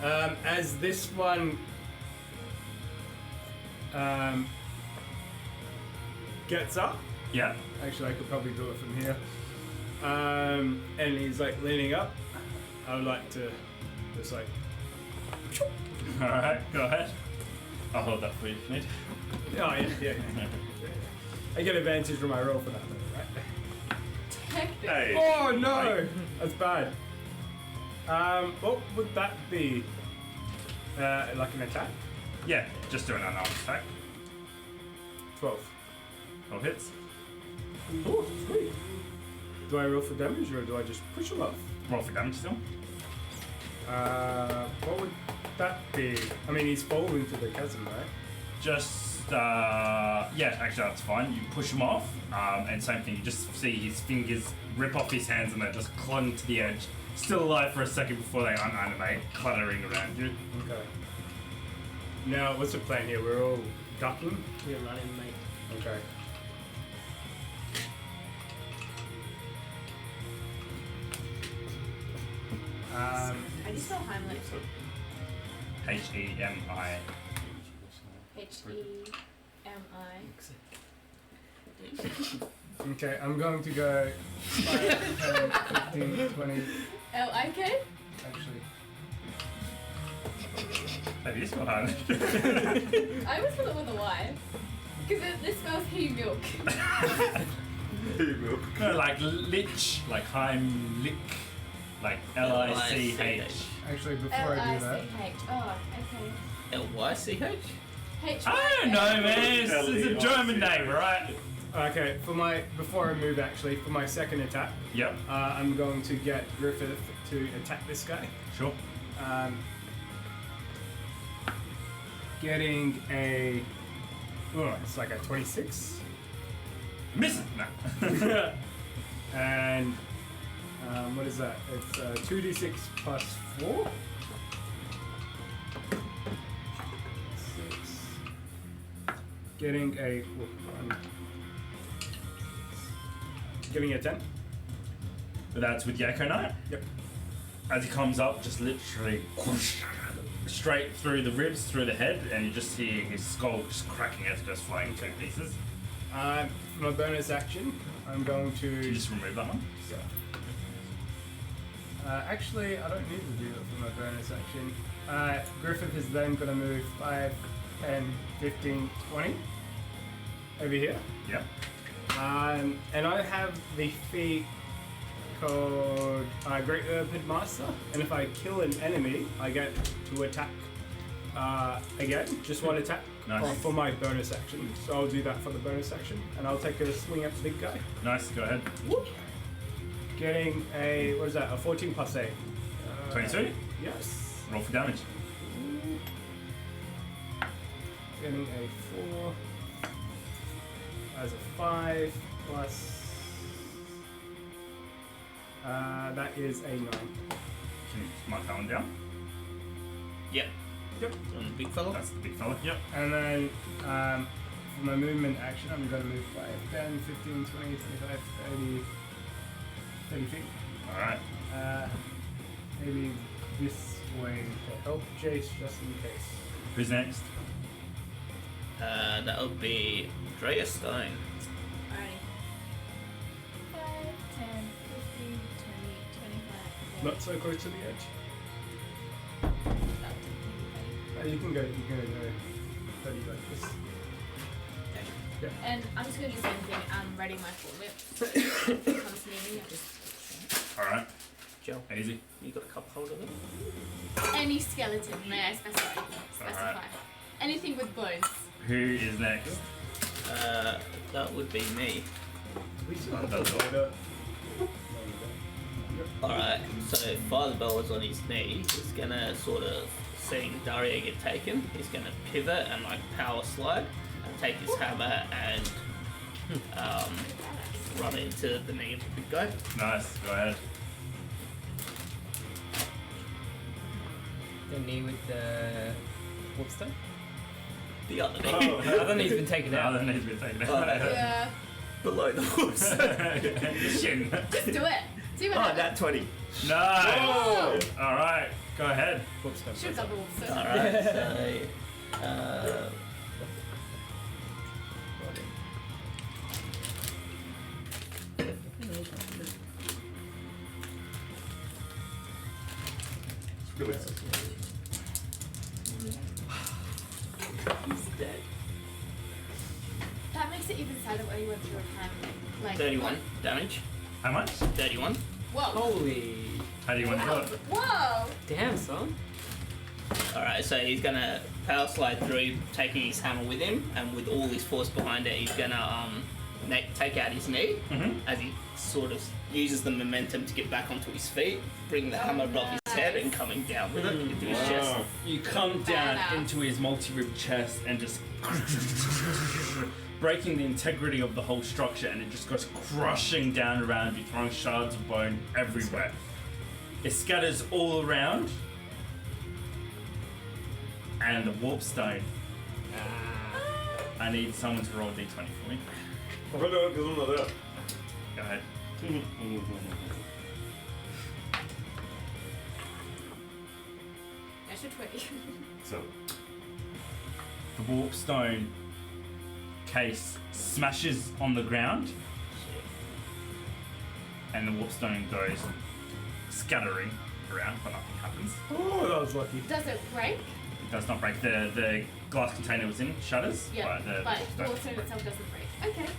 As this one gets up, Yeah. actually I could probably do it from here. And he's like leaning up. I would like to just like. Alright, go ahead. I'll hold that for you if you need. Oh yeah. I get advantage from my roll for that, though, right? Technically. Hey. Oh no, that's bad. What would that be? Like an attack? Yeah, just do an unarmed attack. 12. 12 hits. Oh, sweet. Do I roll for damage or do I just push him off? Roll for damage still. What would that be? I mean, he's fallen into the chasm, right? Just, yeah, actually that's fine. You push him off, and same thing, you just see his fingers rip off his hands and they just clung to the edge. Still alive for a second before they unanimate, cluttering around you. Okay. Now, what's the plan here? We're all ducking? You're running, mate. Okay. How do you spell Heimlich? H-E-M-I. H-E-M-I. Okay, I'm going to go 5, 10, 15, 20. L-I-K? Actually, Maybe you spell hard. I always spell it with a Y. Because this spells he milk. No, like lich, like Heimlich, like L-I-C-H. actually, before I do that, L-I-C-H. Oh, okay. L-Y-C-H? H. I don't know, man. It's a German name, right? okay, before I move, actually, for my second attack, Yep. I'm going to get Griffith to attack this guy. Sure. Getting a, it's like a 26, Miss it. No. and what is that? It's 2d6 plus 4. 6. Getting a, getting a 10. But that's with Yakko Knight. Yep. As he comes up, just literally whoosh, straight through the ribs, through the head, and you just see his skull just cracking as it goes flying to pieces. For my bonus action, I'm going to. You just remove that one. Actually, I don't need to do that for my bonus action. Griffith is then going to move 5, 10, 15, 20 over here. Yep. And I have the feat called Great Urban Master, and if I kill an enemy, I get to attack again, just one attack. Nice. For my bonus action. So I'll do that for the bonus action, and I'll take a swing at the big guy. Nice, go ahead. Whoop. Getting a, what is that, a 14 plus 8. 22? Yes. Roll for damage. Getting a 4. As a 5 plus. That is a 9. Can you mark that one down? Yep. Yep. On the big fella? That's the big fella. Yep. And then for my movement action, I'm going to move 5, 10, 15, 20, 25, 30 feet. Alright. Maybe this way to help Jace just in case. Who's next? That would be Drea Stone. Alrighty. 5, 10, 15, 20, 25. Not so close to the edge. You can go 30 like this. Yeah. And I'm just going to do the same thing. I'm ready my full whip. So if it comes near me, I'll just. Alright. Joe, Easy. you got a cup holder there? Any skeleton, may I specify? Alright. Anything with bones. Who is next? That would be me. We still Oh, have that's to all. load up. Alright, so Father Bell is on his knee. He's gonna sort of, seeing Daria get taken, he's gonna pivot and like power slide and take his hammer and run into the knee of the big guy. Nice, go ahead. The knee with the whoopstone? The other knee. Oh, The other knee's been taken No, out. that needs to be taken Oh, out. Yeah. Below the horse. Shin. Just do it. See what Oh, happens. that 20. Nice. Alright, go ahead. Whoopstone. Should double so. Alright, so Felix. He's dead. That makes it even sadder when you went through a time like 31 damage. How much? 31. Whoa. Holy. How do you want to do it? Whoa. Damn, son. Alright, so he's gonna power slide through, taking his hammer with him, and with all his force behind it, he's gonna take out his knee as he sort of uses the momentum to get back onto his feet, bring the hammer above his head, and coming down with it into his chest. You come down Badass. into his multi-rib chest and just breaking the integrity of the whole structure, and it just goes crushing down around you, throwing shards of bone everywhere. It scatters all around, and the warp stone. I need someone to roll a d20 for me. I don't know because I'm not there. Go ahead. I should wait. So, The warp stone case smashes on the ground, and the warp stone goes scattering around, but nothing happens. Oh, that was lucky. Does it break? It does not break. The glass container it was in shatters, Yeah. but the But warp the stone water breaks. itself doesn't break. Okay.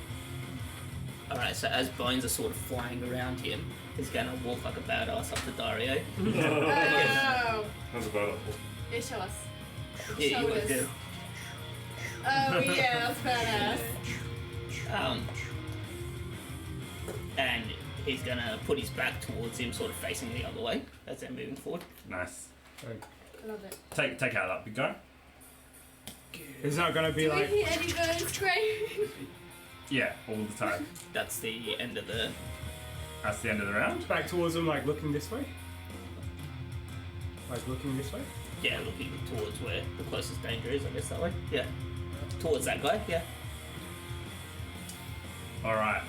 Alright, so as bones are sort of flying around him, he's gonna walk like a badass up to Dario. Oh. how's about it? Yeah, show us. Yeah, you Shoulders. do. Oh yeah, that's badass. And he's gonna put his back towards him, sort of facing the other way as they're moving forward. Nice. Love it. Take out that big guy. Is that gonna be Do like? we hear any birds scream? Yeah, all the time. That's the end of the. That's the end of the round. Back towards him, like looking this way? Like looking this way? Yeah, looking towards where the closest danger is, I guess that way. Yeah. Towards that guy, yeah. Alright.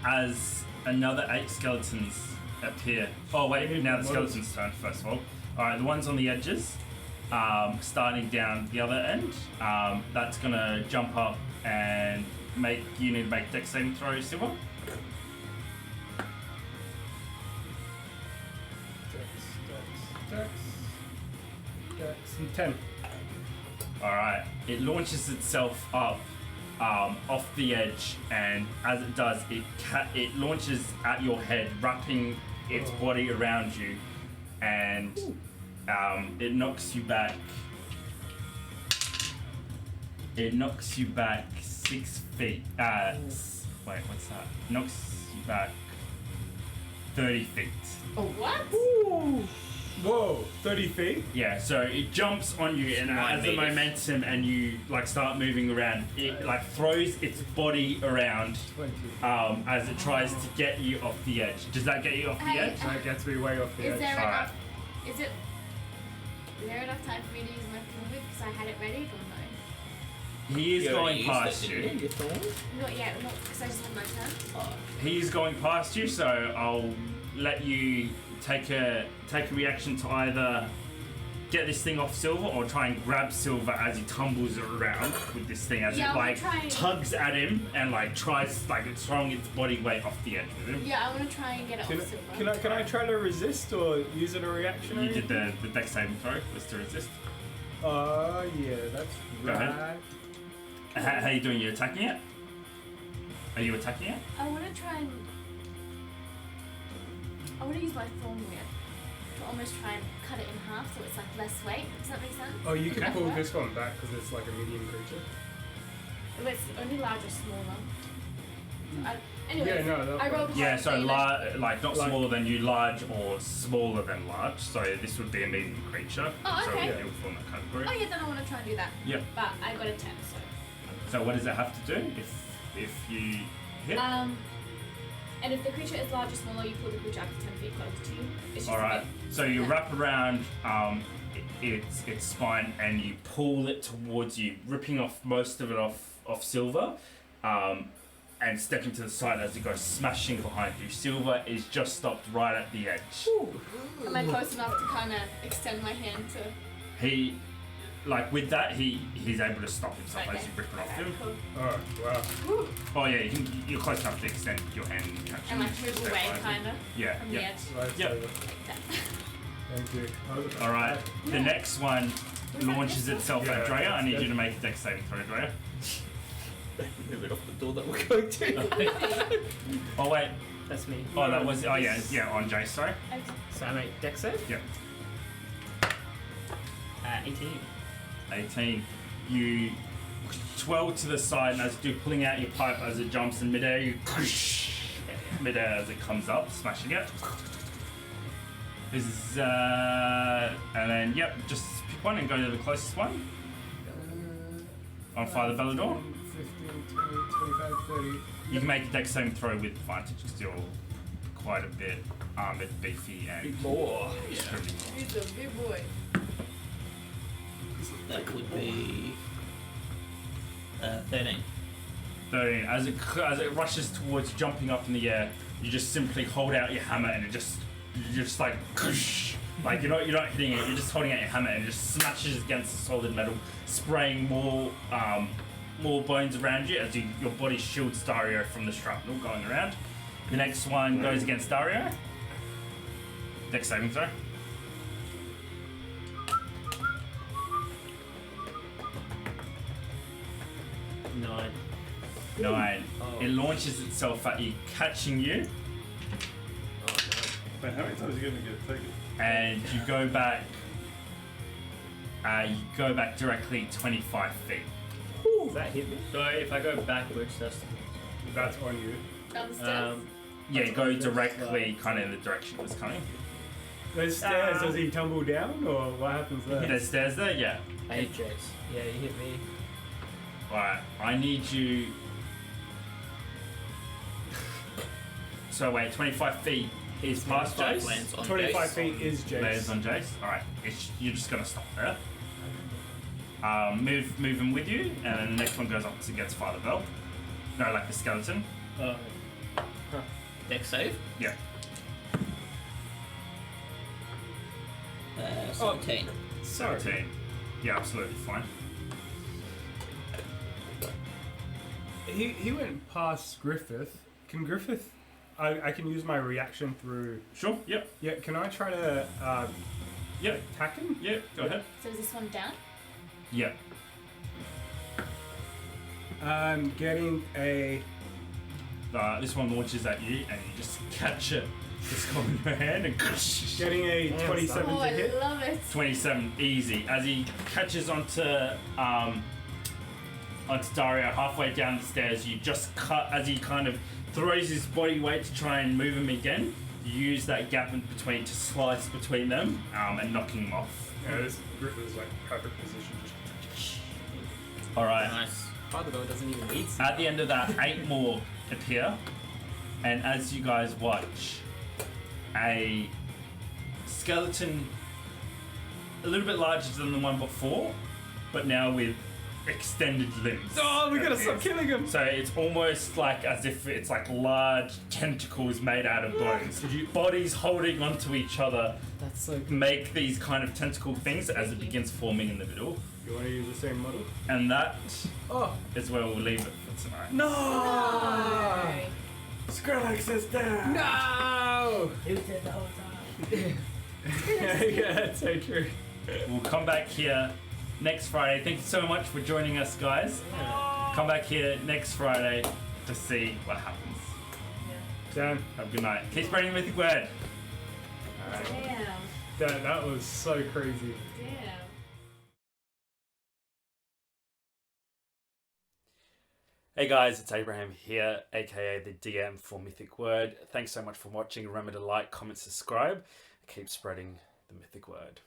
As another 8 skeletons appear. Oh wait, now the skeleton's turn first of all. Alright, the ones on the edges, starting down the other end, that's gonna jump up and you need to make dex saving throw, Silver. Dex. 10. Alright, it launches itself up off the edge, and as it does, it launches at your head, wrapping its body around you, and it knocks you back. It knocks you back 6 feet. Wait, what's that? Knocks you back 30 feet. Oh, what? Whoa, 30 feet? Yeah, so it jumps on you, and as the momentum and you like start moving around, it like throws its body around 20. as it tries to get you off the edge. Does that get you off the Hey, edge? That gets me way off the Is edge. there Alright. enough? Is there enough time for me to use my thorn whip because I had it ready or no? He is You already going used past it, didn't you. Your thorn? Not yet, not because I just had my turn. Oh, He is going past you, so I'll let you take a reaction to either get this thing off Silver or try and grab Silver as he tumbles around with this thing as Yeah, it I'm like trying. tugs at him and like tries like it's throwing its body weight off the edge with him. Yeah, I want to try and get it Can, off Silver. can I try to resist or use it a reaction? or You did anything? the dex saving throw was to resist. Yeah, that's Go ahead. right. How you doing? You attacking it? Are you attacking it? I want to try and. I want to use my thorn whip to almost try and cut it in half so it's like less weight. Does that make sense? Oh, you can Okay. pull this one back because it's like a medium creature. If it's only large or smaller. Anyways, Yeah, no, that I rolled Yeah, hard, so you know. like not Like- smaller than you, large or smaller than large. So this would be a medium creature. Oh, So okay. it would form that category. Oh yeah, then I want to try and do that. Yep. But I got a 10, so. So what does it have to do if you hit? And if the creature is large or smaller, you pull the creature up to 10 feet closer to you. It's just All right. a bit- So you yeah. wrap around its spine and you pull it towards you, ripping off most of it off Silver, and stepping to the side as it goes smashing behind you. Silver is just stopped right at the edge. Am I close enough to kind of extend my hand to? He, like with that, he's able to stop himself as you rip it off him. Cool. Oh, wow. Woo. Oh yeah, you're close enough to extend your hand and catch And him. like move Stay away, behind him. kind of, Yeah, from the yeah. edge. Lifesaver. Yep. Like that. Thank you. Alright, the next one launches itself at Yeah, Drea. I need that's you to make a dex saving throw, Drea. Move it off the door that we're going to. Oh, wait. That's me. Oh, that was. Oh, yeah, on Jace, sorry. Okay. So I make dex save. Yeah. 18. 18. You twirl to the side, and as you do, pulling out your pipe as it jumps in midair, you midair as it comes up, smashing it. This is, and then, yep, just pick one and go to the closest one. On fire the belly door. 15, 20, 25, 30. You can make a dex saving throw with advantage because you're quite a bit armored, beefy, and Big boy. extremely He's a big boy. That would be 13. 13. As it rushes towards jumping up in the air, you just simply hold out your hammer and you're just like like you're not hitting it, you're just holding out your hammer and it just smashes against the solid metal, spraying more bones around you as your body shields Dario from the shrapnel going around. The next one goes against Dario. Dex saving throw. Nine. 9. Oh. It launches itself at you, catching you, Oh Wait, how many times are you going to get taken? and you go back. You go back directly 25 feet. Does that hit me? no. So if I go backwards, That's on you. Downstairs. Yeah, go directly kind of in the direction it was coming. Those stairs, does he tumble down or what happens there? There's stairs there, yeah. I hit Jace. Yeah, you hit me. Alright, I need you. So wait, 25 feet is past 25 Jace? lands on 25 Jace. feet is Lands Jace. on Jace. Alright, you're just gonna stop there. Move him with you, and then the next one goes up against Father Bell. No, like the skeleton. Dex save. Yeah. 17. 17. Yeah, absolutely fine. He went past Griffith. Can Griffith... I can use my reaction through... Sure, yep, Yeah, can I try to yep, attack him? yep, go ahead. So is this one down? Yep. I'm getting a... This one launches at you, and you just catch it. Just go in your hand and Getting a Damn, 27 Oh, to I hit. love it. 27 easy. As he catches onto Dario halfway down the stairs, you just cut as he kind of throws his body weight to try and move him again. You use that gap in between to slice between them and knocking him off. Yeah, this Griffith's like perfect position. All right. Nice. Father Bell doesn't even need At the end of that, 8 more appear, and as you guys watch, a skeleton a little bit larger than the one before, but now with extended limbs. Oh, we gotta appears. stop killing him! So it's almost like as if it's like large tentacles made out of bones. Bodies holding onto each other That's so good. make these kind of tentacle things as it begins forming in the middle. You wanna use the same model? And that Oh! is where we'll leave it for tonight. No! Alright. Skrillex is there! No! He was dead the whole time. Yeah, that's so true. We'll come back here next Friday. Thank you so much for joining us, guys. Come back here next Friday to see what happens. Damn. Have a good night. Keep spreading the mythic word. Damn. That was so crazy. Damn. Hey guys, it's Abraham here, aka the DM for Mythic Wyrd. Thanks so much for watching. Remember to like, comment, subscribe. Keep spreading the mythic word.